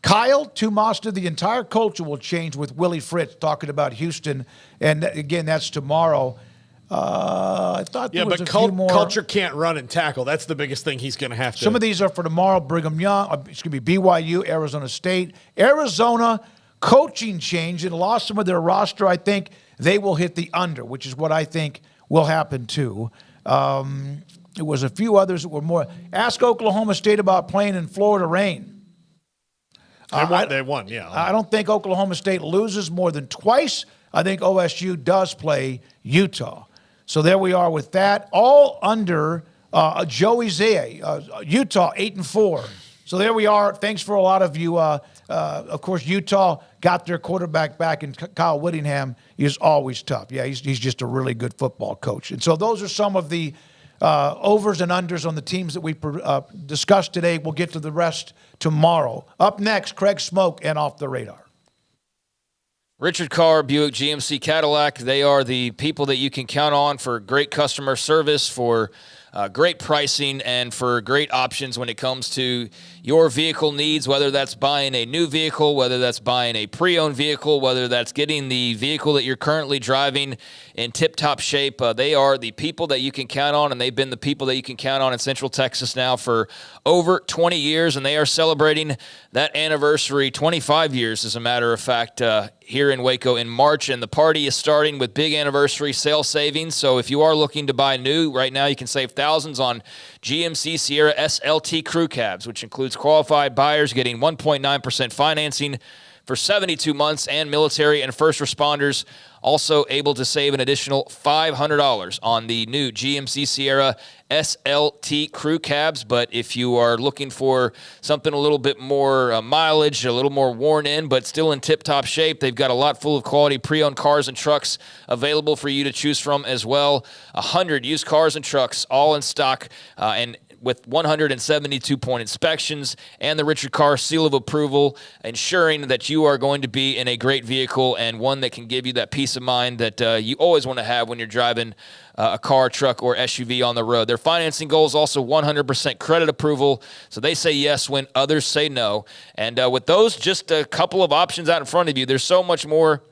Kyle Tumaster, the entire culture will change with Willie Fritz talking about Houston. And again, that's tomorrow. I thought there was a few more. Culture can't run and tackle. That's the biggest thing he's going to have to. Some of these are for tomorrow. Brigham Young, it's going to be BYU, Arizona State. Arizona coaching change and lost some of their roster. I think they will hit the under, which is what I think will happen too. There was a few others that were more. Ask Oklahoma State about playing in Florida rain. They won, yeah. I don't think Oklahoma State loses more than twice. I think OSU does play Utah. So there we are with that. All under Joey Zay, Utah 8-4. So there we are. Thanks for a lot of you. Of course, Utah got their quarterback back, and Kyle Whittingham is always tough. Yeah, he's just a really good football coach. And so those are some of the overs and unders on the teams that we discussed today. We'll get to the rest tomorrow. Up next, Craig Smoak and Off the Radar. Richard Carr, Buick GMC Cadillac, they are the people that you can count on for great customer service, for great pricing, and for great options when it comes to your vehicle needs, whether that's buying a new vehicle, whether that's buying a pre-owned vehicle, whether that's getting the vehicle that you're currently driving in tip-top shape. They are the people that you can count on, and they've been the people that you can count on in Central Texas now for over 20 years, and they are celebrating that anniversary, 25 years, as a matter of fact, here in Waco in March, and the party is starting with big anniversary sale savings. So if you are looking to buy new, right now you can save thousands on GMC Sierra SLT crew cabs, which includes qualified buyers getting 1.9% financing for 72 months, and military and first responders also able to save an additional $500 on the new GMC Sierra SLT crew cabs. But if you are looking for something a little bit more mileage, a little more worn in, but still in tip-top shape, they've got a lot full of quality pre-owned cars and trucks available for you to choose from as well. 100 used cars and trucks, all in stock, and with 172-point inspections and the Richard Carr seal of approval, ensuring that you are going to be in a great vehicle and one that can give you that peace of mind that you always want to have when you're driving a car, truck, or SUV on the road. Their financing goal is also 100% credit approval, so they say yes when others say no. And with those, just a couple of options out in front of you, there's so much more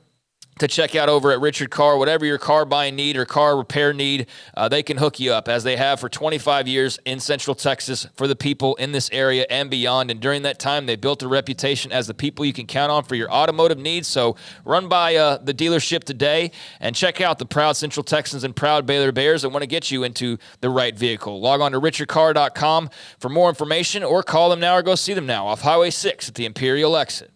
to check out over at Richard Carr. Whatever your car buying need or car repair need, they can hook you up, as they have for 25 years in Central Texas for the people in this area and beyond. And during that time, they built a reputation as the people you can count on for your automotive needs. So run by the dealership today and check out the proud Central Texans and proud Baylor Bears that want to get you into the right vehicle. Log on to richardcarr.com for more information, or call them now or go see them now off Highway 6 at the Imperial exit.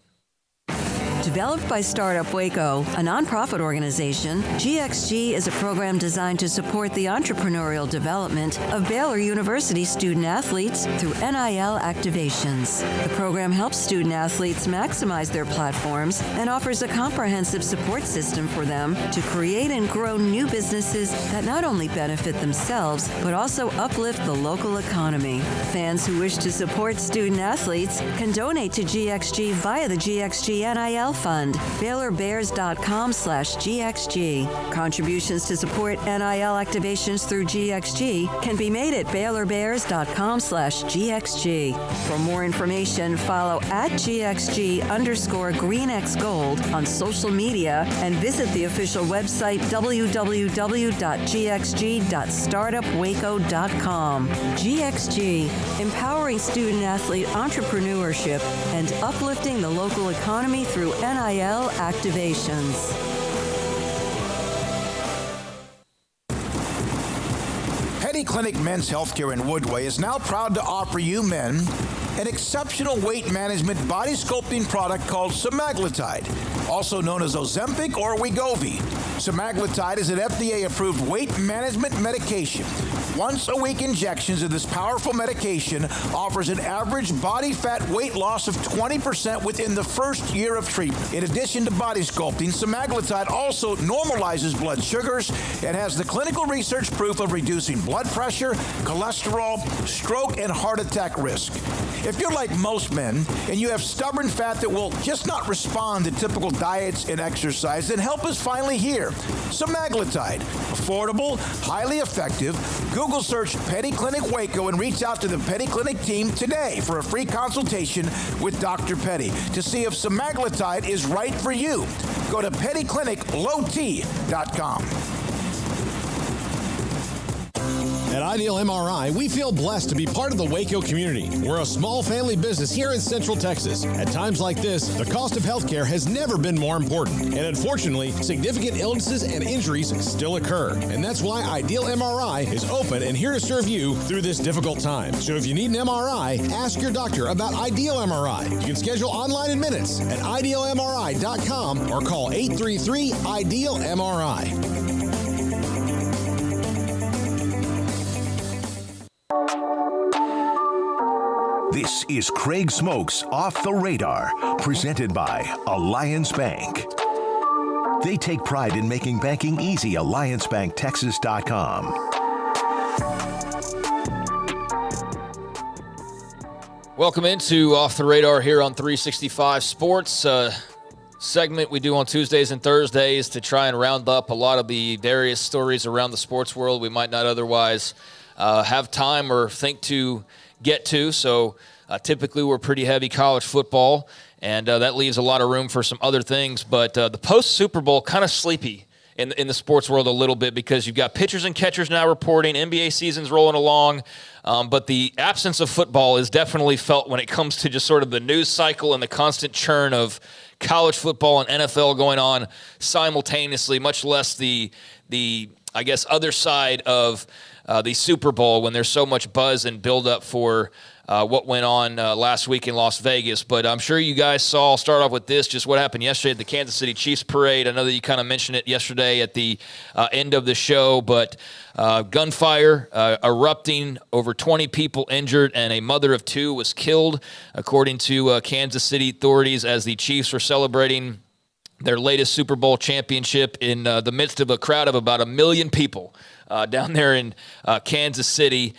Developed by Startup Waco, a nonprofit organization, GXG is a program designed to support the entrepreneurial development of Baylor University student-athletes through NIL activations. The program helps student-athletes maximize their platforms and offers a comprehensive support system for them to create and grow new businesses that not only benefit themselves, but also uplift the local economy. Fans who wish to support student-athletes can donate to GXG via the GXG NIL Fund, BaylorBears.com/GXG. Contributions to support NIL activations through GXG can be made at BaylorBears.com/GXG. For more information, follow @GXG_GreenXGold on social media and visit the official website www.gxg.startupwaco.com. GXG, empowering student-athlete entrepreneurship and uplifting the local economy through NIL activations. Petty Clinic Men's Healthcare in Woodway is now proud to offer you men an exceptional weight management body sculpting product called semaglutide, also known as Ozempic or Wegovy. Semaglutide is an FDA-approved weight management medication. Once-a-week injections of this powerful medication offers an average body fat weight loss of 20% within the first year of treatment. In addition to body sculpting, semaglutide also normalizes blood sugars and has the clinical research proof of reducing blood pressure, cholesterol, stroke, and heart attack risk. If you're like most men and you have stubborn fat that will just not respond to typical diets and exercise, then help is finally here. Semaglutide, affordable, highly effective, good Google search Petty Clinic Waco and reach out to the Petty Clinic team today for a free consultation with Dr. Petty to see if semaglutide is right for you. Go to pettycliniclowt.com. At Ideal MRI, we feel blessed to be part of the Waco community. We're a small family business here in Central Texas. At times like this, the cost of healthcare has never been more important. And unfortunately, significant illnesses and injuries still occur. And that's why Ideal MRI is open and here to serve you through this difficult time. So if you need an MRI, ask your doctor about Ideal MRI. You can schedule online in minutes at idealmri.com or call 833-IDEAL-MRI. This is Craig Smoak's Off the Radar, presented by Alliance Bank. They take pride in making banking easy. AllianceBankTexas.com. Welcome into Off the Radar here on 365 Sports. Segment we do on Tuesdays and Thursdays to try and round up a lot of the various stories around the sports world we might not otherwise have time or think to get to. So typically we're pretty heavy college football, and that leaves a lot of room for some other things. But the post-Super Bowl kind of sleepy in the sports world a little bit because you've got pitchers and catchers now reporting, NBA season's rolling along, but the absence of football is definitely felt when it comes to just sort of the news cycle and the constant churn of college football and NFL going on simultaneously, much less the I guess, other side of the Super Bowl when there's so much buzz and buildup for what went on last week in Las Vegas. But I'm sure you guys saw, I'll start off with this, just what happened yesterday at the Kansas City Chiefs parade. I know that you kind of mentioned it yesterday at the end of the show, but gunfire erupting, over 20 people injured, and a mother of two was killed, according to Kansas City authorities, as the Chiefs were celebrating their latest Super Bowl championship in the midst of a crowd of about 1 million people down there in Kansas City.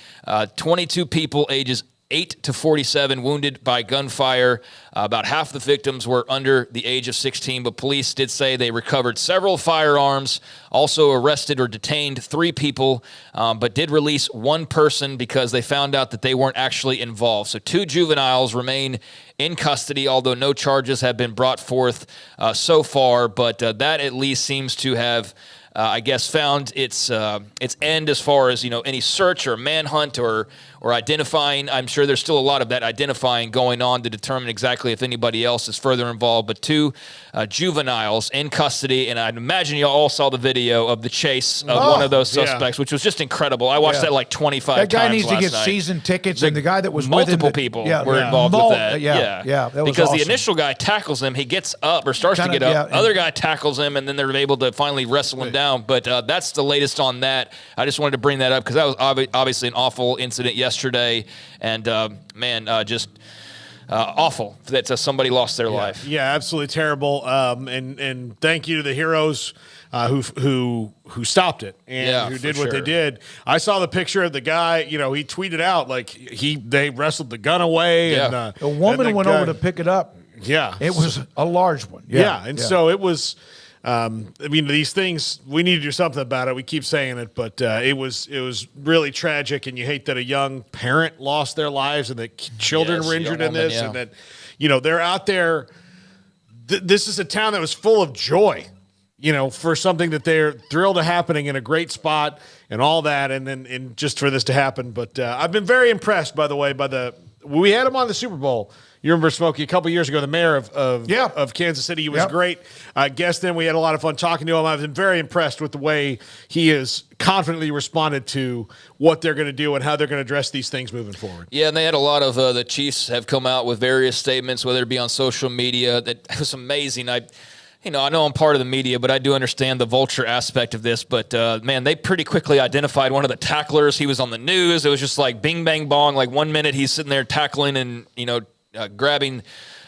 22 people ages 8 to 47 wounded by gunfire. About half the victims were under the age of 16, but police did say they recovered several firearms, also arrested or detained 3 people, but did release 1 person because they found out that they weren't actually involved. So 2 juveniles remain in custody, although no charges have been brought forth so far, but that at least seems to have I guess found its end as far as, any search or manhunt or identifying. I'm sure there's still a lot of that identifying going on to determine exactly if anybody else is further involved. But 2 juveniles in custody, and I'd imagine you all saw the video of the chase of one of those suspects, which was just incredible. I watched that like 25 times. That guy needs to get night. season tickets, and the guy that was multiple with him, people were involved with that. That was because awesome. the initial guy tackles him, he gets up or starts to get up. Other guy tackles him, and then they're able to finally wrestle him down. But that's the latest on that. I just wanted to bring that up because that was obviously an awful incident yesterday, and just awful that somebody lost their life. Yeah, absolutely terrible. And thank you to the heroes who stopped it and who did what they did. I saw the picture of the guy. He tweeted out like they wrestled the gun away, and a woman went over to pick it up. Yeah, it was a large one. So it was. These things, we need to do something about it. We keep saying it, but it was really tragic, and you hate that a young parent lost their lives and that children were injured in this, and that, they're out there. This is a town that was full of joy, for something that they're thrilled to happening in a great spot and all that, and just for this to happen. But I've been very impressed, by the way, we had him on the Super Bowl. You remember Smokey a couple years ago, the mayor of Kansas City. He was great guest. Then we had a lot of fun talking to him. I've been very impressed with the way he has confidently responded to what they're going to do and how they're going to address these things moving forward. Yeah, and they had a lot of the Chiefs have come out with various statements, whether it be on social media. That was amazing. I know I'm part of the media, but I do understand the vulture aspect of this. But, they pretty quickly identified one of the tacklers. He was on the news. It was just like bing, bang, bong. Like 1 minute he's sitting there tackling and, grabbing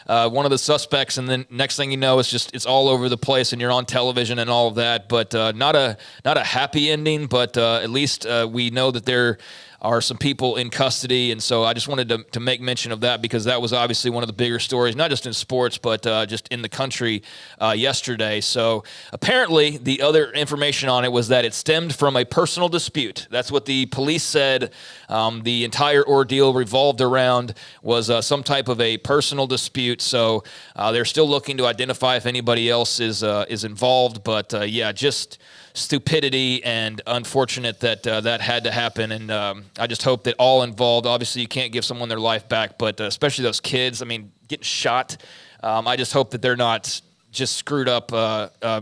one of the suspects, and then next thing you know, it's all over the place, and you're on television and all of that. But not a happy ending. But at least we know that there are some people in custody, and so I just wanted to make mention of that because that was obviously one of the bigger stories, not just in sports, but just in the country yesterday. So apparently the other information on it was that it stemmed from a personal dispute. That's what the police said. The entire ordeal revolved around was some type of a personal dispute. So they're still looking to identify if anybody else is involved. But just stupidity and unfortunate that that had to happen. And I just hope that all involved, obviously you can't give someone their life back, but especially those kids, I mean, getting shot, I just hope that they're not just screwed up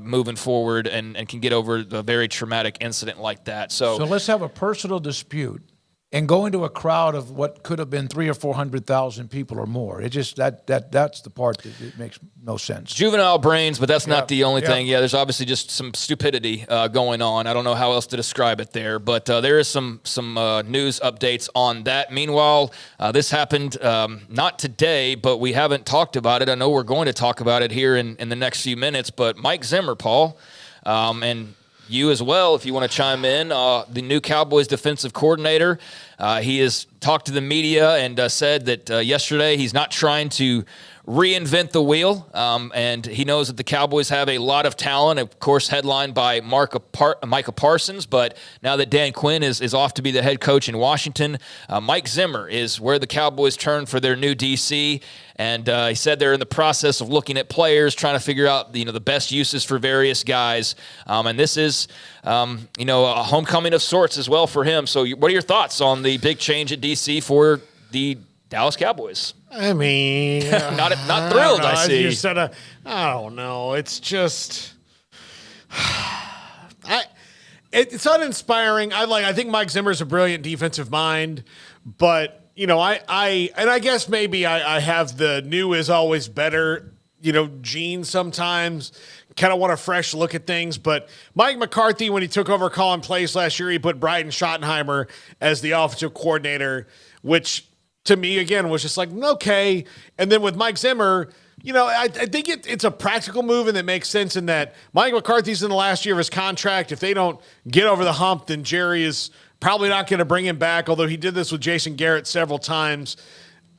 moving forward and can get over the very traumatic incident like that. So let's have a personal dispute and go into a crowd of what could have been 300,000 or 400,000 people or more. It just that's the part that it makes no sense. Juvenile brains, but that's not the only thing. Yeah, there's obviously just some stupidity going on. I don't know how else to describe it there, but there is some news updates on that. Meanwhile, this happened not today, but we haven't talked about it. I know we're going to talk about it here in the next few minutes. But Mike Zimmer, Paul, and you as well, if you want to chime in, the new Cowboys defensive coordinator. He has talked to the media and said that yesterday he's not trying to reinvent the wheel, and he knows that the Cowboys have a lot of talent, of course, headlined by Micah Parsons, but now that Dan Quinn is off to be the head coach in Washington, Mike Zimmer is where the Cowboys turn for their new DC, and he said they're in the process of looking at players, trying to figure out the best uses for various guys, and this is a homecoming of sorts as well for him. So what are your thoughts on the big change at DC for the Dallas Cowboys? I mean, not thrilled. I see. I don't know. It's just, it's uninspiring. I think Mike Zimmer's a brilliant defensive mind, but I guess maybe I have the new is always better, gene sometimes. Kind of want a fresh look at things, but Mike McCarthy, when he took over calling plays last year, he put Bryden Schottenheimer as the offensive coordinator, which to me, again, was just like, okay. And then with Mike Zimmer, I think it's a practical move and it makes sense in that Mike McCarthy's in the last year of his contract. If they don't get over the hump, then Jerry is probably not going to bring him back, although he did this with Jason Garrett several times.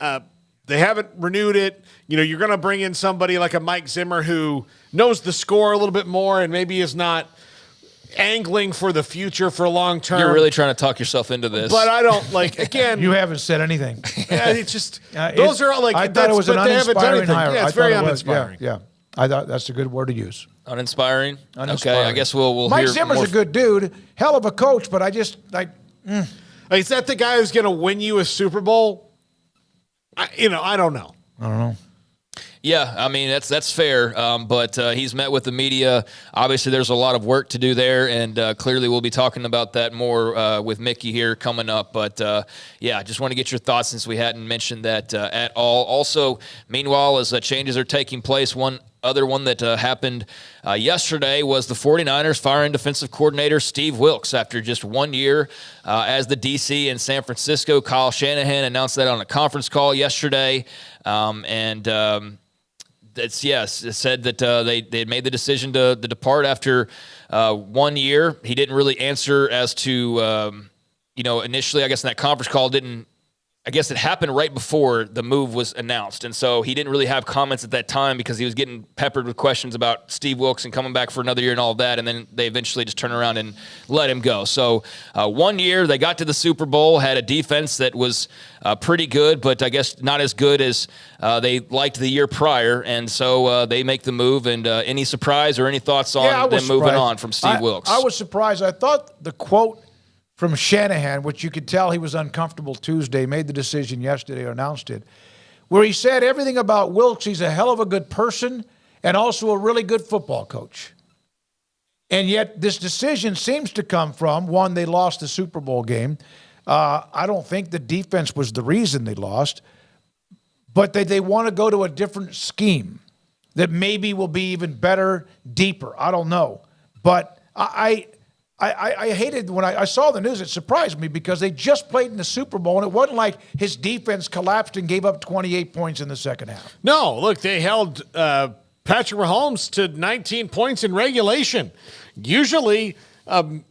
They haven't renewed it. You're going to bring in somebody like a Mike Zimmer who knows the score a little bit more and maybe is not angling for the future for long term. You're really trying to talk yourself into this. But I don't again. You haven't said anything. Yeah, it's just those are like I thought it was an uninspiring hire. Yeah, it's very uninspiring. Yeah. I thought that's a good word to use. Uninspiring. Okay, I guess we'll Mike hear Zimmer's a good dude, hell of a coach, but I just is that the guy who's going to win you a Super Bowl? I don't know. I don't know. Yeah, I mean, that's fair, but he's met with the media. Obviously, there's a lot of work to do there, and clearly we'll be talking about that more with Mickey here coming up. But, I just want to get your thoughts since we hadn't mentioned that at all. Also, meanwhile, as changes are taking place, one other one that happened yesterday was the 49ers firing defensive coordinator Steve Wilks after just 1 year as the DC in San Francisco. Kyle Shanahan announced that on a conference call yesterday, it said that they had made the decision to depart after 1 year. He didn't really answer as to, initially, I guess in that conference call I guess it happened right before the move was announced. And so he didn't really have comments at that time because he was getting peppered with questions about Steve Wilks and coming back for another year and all of that. And then they eventually just turned around and let him go. So 1 year, they got to the Super Bowl, had a defense that was pretty good, but I guess not as good as they liked the year prior. And so they make the move. And any surprise or any thoughts on them moving on from Steve Wilks? I was surprised. I thought the quote from Shanahan, which you could tell he was uncomfortable Tuesday, made the decision yesterday or announced it, where he said everything about Wilks, he's a hell of a good person and also a really good football coach. And yet this decision seems to come from, one, they lost the Super Bowl game. I don't think the defense was the reason they lost, but they want to go to a different scheme that maybe will be even better, deeper. I don't know. But I hated when I saw the news. It surprised me because they just played in the Super Bowl, and it wasn't like his defense collapsed and gave up 28 points in the second half. No, look, they held Patrick Mahomes to 19 points in regulation. Usually,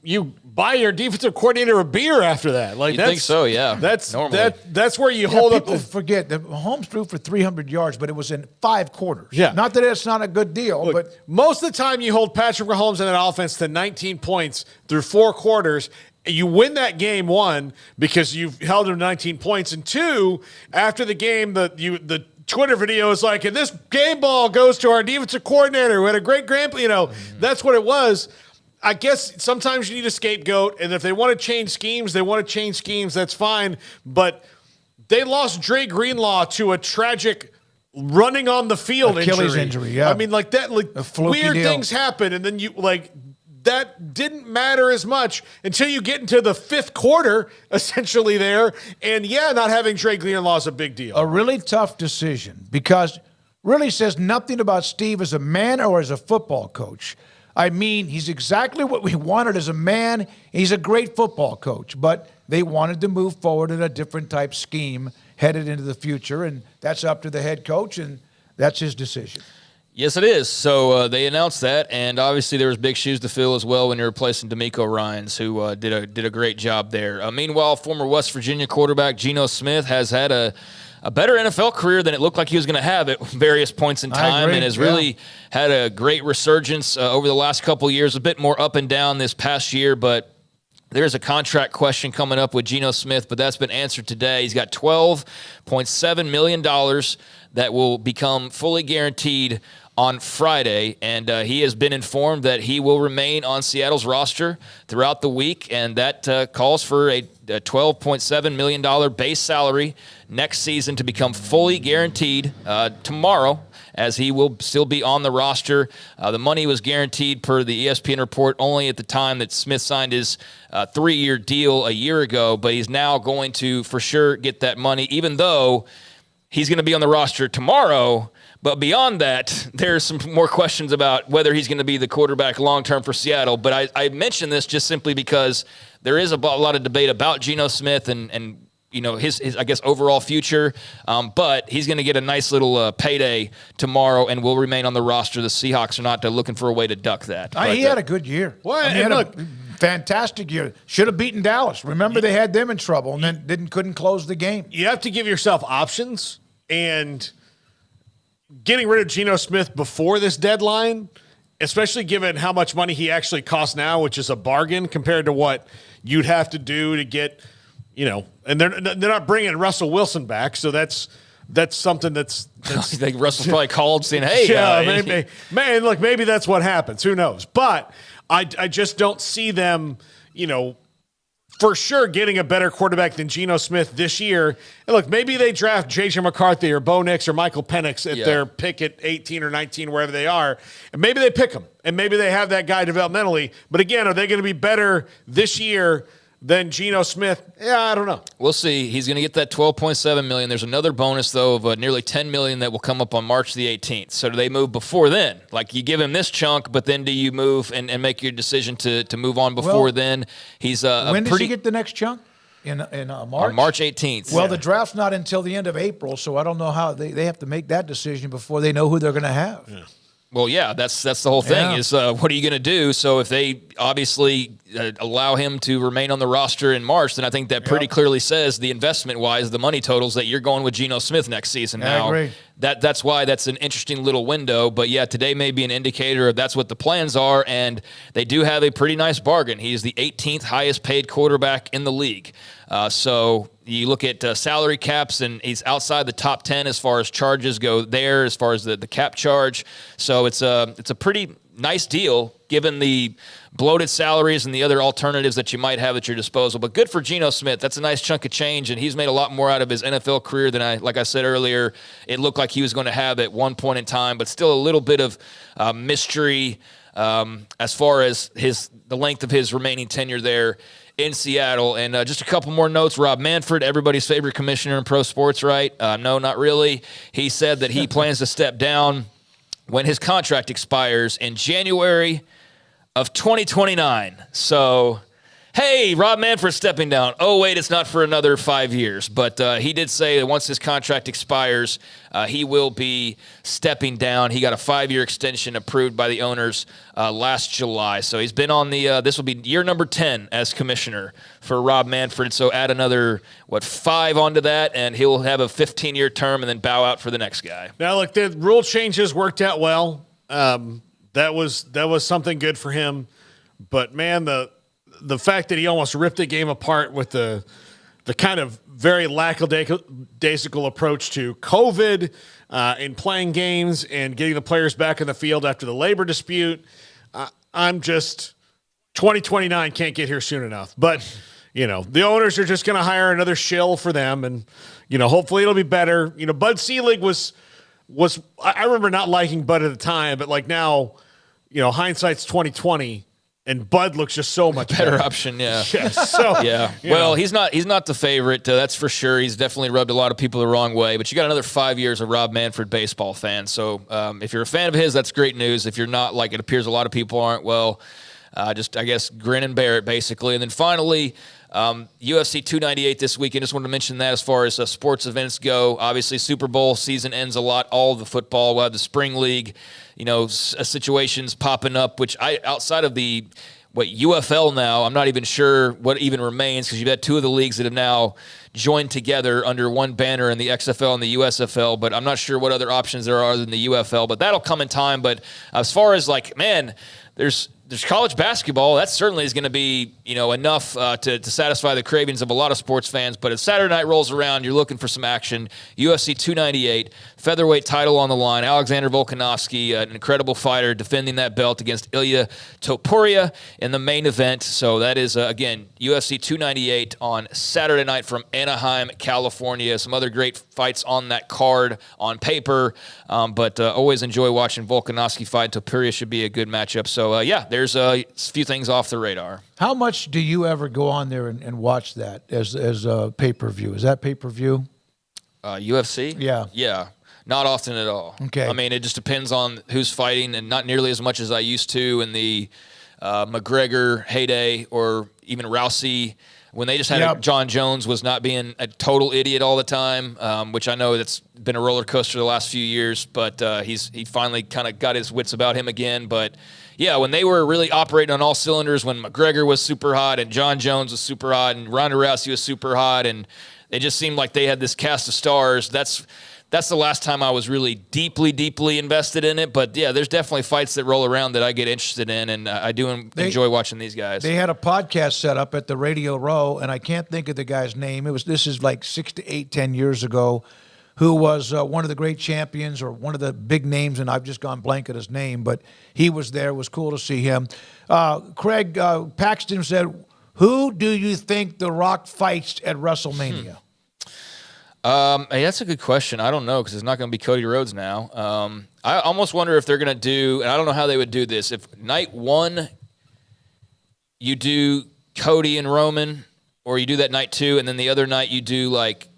you buy your defensive coordinator a beer after that. Like, think so, yeah. That's normally. That's where you hold up. People forget that Mahomes threw for 300 yards, but it was in 5 quarters. Yeah. Not that it's not a good deal, but most of the time you hold Patrick Mahomes in an offense to 19 points through 4 quarters. You win that game, 1, because you've held him to 19 points, and 2, after the game, the Twitter video is like, and this game ball goes to our defensive coordinator who had a great grandpa. That's what it was. I guess sometimes you need a scapegoat, and if they want to change schemes, that's fine. But they lost Dre Greenlaw to a tragic running on the field Achilles injury. Yeah. I mean, like that, weird things happen, and then that didn't matter as much until you get into the 5th quarter, essentially there. And not having Dre Greenlaw is a big deal. A really tough decision because really says nothing about Steve as a man or as a football coach. I mean, he's exactly what we wanted as a man. He's a great football coach, but they wanted to move forward in a different type scheme headed into the future, and that's up to the head coach, and that's his decision. Yes, it is. So they announced that, and obviously there was big shoes to fill as well when you're replacing D'Amico Ryans, who did a great job there. Meanwhile, former West Virginia quarterback Geno Smith has had a better NFL career than it looked like he was going to have at various points in time, and has really had a great resurgence over the last couple of years, a bit more up and down this past year, but there's a contract question coming up with Geno Smith, but that's been answered today. He's got $12.7 million that will become fully guaranteed on Friday, and he has been informed that he will remain on Seattle's roster throughout the week, and that calls for a $12.7 million base salary next season to become fully guaranteed tomorrow, as he will still be on the roster. The money was guaranteed per the ESPN report only at the time that Smith signed his 3-year deal a year ago, but he's now going to for sure get that money, even though he's going to be on the roster tomorrow. But beyond that, there's some more questions about whether he's going to be the quarterback long-term for Seattle. But I mention this just simply because there is a lot of debate about Geno Smith and his I guess overall future. But he's going to get a nice little payday tomorrow and will remain on the roster. The Seahawks are not looking for a way to duck that. He had a good year. Well, he had a fantastic year. Should have beaten Dallas. Remember, they had them in trouble and then couldn't close the game. You have to give yourself options, and getting rid of Geno Smith before this deadline, especially given how much money he actually costs now, which is a bargain compared to what you'd have to do to get, and they're not bringing Russell Wilson back, so that's something that's I think Russell's probably called saying, hey. Maybe that's what happens. Who knows? But I just don't see them, for sure getting a better quarterback than Geno Smith this year. And look, maybe they draft J.J. McCarthy or Bo Nix or Michael Penix at their pick at 18 or 19, wherever they are. And maybe they pick him, and maybe they have that guy developmentally. But again, are they going to be better this year than Geno Smith? Yeah, I don't know. We'll see. He's going to get that $12.7 million. There's another bonus, though, of nearly $10 million that will come up on March the 18th. So do they move before then? Like, you give him this chunk, but then do you move and make your decision to move on before then? He's when does he get the next chunk? In March? On March 18th. Well, the draft's not until the end of April, so I don't know how they have to make that decision before they know who they're going to have. Yeah. Well, yeah, that's the whole thing is what are you going to do? So if they obviously allow him to remain on the roster in March, then I think that pretty clearly says the investment-wise, the money totals that you're going with Geno Smith next season. Now, I agree. That's why that's an interesting little window. But, yeah, today may be an indicator of that's what the plans are, and they do have a pretty nice bargain. He is the 18th highest-paid quarterback in the league. So you look at salary caps, and he's outside the top 10 as far as charges go there, as far as the cap charge. So it's a pretty nice deal given the bloated salaries and the other alternatives that you might have at your disposal. But good for Geno Smith. That's a nice chunk of change, and he's made a lot more out of his NFL career than like I said earlier, it looked like he was going to have at one point in time, but still a little bit of mystery as far as the length of his remaining tenure there in Seattle. And just a couple more notes. Rob Manfred, everybody's favorite commissioner in pro sports, right? No, not really. He said that he plans to step down when his contract expires in January of 2029. So, hey, Rob Manfred's stepping down. Oh, wait, it's not for another 5 years. But he did say that once his contract expires, he will be stepping down. He got a 5-year extension approved by the owners last July. So he's been on the this will be year number 10 as commissioner for Rob Manfred. So add another, 5 onto that, and he'll have a 15-year term and then bow out for the next guy. Now, look, the rule changes worked out well. That was something good for him. But, man, the fact that he almost ripped the game apart with the kind of very lackadaisical approach to COVID and playing games and getting the players back in the field after the labor dispute, I'm just 2029 can't get here soon enough. But, the owners are just going to hire another shill for them, and, hopefully it'll be better. Bud Selig was I remember not liking Bud at the time, but like now, hindsight's 2020. And Bud looks just so much better option, yeah. Yes, so, yeah. Well, he's not the favorite. That's for sure. He's definitely rubbed a lot of people the wrong way. But you got another 5 years of Rob Manfred baseball fan. So if you're a fan of his, that's great news. If you're not, like it appears a lot of people aren't, well, just I guess grin and bear it basically. And then finally, UFC 298 this weekend. Just wanted to mention that as far as sports events go. Obviously, Super Bowl season ends a lot. All of the football. We'll have the Spring League. Situations popping up, which outside of the UFL now, I'm not even sure what even remains, because you've had 2 of the leagues that have now joined together under one banner in the XFL and the USFL, but I'm not sure what other options there are other than the UFL, but that'll come in time. But as far as there's college basketball. That certainly is going to be, enough to satisfy the cravings of a lot of sports fans. But as Saturday night rolls around, you're looking for some action. UFC 298, featherweight title on the line. Alexander Volkanovski, an incredible fighter, defending that belt against Ilya Topuria in the main event. So that is, again, UFC 298 on Saturday night from Anaheim, California. Some other great fights on that card on paper. But always enjoy watching Volkanovski fight. Topuria should be a good matchup. So, there's a few things off the radar. How much do you ever go on there and watch that as a pay-per-view? Is that pay-per-view? UFC? Yeah. Yeah. Not often at all. Okay. I mean, it just depends on who's fighting, and not nearly as much as I used to in the McGregor heyday or even Rousey. When they just had John Jones was not being a total idiot all the time, which I know that's been a roller coaster the last few years, but he finally kind of got his wits about him again. But yeah, when they were really operating on all cylinders, when McGregor was super hot and John Jones was super hot and Ronda Rousey was super hot, and it just seemed like they had this cast of stars. That's the last time I was really deeply, deeply invested in it. But yeah, there's definitely fights that roll around that I get interested in, and I do enjoy watching these guys. They had a podcast set up at the Radio Row, and I can't think of the guy's name. This is like 6 to 8, 10 years ago, who was one of the great champions or one of the big names, and I've just gone blank at his name, but he was there. It was cool to see him. Craig Paxton said, who do you think The Rock fights at WrestleMania? Hey, that's a good question. I don't know, because it's not going to be Cody Rhodes now. I almost wonder if they're going to do, and I don't know how they would do this, if night 1 you do Cody and Roman, or you do that night 2, and then the other night you do like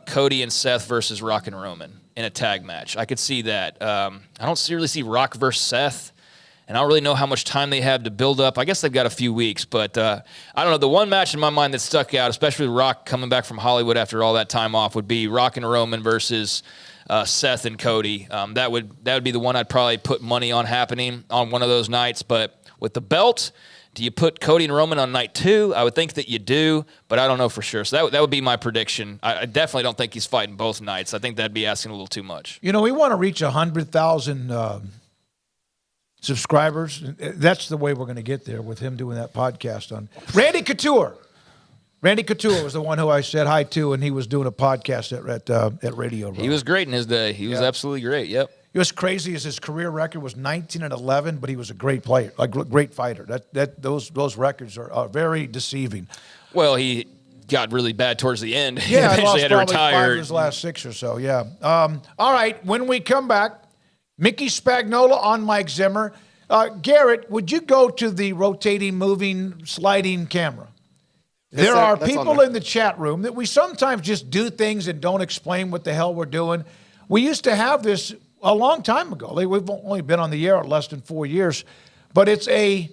Cody and Seth versus Rock and Roman in a tag match. I could see that. I don't really see Rock versus Seth, and I don't really know how much time they have to build up. I guess they've got a few weeks, but I don't know. The one match in my mind that stuck out, especially with Rock coming back from Hollywood after all that time off, would be Rock and Roman versus Seth and Cody. That would be the one I'd probably put money on happening on one of those nights. But with the belt, do you put Cody and Roman on night 2? I would think that you do, but I don't know for sure. So that would be my prediction. I definitely don't think he's fighting both nights. I think that'd be asking a little too much. We want to reach 100,000 subscribers. That's the way we're going to get there, with him doing that podcast on Randy Couture. Randy Couture was the one who I said hi to, and he was doing a podcast at Radio Row. He was great in his day. He was absolutely great. Yep. It was crazy as his career record was 19-11, but he was a great player, a great fighter. Those records are very deceiving. Well, he got really bad towards the end. Yeah, he eventually had to retire. 5 of his last 6 or so. Yeah. All right. When we come back, Mickey Spagnola on Mike Zimmer. Garrett, would you go to the rotating, moving, sliding camera? There are people in the chat room that we sometimes just do things and don't explain what the hell we're doing. We used to have this a long time ago. We've only been on the air less than 4 years, but it's a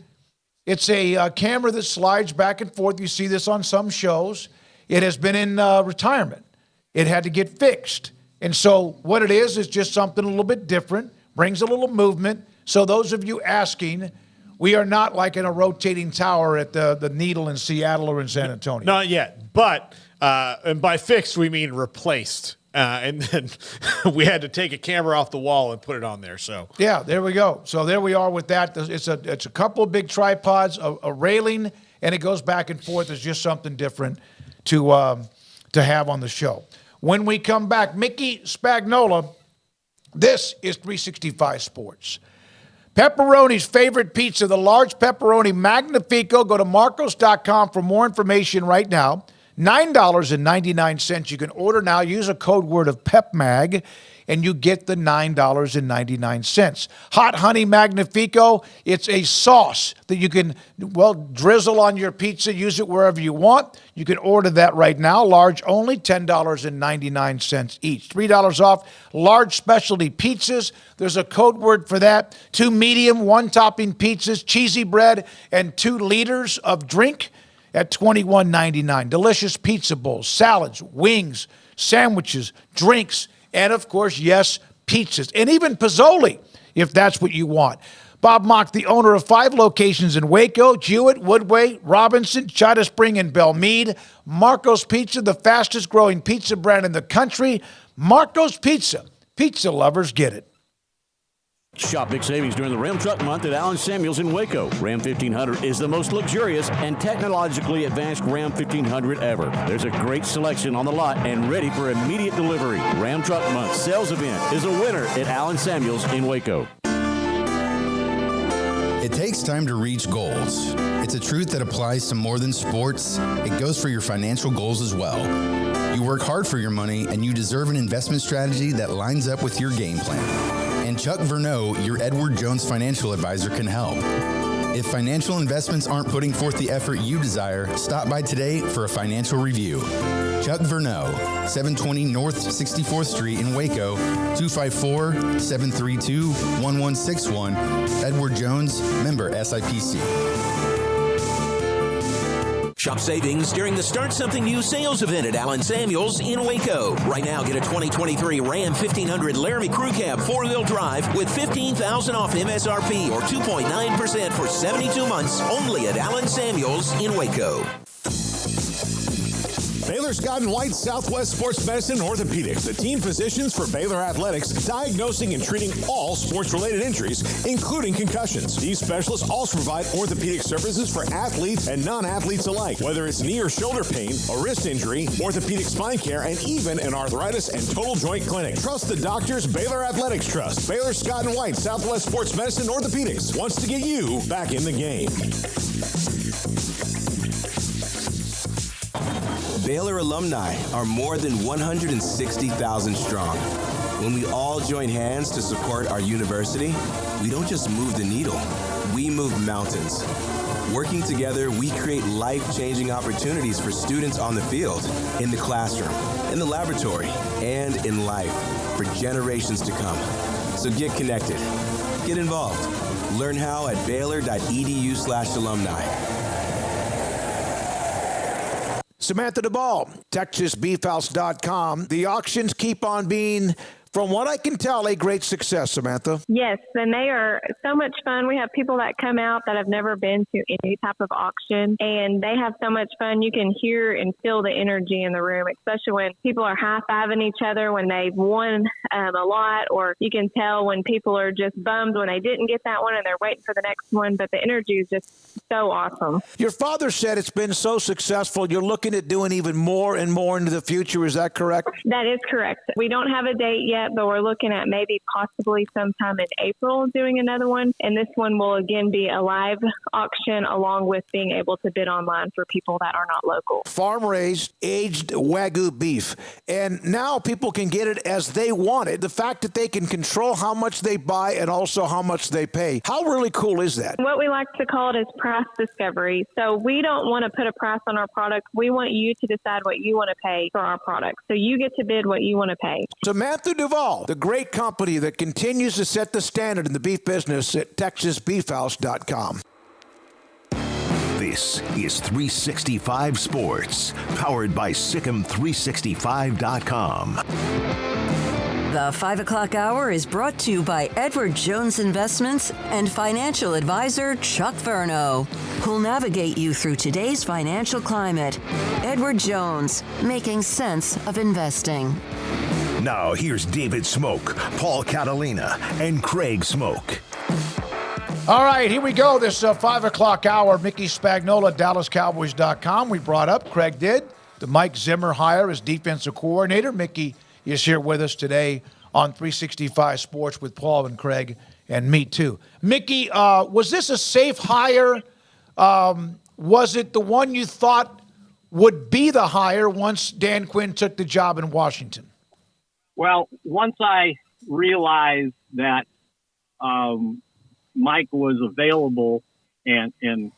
It's a camera that slides back and forth. You see this on some shows. It has been in retirement. It had to get fixed. And so what it is just something a little bit different, brings a little movement. So those of you asking, we are not like in a rotating tower at the Needle in Seattle or in San Antonio. Not yet, but and by fixed we mean replaced. And then we had to take a camera off the wall and put it on there. So yeah, there we go. So there we are with that. It's a couple of big tripods, a railing, and it goes back and forth. It's just something different to have on the show. When we come back, Mickey Spagnola, this is 365 Sports. Pepperoni's favorite pizza, the large pepperoni Magnifico. Go to Marcos.com for more information right now. $9.99. You can order now. Use a code word of PEPMAG, and you get the $9.99. Hot Honey Magnifico, it's a sauce that you can, drizzle on your pizza. Use it wherever you want. You can order that right now. Large only, $10.99 each. $3 off large specialty pizzas. There's a code word for that. 2 medium, 1 topping pizzas, cheesy bread, and 2 liters of drink at $21.99. Delicious pizza bowls, salads, wings, sandwiches, drinks, and of course, yes, pizzas, and even Pozzoli, if that's what you want. Bob Mock, the owner of 5 locations in Waco, Jewett, Woodway, Robinson, China Spring, and Belmead. Marco's Pizza, the fastest growing pizza brand in the country. Marco's Pizza. Pizza lovers get it. Shop big savings during the Ram Truck Month at Allen Samuels in Waco. Ram 1500 is the most luxurious and technologically advanced Ram 1500 ever. There's a great selection on the lot and ready for immediate delivery. Ram Truck Month sales event is a winner at Allen Samuels in Waco. It takes time to reach goals. It's a truth that applies to more than sports. It goes for your financial goals as well. You work hard for your money and you deserve an investment strategy that lines up with your game plan. And Chuck Verneau, your Edward Jones financial advisor, can help. If financial investments aren't putting forth the effort you desire, stop by today for a financial review. Chuck Verneau, 720 North 64th Street in Waco, 254-732-1161. Edward Jones, member SIPC. Shop savings during the Start Something New sales event at Allen Samuels in Waco. Right now, get a 2023 Ram 1500 Laramie Crew Cab 4-wheel drive with $15,000 off MSRP or 2.9% for 72 months only at Allen Samuels in Waco. Baylor Scott & White Southwest Sports Medicine Orthopedics, the team physicians for Baylor Athletics, diagnosing and treating all sports-related injuries, including concussions. These specialists also provide orthopedic services for athletes and non-athletes alike, whether it's knee or shoulder pain, a wrist injury, orthopedic spine care, and even an arthritis and total joint clinic. Trust the doctors Baylor Athletics trust. Baylor Scott & White Southwest Sports Medicine Orthopedics wants to get you back in the game. Baylor alumni are more than 160,000 strong. When we all join hands to support our university, we don't just move the needle, we move mountains. Working together, we create life-changing opportunities for students on the field, in the classroom, in the laboratory, and in life for generations to come. So get connected, get involved. Learn how at baylor.edu/alumni. Samantha Duvall, TexasBeefHouse.com. The auctions keep on being, from what I can tell, a great success, Samantha. Yes, and they are so much fun. We have people that come out that have never been to any type of auction, and they have so much fun. You can hear and feel the energy in the room, especially when people are high-fiving each other when they've won a lot, or you can tell when people are just bummed when they didn't get that one and they're waiting for the next one, but the energy is just so awesome. Your father said it's been so successful, you're looking at doing even more and more into the future. Is that correct? That is correct. We don't have a date yet, but we're looking at maybe possibly sometime in April doing another one. And this one will again be a live auction along with being able to bid online for people that are not local. Farm-raised, aged Wagyu beef. And now people can get it as they want it. The fact that they can control how much they buy and also how much they pay. How really cool is that? What we like to call it is price discovery. So we don't want to put a price on our product. We want you to decide what you want to pay for our product. So you get to bid what you want to pay. Samantha Duvall, the great company that continues to set the standard in the beef business at TexasBeefHouse.com. This is 365 Sports, powered by Sikkim365.com. The 5 o'clock hour is brought to you by Edward Jones Investments and financial advisor Chuck Verno, who'll navigate you through today's financial climate. Edward Jones, making sense of investing. Now here's David Smoak, Paul Catalina, and Craig Smoak. All right, here we go. This 5 o'clock hour, Mickey Spagnola, DallasCowboys.com. We brought up, Craig did, the Mike Zimmer hire as defensive coordinator. Mickey is here with us today on 365 Sports with Paul and Craig and me too. Mickey, was this a safe hire? Was it the one you thought would be the hire once Dan Quinn took the job in Washington? Well, once I realized that Mike was available and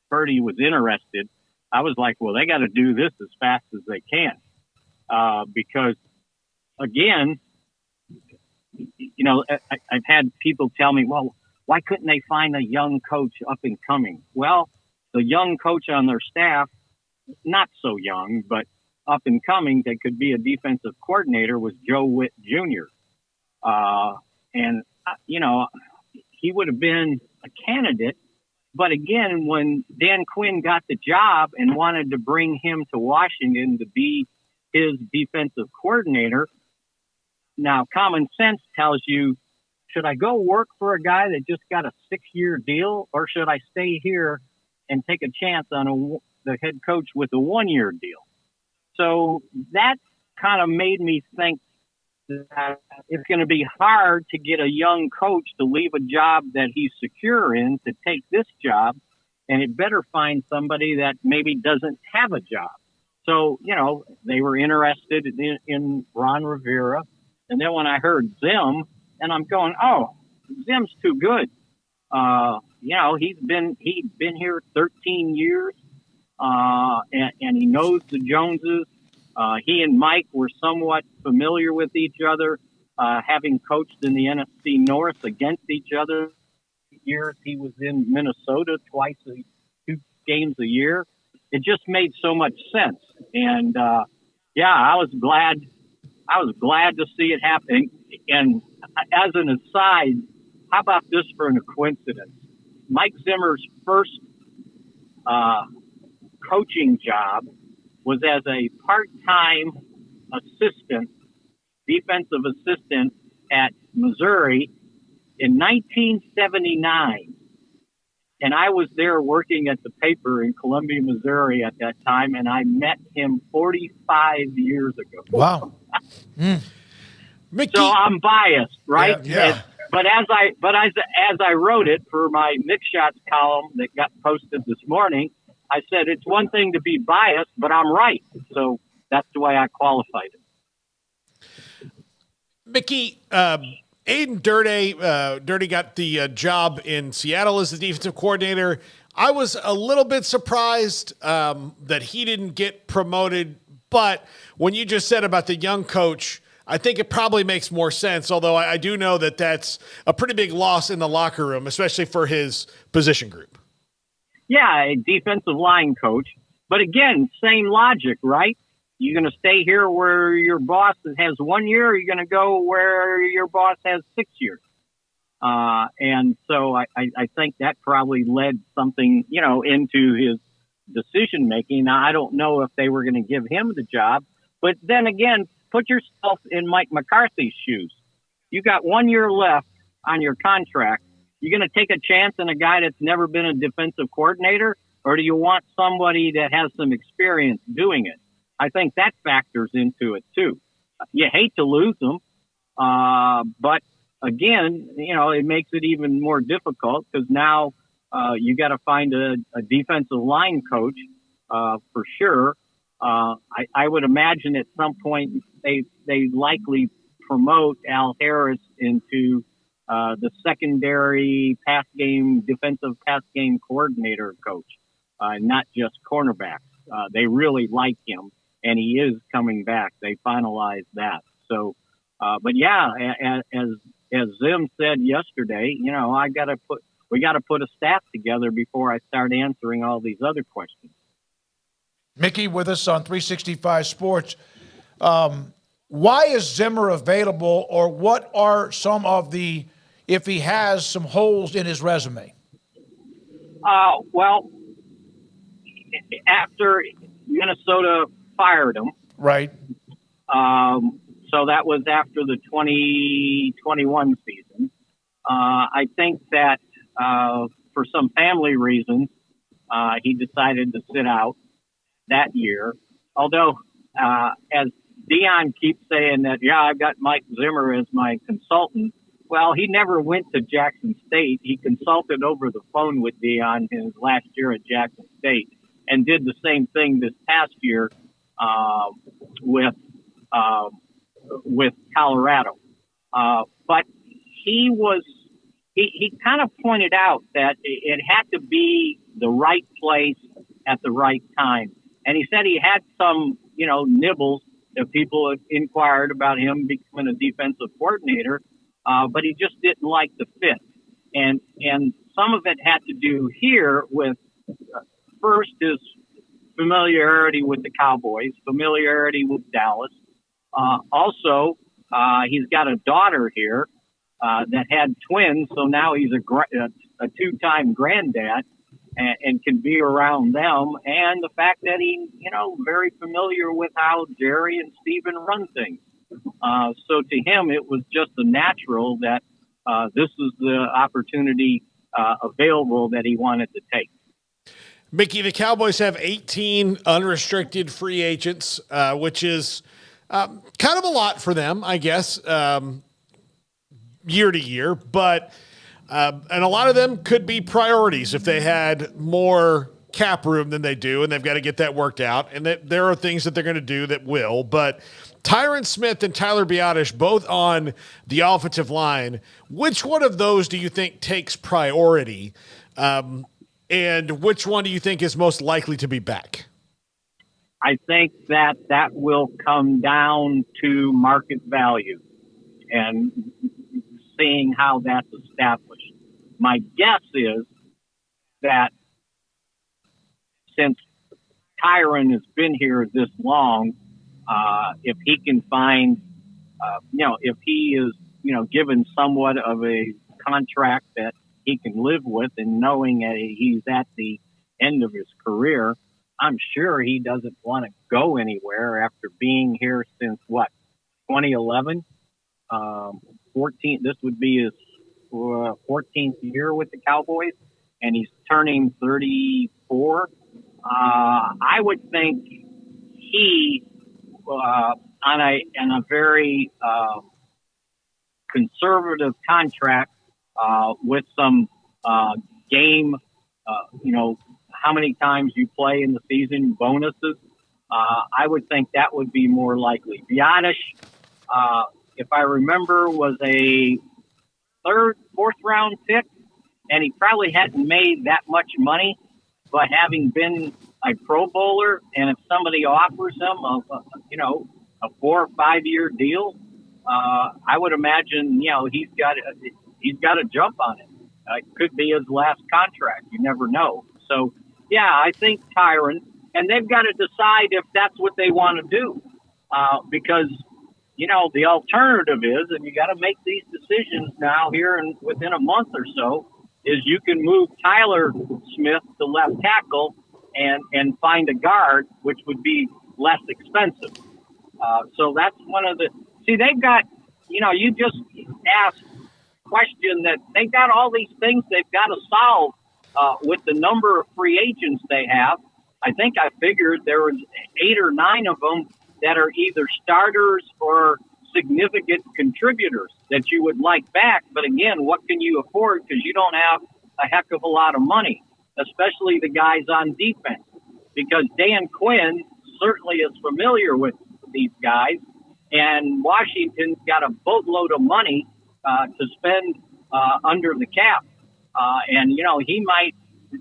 Purdy was interested, I was like, well, they got to do this as fast as they can. Because, again, you know, I've had people tell me, well, why couldn't they find a young coach up and coming? Well, the young coach on their staff, not so young, but up and coming, that could be a defensive coordinator, was Joe Witt Jr. And, you know, he would have been a candidate. But again, when Dan Quinn got the job and wanted to bring him to Washington to be his defensive coordinator, now common sense tells you, should I go work for a guy that just got a 6-year deal, or should I stay here and take a chance on the head coach with a 1-year deal? So that kind of made me think that it's going to be hard to get a young coach to leave a job that he's secure in to take this job, and it better find somebody that maybe doesn't have a job. So, you know, they were interested in Ron Rivera. And then when I heard Zim, and I'm going, oh, Zim's too good. You know, he'd been here 13 years, and he knows the Joneses. He and Mike were somewhat familiar with each other, having coached in the NFC North against each other. Years he was in Minnesota 2 games a year. It just made so much sense. And, yeah, I was glad to see it happen. And as an aside, how about this for a coincidence? Mike Zimmer's first coaching job was as a part-time defensive assistant at Missouri in 1979. And I was there working at the paper in Columbia, Missouri at that time, and I met him 45 years ago. Wow. So I'm biased, right? Yeah. But as I wrote it for my Mix Shots column that got posted this morning, I said it's one thing to be biased, but I'm right. So that's the way I qualified it. Mickey, Aiden Dirty got the job in Seattle as the defensive coordinator. I was a little bit surprised that he didn't get promoted, but when you just said about the young coach, I think it probably makes more sense, although I do know that that's a pretty big loss in the locker room, especially for his position group. Yeah, a defensive line coach. But again, same logic, right? You're going to stay here where your boss has 1 year, or you're going to go where your boss has 6 years. And so I think that probably led something, you know, into his decision making. Now, I don't know if they were going to give him the job, but then again, put yourself in Mike McCarthy's shoes. You got 1 year left on your contract. You're going to take a chance on a guy that's never been a defensive coordinator, or do you want somebody that has some experience doing it? I think that factors into it too. You hate to lose them, but again, you know, it makes it even more difficult because now you got to find a defensive line coach for sure. I would imagine at some point they likely promote Al Harris into the secondary defensive pass game coordinator coach, not just cornerbacks. They really like him, and he is coming back. They finalized that. So, but yeah, as Zim said yesterday, you know, we got to put a staff together before I start answering all these other questions. Mickey with us on 365 Sports. Why is Zimmer available, or what are some of the, if he has some holes in his resume? Well, after Minnesota fired him. Right. So that was after the 2021 season. I think that for some family reasons, he decided to sit out that year. Although, as Dion keeps saying that, yeah, I've got Mike Zimmer as my consultant. Well, he never went to Jackson State. He consulted over the phone with Dion his last year at Jackson State and did the same thing this past year with Colorado. But he kind of pointed out that it had to be the right place at the right time. And he said he had some, nibbles that people had inquired about him becoming a defensive coordinator, but he just didn't like the fit. And some of it had to do here with, first, his familiarity with the Cowboys, familiarity with Dallas. Also, he's got a daughter here that had twins, so now he's a two-time granddad and can be around them. And the fact that he, very familiar with how Jerry and Steven run things. So to him, it was just a natural that this is the opportunity available that he wanted to take. Mickey, the Cowboys have 18 unrestricted free agents, which is kind of a lot for them, I guess, year to year. But and a lot of them could be priorities if they had more cap room than they do, and they've got to get that worked out. And there are things that they're going to do that will. But Tyron Smith and Tyler Biadasz, both on the offensive line, which one of those do you think takes priority? And which one do you think is most likely to be back? I think that will come down to market value and seeing how that's established. My guess is that since Tyron has been here this long, if he can find, if he is, given somewhat of a contract that he can live with, and knowing he's at the end of his career, I'm sure he doesn't want to go anywhere after being here since 2011, 14. This would be his 14th year with the Cowboys, and he's turning 34. I would think he, on a very conservative contract with some game, how many times you play in the season, bonuses, I would think that would be more likely. Biadasz, if I remember, was a fourth round pick, and he probably hadn't made that much money, but having been a Pro Bowler, and if somebody offers him a 4 or 5 year deal, I would imagine he's got a jump on it. It could be his last contract. You never know. So yeah, I think Tyron, and they've got to decide if that's what they want to do, because the alternative is, and you got to make these decisions now here and within a month or so, is you can move Tyler Smith to left tackle and find a guard, which would be less expensive. So that's one of the, they've got, you just asked question that they've got all these things they've got to solve with the number of free agents they have. I think I figured there was 8 or 9 of them that are either starters or significant contributors that you would like back. But again, what can you afford? Because you don't have a heck of a lot of money, especially the guys on defense, because Dan Quinn certainly is familiar with these guys, and Washington's got a boatload of money to spend under the cap. And, he might,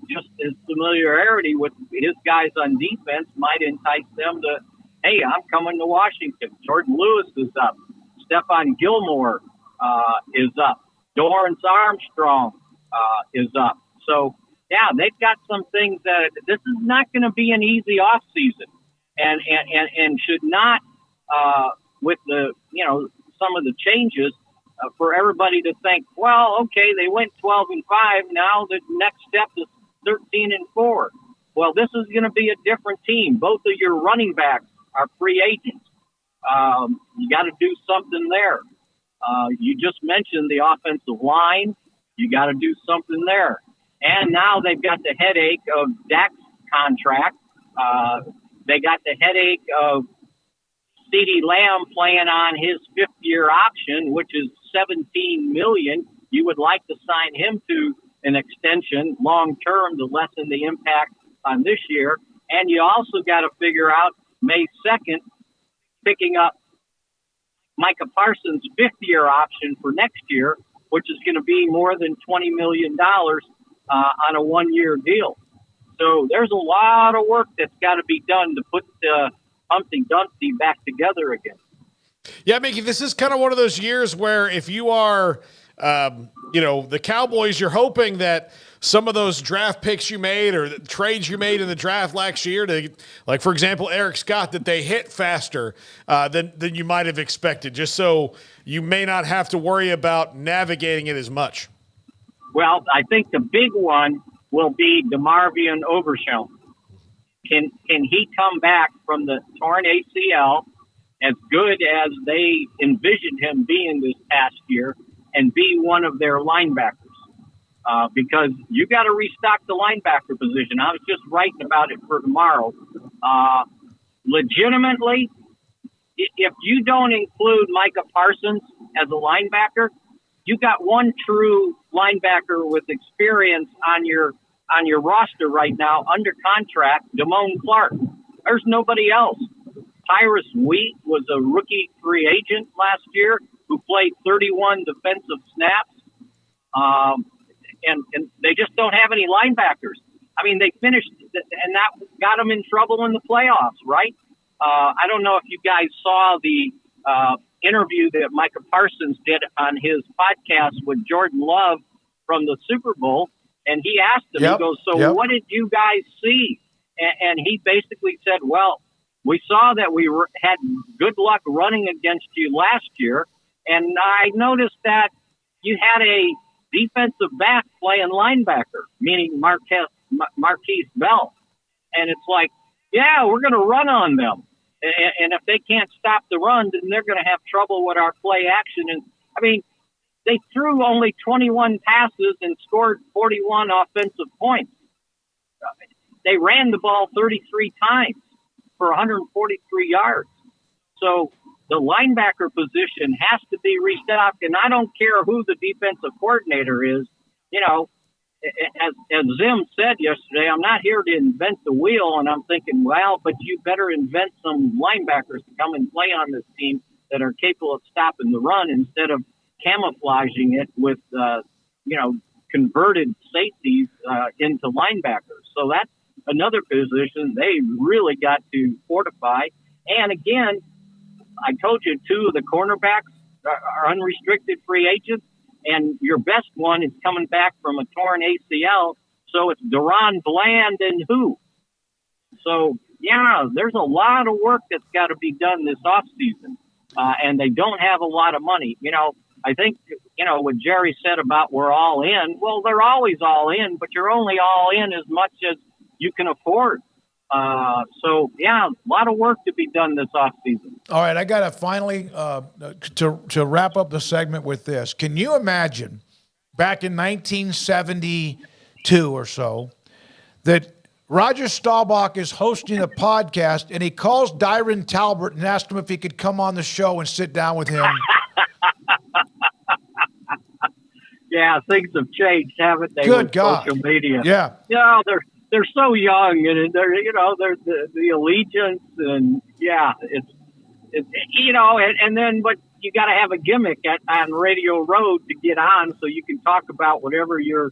just his familiarity with his guys on defense might entice them to, hey, I'm coming to Washington. Jordan Lewis is up. Stephon Gilmore is up. Dorrance Armstrong is up. So, yeah, they've got some things that this is not going to be an easy off season, and should not with the some of the changes for everybody to think, well, okay, they went 12-5. Now the next step is 13-4. Well, this is going to be a different team. Both of your running backs are free agents. You got to do something there. You just mentioned the offensive line. You got to do something there. And now they've got the headache of Dak's contract. They got the headache of CeeDee Lamb playing on his fifth-year option, which is $17 million. You would like to sign him to an extension long-term to lessen the impact on this year. And you also got to figure out May 2nd, picking up Micah Parsons' fifth-year option for next year, which is going to be more than $20 million on a one-year deal. So there's a lot of work that's got to be done to put Humpty Dumpty back together again. Yeah, Mickey, this is kind of one of those years where if you are, the Cowboys, you're hoping that some of those draft picks you made or the trades you made in the draft last year, like, for example, Eric Scott, that they hit faster than you might have expected, just so you may not have to worry about navigating it as much. Well, I think the big one will be DeMarvion Overshown. Can he come back from the torn ACL as good as they envisioned him being this past year and be one of their linebackers? Because you got to restock the linebacker position. I was just writing about it for tomorrow. Legitimately, if you don't include Micah Parsons as a linebacker, you got one true linebacker with experience on your roster right now under contract, Damone Clark. There's nobody else. Tyrus Wheat was a rookie free agent last year who played 31 defensive snaps. And they just don't have any linebackers. I mean, they finished, and that got them in trouble in the playoffs, right? I don't know if you guys saw the interview that Micah Parsons did on his podcast with Jordan Love from the Super Bowl, and he asked him, he goes, what did you guys see? And he basically said, well, we saw that we had good luck running against you last year, and I noticed that you had a defensive back playing linebacker, meaning Marquise Bell. And it's like, yeah, we're going to run on them. And if they can't stop the run, then they're going to have trouble with our play action. And I mean, they threw only 21 passes and scored 41 offensive points. They ran the ball 33 times for 143 yards. So the linebacker position has to be restocked, and I don't care who the defensive coordinator is. You know, as Zim said yesterday, I'm not here to invent the wheel, and I'm thinking, well, but you better invent some linebackers to come and play on this team that are capable of stopping the run instead of camouflaging it with, converted safeties into linebackers. So that's another position they really got to fortify. And again, I told you 2 of the cornerbacks are unrestricted free agents, and your best one is coming back from a torn ACL. So it's Deron Bland and who? So, yeah, there's a lot of work that's got to be done this offseason, and they don't have a lot of money. You know, I think, what Jerry said about we're all in, well, they're always all in, but you're only all in as much as you can afford. So, yeah, a lot of work to be done this offseason. All right, I got to finally, to wrap up the segment with this. Can you imagine back in 1972 or so that Roger Staubach is hosting a podcast and he calls Dyron Talbert and asks him if he could come on the show and sit down with him? Yeah, things have changed, haven't they? Good with God. Social media. Yeah. Yeah, they're so young, and they're the allegiance, and yeah, it's and then but you got to have a gimmick on Radio Road to get on, so you can talk about whatever you're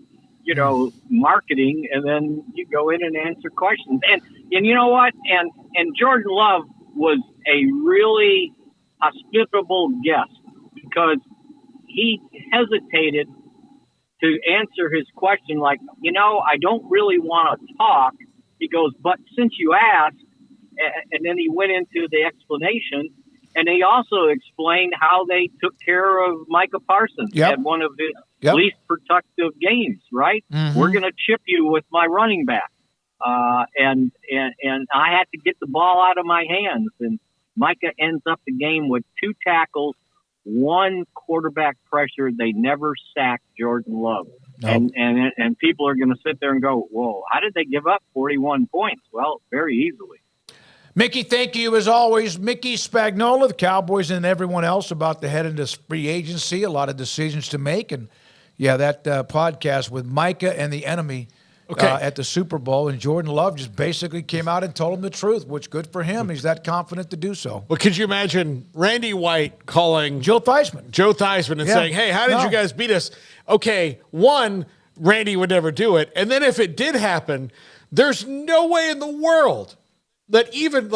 marketing, and then you go in and answer questions. And you know what? And Jordan Love was a really hospitable guest because he hesitated to answer his question, like, I don't really want to talk. He goes, but since you asked, and then he went into the explanation, and he also explained how they took care of Micah Parsons at one of his least productive games, right? Mm-hmm. We're going to chip you with my running back. And I had to get the ball out of my hands, and Micah ends up the game with 2 tackles, 1 quarterback pressure. They never sacked Jordan Love. Nope. And people are going to sit there and go, whoa, how did they give up 41 points? Well, very easily. Mickey, thank you as always. Mickey Spagnola, the Cowboys, and everyone else about to head into free agency. A lot of decisions to make. And, that podcast with Micah and the enemy at the Super Bowl. And Jordan Love just basically came out and told him the truth, which good for him. He's that confident to do so. Well, could you imagine Randy White calling Joe Theismann and saying, hey, how did you guys beat us? Okay, one, Randy would never do it. And then if it did happen, there's no way in the world that even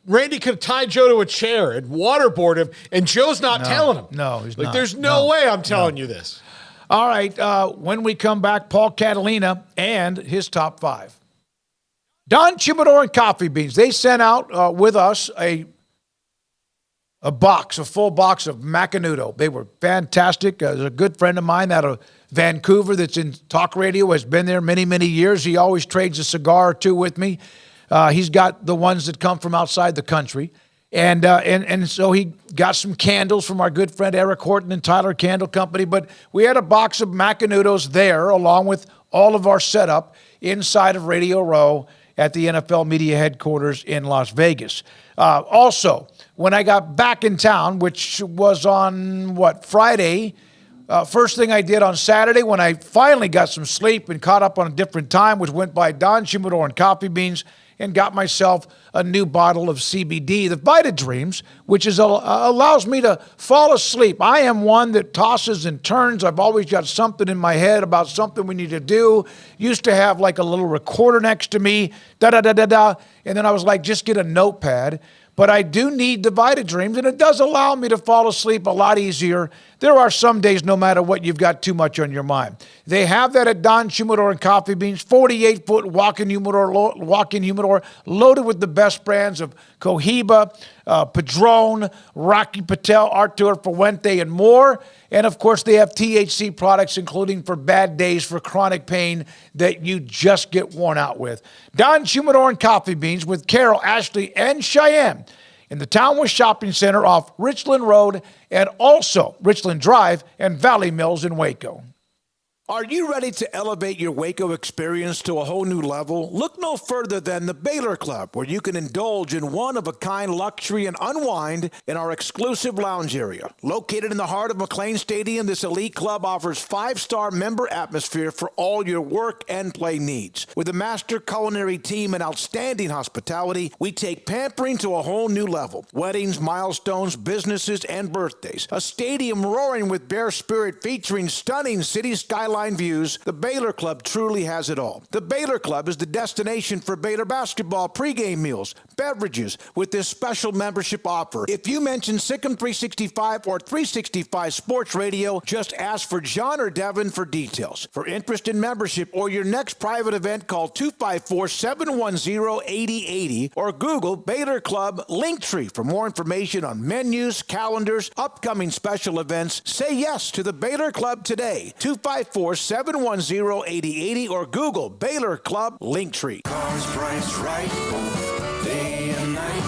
Randy could tie Joe to a chair and waterboard him, and Joe's not telling him. No, he's not. There's no way I'm telling you this. All right, when we come back, Paul Catalina and his top 5. Don Chimodor and Coffee Beans, they sent out with us a full box of Macanudo. They were fantastic. There's a good friend of mine out of Vancouver that's in talk radio, has been there many, many years. He always trades a cigar or two with me. He's got the ones that come from outside the country. And so he got some candles from our good friend Eric Horton and Tyler Candle Company. But we had a box of Macanudos there, along with all of our setup inside of Radio Row at the NFL Media Headquarters in Las Vegas. Also, when I got back in town, which was on, Friday, first thing I did on Saturday when I finally got some sleep and caught up on a different time was went by Don Chimodor and Coffee Beans and got myself a new bottle of CBD, the Vita Dreams, which allows me to fall asleep. I am one that tosses and turns. I've always got something in my head about something we need to do. Used to have like a little recorder next to me, da-da-da-da-da, and then I was like, just get a notepad. But I do need the Vita Dreams, and it does allow me to fall asleep a lot easier. There are some days, no matter what, you've got too much on your mind. They have that at Don Chimodor and Coffee Beans, 48-foot walk-in humidor loaded with the best brands of Cohiba, Padron, Rocky Patel, Artur Fuente, and more. And, of course, they have THC products, including for bad days, for chronic pain that you just get worn out with. Don Chimodor and Coffee Beans with Carol, Ashley, and Cheyenne in the Townwest Shopping Center off Richland Road and also Richland Drive and Valley Mills in Waco. Are you ready to elevate your Waco experience to a whole new level? Look no further than the Baylor Club, where you can indulge in one-of-a-kind luxury and unwind in our exclusive lounge area. Located in the heart of McLean Stadium, this elite club offers 5-star member atmosphere for all your work and play needs. With a master culinary team and outstanding hospitality, we take pampering to a whole new level. Weddings, milestones, businesses, and birthdays. A stadium roaring with bear spirit featuring stunning city skyline views. The Baylor Club truly has it all. The Baylor Club is the destination for Baylor basketball pregame meals, beverages with this special membership offer. If you mention Sikkim 365 or 365 Sports Radio, just ask for John or Devin for details. For interest in membership or your next private event, call 254-710-8080 or Google Baylor Club Linktree for more information on menus, calendars, upcoming special events. Say yes to the Baylor Club today. 254-710-8080 or Google Baylor Club Linktree. Cars priced right, day and night.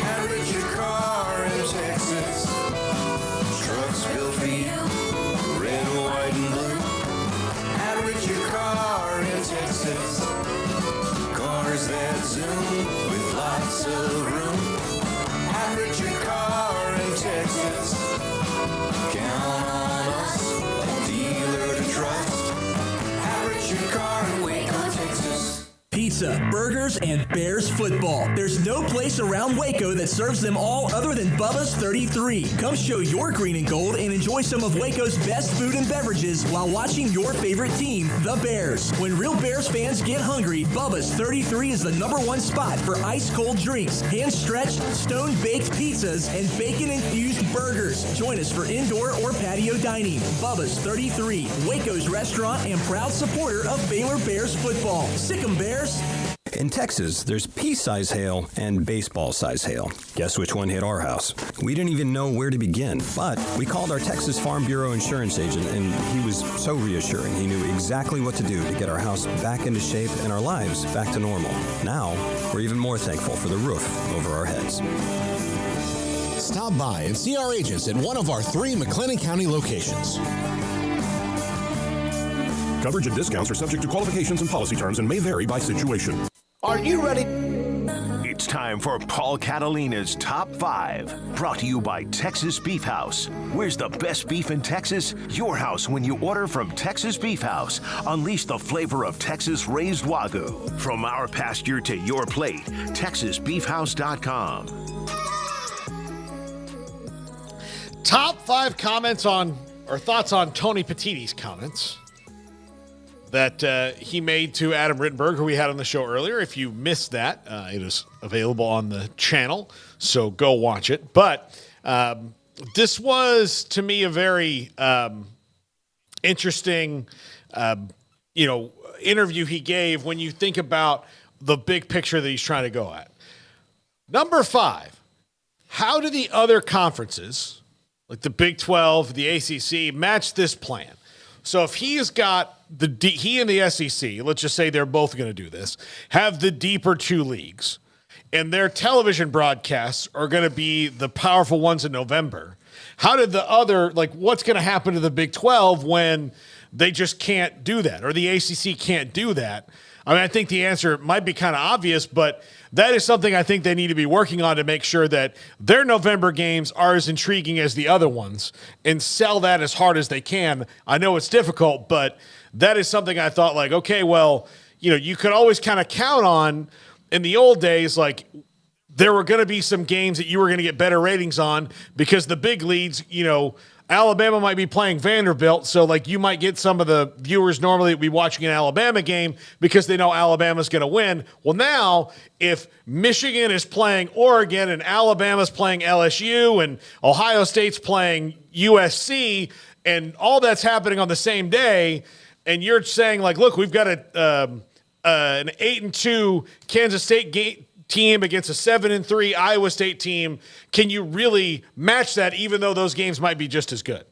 Average your car in Texas. Trucks built for you, red, white, and blue. Average your car in Texas. Cars that zoom with lots of room. Average your car in Texas. Count on us, a dealer to trust. Average your car in Waco, Texas. Pizza pizza, burgers, and Bears football. There's no place around Waco that serves them all other than Bubba's 33. Come show your green and gold and enjoy some of Waco's best food and beverages while watching your favorite team, the Bears. When real Bears fans get hungry, Bubba's 33 is the #1 spot for ice-cold drinks, hand-stretched, stone-baked pizzas, and bacon-infused burgers. Join us for indoor or patio dining. Bubba's 33, Waco's restaurant and proud supporter of Baylor Bears football. Sick 'em, Bears! In Texas, there's pea-size hail and baseball-size hail. Guess which one hit our house? We didn't even know where to begin, but we called our Texas Farm Bureau insurance agent, and he was so reassuring. He knew exactly what to do to get our house back into shape and our lives back to normal. Now, we're even more thankful for the roof over our heads. Stop by and see our agents at one of our 3 McLennan County locations. Coverage and discounts are subject to qualifications and policy terms and may vary by situation. Are you ready? It's time for Paul Catalina's Top 5. Brought to you by Texas Beef House. Where's the best beef in Texas? Your house when you order from Texas Beef House. Unleash the flavor of Texas raised Wagyu. From our pasture to your plate, TexasBeefHouse.com. Top 5 comments on, or thoughts on Tony Petitti's comments that he made to Adam Rittenberg, who we had on the show earlier. If you missed that, it is available on the channel, so go watch it. But this was, to me, a very interesting, interview he gave when you think about the big picture that he's trying to go at. Number 5, how do the other conferences, like the Big 12, the ACC, match this plan? So if he's got he and the SEC, let's just say they're both going to do this, have the deeper 2 leagues, and their television broadcasts are going to be the powerful ones in November. How did the other, what's going to happen to the Big 12 when they just can't do that, or the ACC can't do that? I mean, I think the answer might be kind of obvious, but that is something I think they need to be working on to make sure that their November games are as intriguing as the other ones and sell that as hard as they can. I know it's difficult, but that is something I thought, okay, well, you could always kind of count on in the old days, there were going to be some games that you were going to get better ratings on because the big leads, Alabama might be playing Vanderbilt, so you might get some of the viewers normally that be watching an Alabama game because they know Alabama's going to win. Well, now if Michigan is playing Oregon and Alabama's playing LSU and Ohio State's playing USC and all that's happening on the same day, and you're saying look, we've got an 8-2 Kansas State team against a 7-3 Iowa State team. Can you really match that, even though those games might be just as good?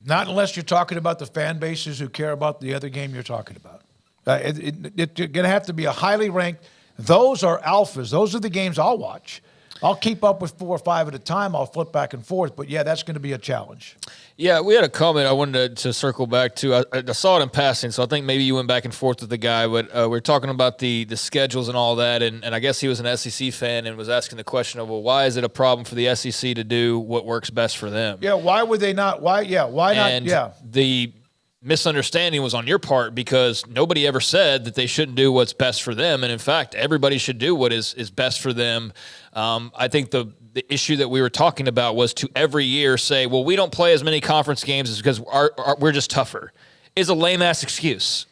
Not unless you're talking about the fan bases who care about the other game you're talking about. It's going to have to be a highly ranked. Those are alphas. Those are the games I'll watch. I'll keep up with 4 or 5 at a time. I'll flip back and forth. But, yeah, that's going to be a challenge. Yeah, we had a comment I wanted to circle back to. I saw it in passing, so I think maybe you went back and forth with the guy. But we were talking about the schedules and all that, and I guess he was an SEC fan and was asking the question of, well, why is it a problem for the SEC to do what works best for them? Yeah, why would they not? Why not? Yeah. The misunderstanding was on your part because nobody ever said that they shouldn't do what's best for them. And, in fact, everybody should do what is best for them. I think the issue that we were talking about was to every year say, well, we don't play as many conference games because we're just tougher, is a lame-ass excuse.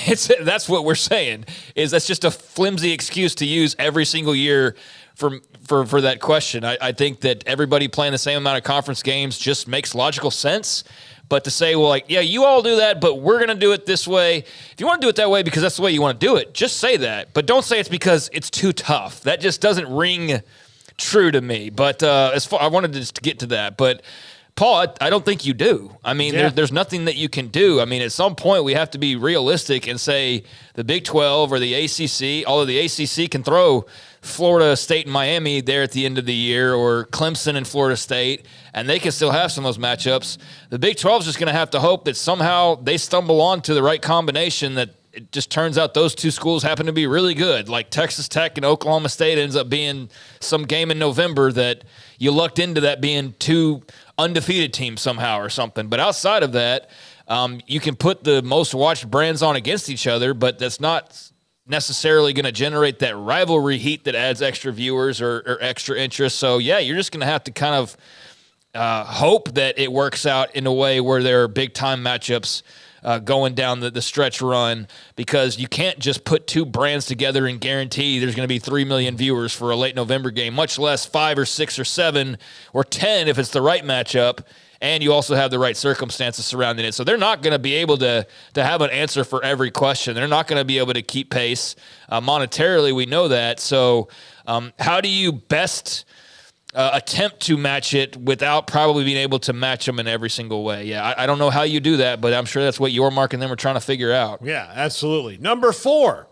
That's what we're saying, is that's just a flimsy excuse to use every single year for that question. I think that everybody playing the same amount of conference games just makes logical sense. But to say, well, yeah, you all do that, but we're going to do it this way. If you want to do it that way because that's the way you want to do it, just say that. But don't say it's because it's too tough. That just doesn't ring true to me. But I wanted to get to that. But, Paul, I don't think you do. I mean, there's nothing that you can do. I mean, at some point we have to be realistic and say the Big 12 or the ACC, although the ACC can throw Florida State and Miami there at the end of the year, or Clemson and Florida State, and they can still have some of those matchups. The Big 12 is just going to have to hope that somehow they stumble onto the right combination, that it just turns out those 2 schools happen to be really good, like Texas Tech and Oklahoma State ends up being some game in November that you lucked into that being 2 undefeated teams somehow or something. But outside of that, you can put the most watched brands on against each other, but that's not necessarily going to generate that rivalry heat that adds extra viewers or extra interest. So, yeah, you're just going to have to kind of hope that it works out in a way where there are big-time matchups going down the stretch run, because you can't just put two brands together and guarantee there's going to be 3 million viewers for a late November game, much less 5 or 6 or 7 or 10 if it's the right matchup, and you also have the right circumstances surrounding it. So they're not going to be able to have an answer for every question. They're not going to be able to keep pace. Monetarily, we know that. So how do you best attempt to match it without probably being able to match them in every single way? Yeah, I don't know how you do that, but I'm sure that's what your mark and them are trying to figure out. Yeah, absolutely. Number 4,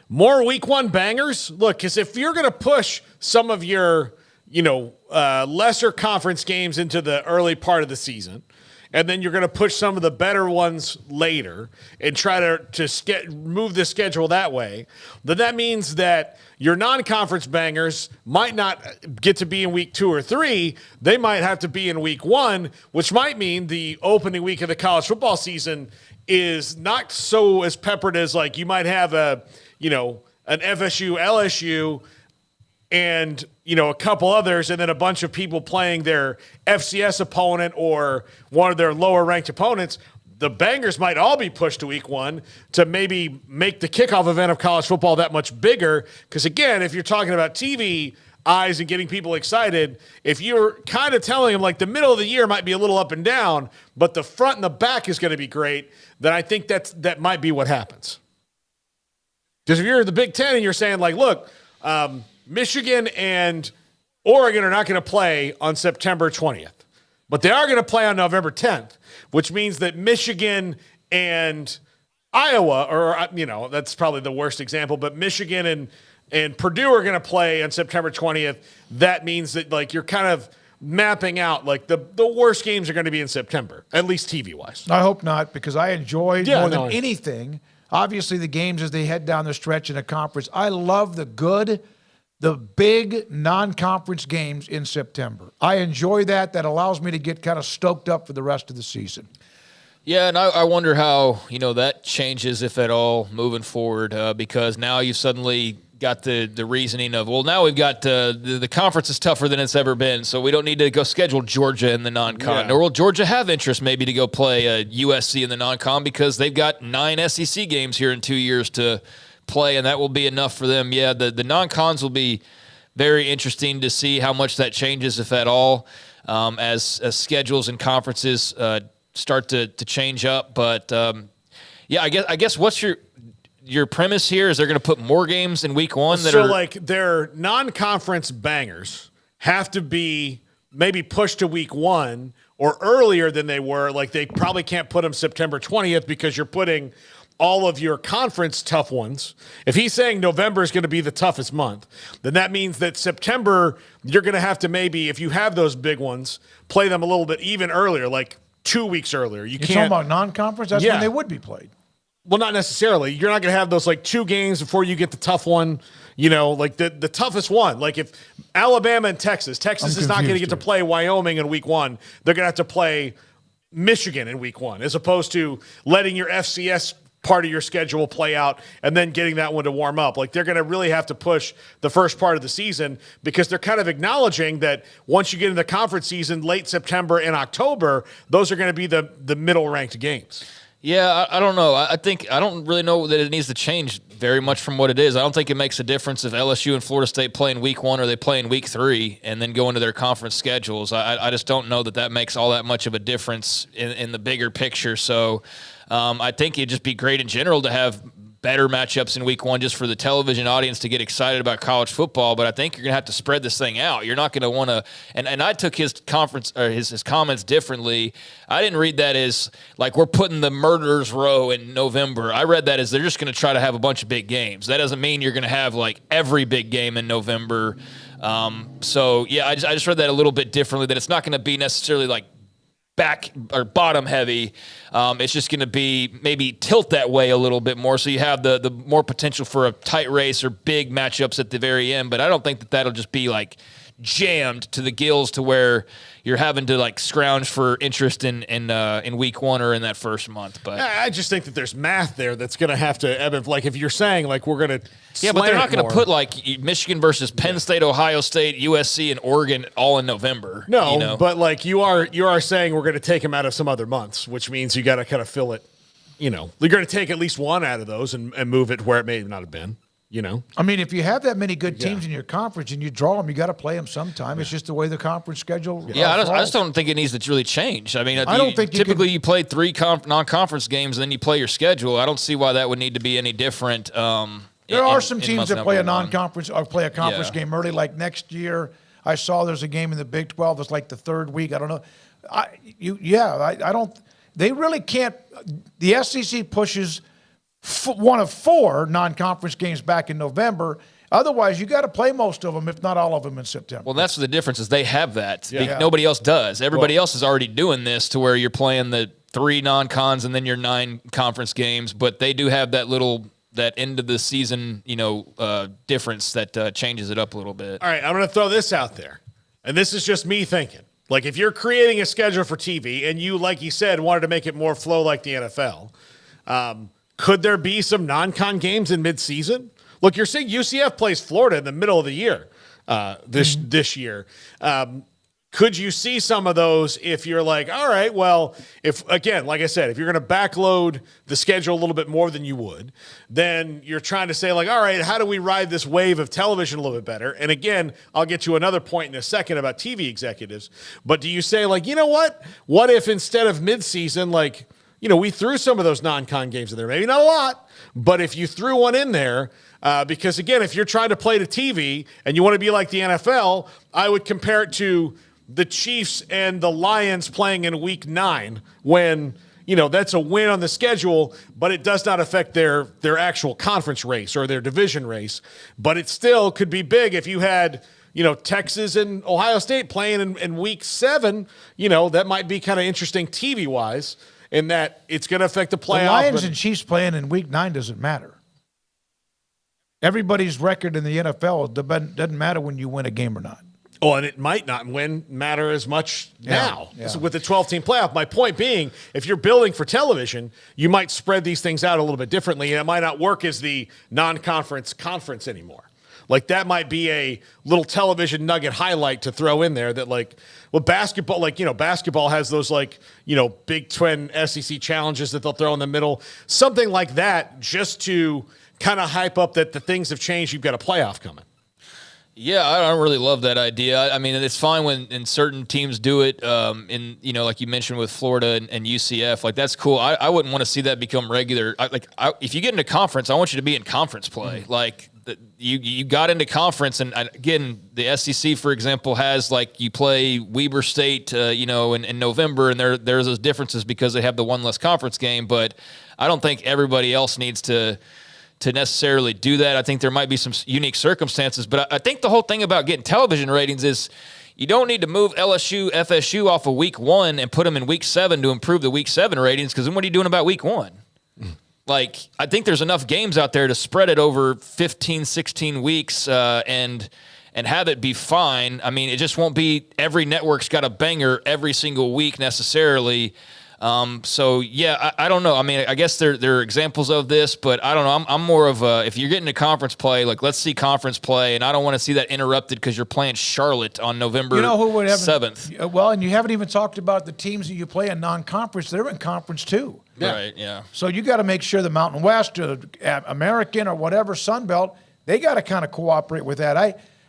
more week 1 bangers. Look, because if you're going to push some of your, lesser conference games into the early part of the season, and then you're going to push some of the better ones later and try to move the schedule that way, then that means that your non-conference bangers might not get to be in week 2 or 3. They might have to be in week 1, which might mean the opening week of the college football season is not so as peppered as, like, you might have an FSU, LSU, and, a couple others, and then a bunch of people playing their FCS opponent or one of their lower-ranked opponents. The bangers might all be pushed to week 1 to maybe make the kickoff event of college football that much bigger. Because, again, if you're talking about TV eyes and getting people excited, if you're kind of telling them, like, the middle of the year might be a little up and down, but the front and the back is going to be great, then I think that might be what happens. Because if you're in the Big Ten and you're saying, like, look, Michigan and Oregon are not going to play on September 20th, but they are going to play on November 10th, which means that Michigan and Iowa, or, that's probably the worst example, but Michigan and Purdue are going to play on September 20th. That means that, like, you're kind of mapping out, like, the worst games are going to be in September, at least TV-wise. I hope not, because I enjoy more than anything, obviously, the games as they head down the stretch in a conference. I love the big non-conference games in September. I enjoy that. That allows me to get kind of stoked up for the rest of the season. Yeah, and I wonder how, that changes, if at all, moving forward, because now you suddenly got the reasoning of, well, now we've got the conference is tougher than it's ever been, so we don't need to go schedule Georgia in the non-con. Yeah. Or will Georgia have interest maybe to go play USC in the non-con because they've got 9 SEC games here in 2 years to play, and that will be enough for them. Yeah, the non-cons will be very interesting to see how much that changes, if at all, as schedules and conferences start to change up. But yeah, I guess what's your premise here? Is they're going to put more games in week 1 that like, their non-conference bangers have to be maybe pushed to week 1 or earlier than they were. Like, they probably can't put them September 20th because you're putting all of your conference tough ones. If he's saying November is going to be the toughest month, then that means that September, you're going to have to maybe, if you have those big ones, play them a little bit even earlier, like 2 weeks earlier. You're talking about non-conference? That's when they would be played. Well, not necessarily. You're not going to have those, like, 2 games before you get the tough one, like the toughest one. Like, if Alabama and Texas is not going to get to play Wyoming in week 1, they're going to have to play Michigan in week 1, as opposed to letting your FCS part of your schedule play out and then getting that one to warm up. Like, they're going to really have to push the first part of the season, because they're kind of acknowledging that once you get into conference season, late September and October, those are going to be the middle ranked games. Yeah, I don't know. I don't really know that it needs to change very much from what it is. I don't think it makes a difference if LSU and Florida State play in week 1 or they play in week 3 and then go into their conference schedules. I just don't know that makes all that much of a difference in the bigger picture. So I think it'd just be great in general to have better matchups in week 1 just for the television audience to get excited about college football. But I think you're going to have to spread this thing out. You're not going to want to, and I took his conference or his comments differently. I didn't read that as like we're putting the murderers row in November. I read that as they're just going to try to have a bunch of big games. That doesn't mean you're going to have like every big game in November. So yeah, I just read that a little bit differently, that it's not going to be necessarily like back or bottom heavy. It's just going to be maybe tilt that way a little bit more, so you have the more potential for a tight race or big matchups at the very end. But I don't think that'll just be like jammed to the gills to where you're having to like scrounge for interest in week one or in that first month. But I just think that there's math there that's going to have to ebb. Like if you're saying like we're going to, but they're not going to put like Michigan versus Penn State, Ohio State, USC, and Oregon all in November. No, but like you are saying we're going to take them out of some other months, which means you got to kind of fill it. You're going to take at least one out of those and move it where it may not have been. I mean, if you have that many good teams in your conference and you draw them, you got to play them sometime. It's just the way the conference schedule. I just don't think it needs to really change. I mean, I don't think typically you play 3 non-conference games and then you play your schedule. I don't see why that would need to be any different. There are some teams that play a non-conference or play a conference game early. Like next year, I saw there's a game in the Big 12. It's like the third week. I don't know. I don't. They really can't. The SEC pushes one of 4 non-conference games back in November. Otherwise, you got to play most of them, if not all of them, in September. Well, that's the difference is they have that. Nobody else does. Everybody else is already doing this to where you're playing the 3 non-cons and then your 9 conference games, but they do have that end of the season, difference that changes it up a little bit. All right, I'm going to throw this out there, and this is just me thinking. Like if you're creating a schedule for TV and you, like you said, wanted to make it more flow like the NFL, could there be some non-con games in midseason? Look, you're saying UCF plays Florida in the middle of the year this year. Could you see some of those if you're like, all right, well, like I said, if you're going to backload the schedule a little bit more than you would, then you're trying to say like, all right, how do we ride this wave of television a little bit better? And again, I'll get to another point in a second about TV executives. But do you say like, you know what? What if instead of midseason, like, we threw some of those non-con games in there, maybe not a lot, but if you threw one in there, because again, if you're trying to play to TV and you want to be like the NFL, I would compare it to the Chiefs and the Lions playing in week 9 when, that's a win on the schedule, but it does not affect their actual conference race or their division race. But it still could be big if you had, Texas and Ohio State playing in week 7, that might be kind of interesting TV-wise. In that it's going to affect the playoff. The Lions and Chiefs playing in week 9 doesn't matter. Everybody's record in the NFL doesn't matter when you win a game or not. Oh, and it might not matter as much now with the 12-team playoff. My point being, if you're building for television, you might spread these things out a little bit differently, and it might not work as the non-conference conference anymore. Like that might be a little television nugget highlight to throw in there that basketball, basketball has those Big 12 SEC challenges that they'll throw in the middle. Something like that just to kind of hype up that the things have changed. You've got a playoff coming. Yeah, I don't really love that idea. I mean, it's fine when certain teams do it like you mentioned with Florida and UCF. Like, that's cool. I wouldn't want to see that become regular. If you get into conference, I want you to be in conference play. Mm-hmm. Like, you got into conference, and again, the SEC, for example, has you play Weber State, in November, and there's those differences because they have the one less conference game. But I don't think everybody else needs to necessarily do that. I think there might be some unique circumstances, but I think the whole thing about getting television ratings is you don't need to move LSU, FSU off of week 1 and put them in week 7 to improve the week 7 ratings, because then what are you doing about week 1? I think there's enough games out there to spread it over 15, 16 weeks and have it be fine. I mean, it just won't be every network's got a banger every single week necessarily. I don't know. I mean, I guess there are examples of this, but I don't know. I'm more of if you're getting to conference play, let's see conference play, and I don't want to see that interrupted because you're playing Charlotte on November 7th. Well, and you haven't even talked about the teams that you play in non-conference. They're in conference too. Yeah. Right, yeah. So you got to make sure the Mountain West, or American, or whatever, Sun Belt, they got to kind of cooperate with that.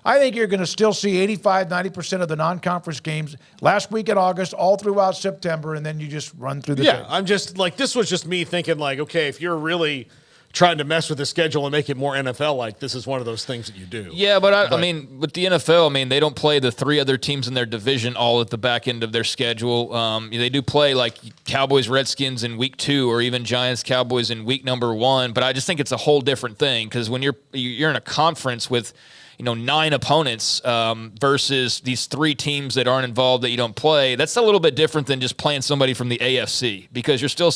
I think you're going to still see 85-90% of the non-conference games last week in August, all throughout September, and then you just run through the thing. I'm just this was just me thinking okay, if you're really trying to mess with the schedule and make it more NFL-like, this is one of those things that you do. Yeah, but I mean, with the NFL, they don't play the 3 other teams in their division all at the back end of their schedule. They do play Cowboys, Redskins in week 2, or even Giants, Cowboys in week number 1. But I just think it's a whole different thing, because when you're in a conference with 9 opponents versus these 3 teams that aren't involved that you don't play, that's a little bit different than just playing somebody from the AFC, because you're still,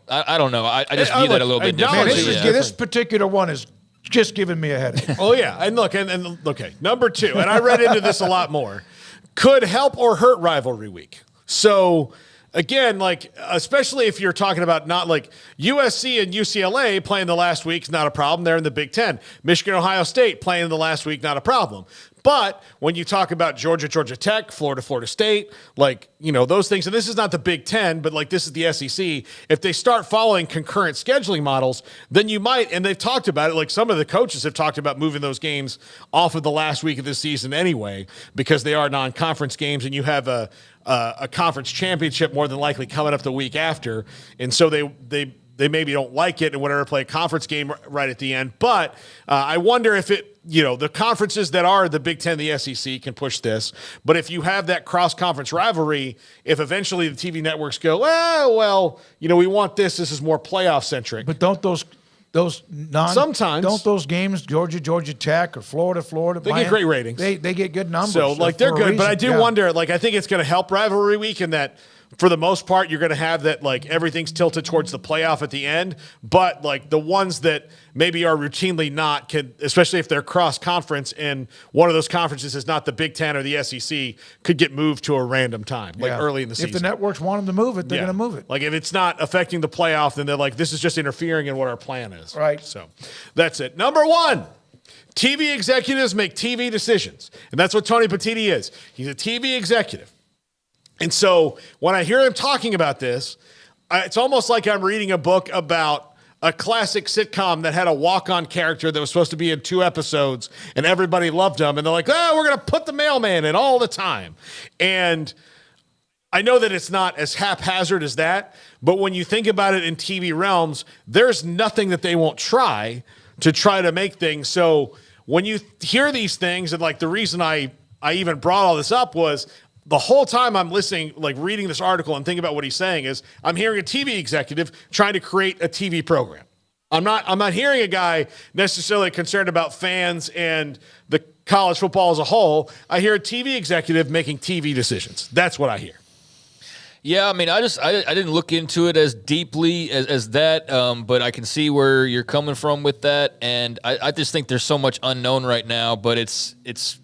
I don't know. I just view that a little bit different. This particular one is just giving me a headache. Oh, yeah. And look, and okay, number two, and I read into this a lot more, could help or hurt rivalry week. So, again, like, especially if you're talking about not like USC and UCLA playing the last week is not a problem. They're in the Big Ten. Michigan, Ohio State playing the last week, not a problem. But when you talk about Georgia, Georgia Tech, Florida, Florida State, like, you know, those things, and this is not the Big Ten, but like this is the SEC, if they start following concurrent scheduling models, then you might, and they've talked about it, like some of the coaches have talked about moving those games off of the last week of the season anyway, because they are non-conference games, and you have a conference championship more than likely coming up the week after, and so they maybe don't like it and whatever, play a conference game right at the end. But I wonder if the conferences that are the Big Ten, the SEC can push this. But if you have that cross-conference rivalry, if eventually the TV networks go, we want this. This is more playoff-centric. But don't sometimes don't those games, Georgia Tech or Florida, they get great ratings. They get good numbers. So they're good. But I do wonder, I think it's going to help rivalry week in that, for the most part, you're going to have that, everything's tilted towards the playoff at the end. But, the ones that maybe are routinely not, can, especially if they're cross-conference and one of those conferences is not the Big Ten or the SEC, could get moved to a random time, early in the season. If the networks want them to move it, they're going to move it. If it's not affecting the playoff, then they're like, this is just interfering in what our plan is. Right. So that's it. Number one. TV executives make TV decisions. And that's what Tony Petitti is. He's a TV executive. And so when I hear him talking about this, it's almost like I'm reading a book about a classic sitcom that had a walk-on character that was supposed to be in 2 episodes, and everybody loved him. And they're like, we're going to put the mailman in all the time. And I know that it's not as haphazard as that, but when you think about it in TV realms, there's nothing that they won't try to make things. So when you hear these things, and the reason I even brought all this up was the whole time I'm listening, reading this article and thinking about what he's saying is I'm hearing a TV executive trying to create a TV program. I'm not hearing a guy necessarily concerned about fans and the college football as a whole. I hear a TV executive making TV decisions. That's what I hear. Yeah, I mean, I didn't look into it as deeply as that, but I can see where you're coming from with that, and I just think there's so much unknown right now, but it's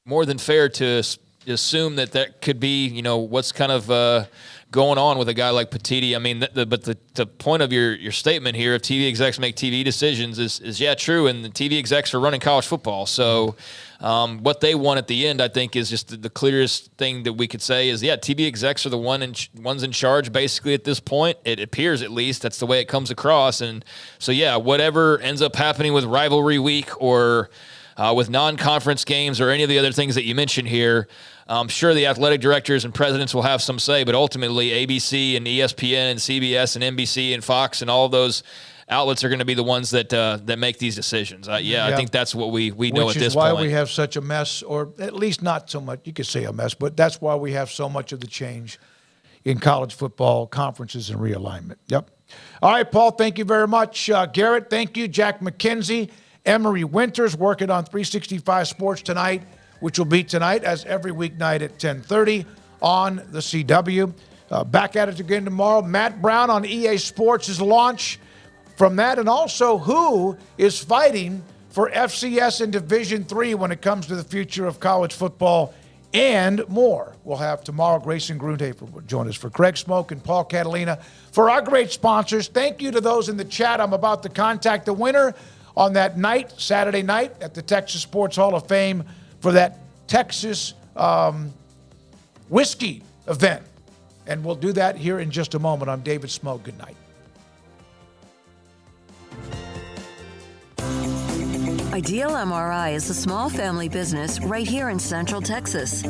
more than fair to assume that could be, what's kind of going on with a guy like Petitti. I mean, but the point of your statement here, if TV execs make TV decisions, is true, and the TV execs are running college football. So what they want at the end, I think, is just the clearest thing that we could say is, TV execs are the ones in charge, basically, at this point. It appears, at least. That's the way it comes across. And so, whatever ends up happening with rivalry week or with non-conference games or any of the other things that you mentioned here, I'm sure the athletic directors and presidents will have some say, but ultimately ABC and ESPN and CBS and NBC and Fox and all of those outlets are going to be the ones that make these decisions. I think that's what we know at this point. Which is why we have such a mess, or at least not so much. You could say a mess, but that's why we have so much of the change in college football, conferences, and realignment. Yep. All right, Paul, thank you very much. Garrett, thank you. Jack McKenzie, Emery Winters working on 365 Sports tonight, which will be tonight as every weeknight at 10:30 on the CW. Back at it again tomorrow. Matt Brown on EA Sports' launch from that, and also who is fighting for FCS in Division III when it comes to the future of college football and more. We'll have tomorrow Grayson Grundhafer will join us. For Craig Smoak and Paul Catalina, for our great sponsors, thank you to those in the chat. I'm about to contact the winner on that night, Saturday night, at the Texas Sports Hall of Fame for that Texas whiskey event. And we'll do that here in just a moment. I'm David Smoak. Good night. Ideal MRI is a small family business right here in Central Texas.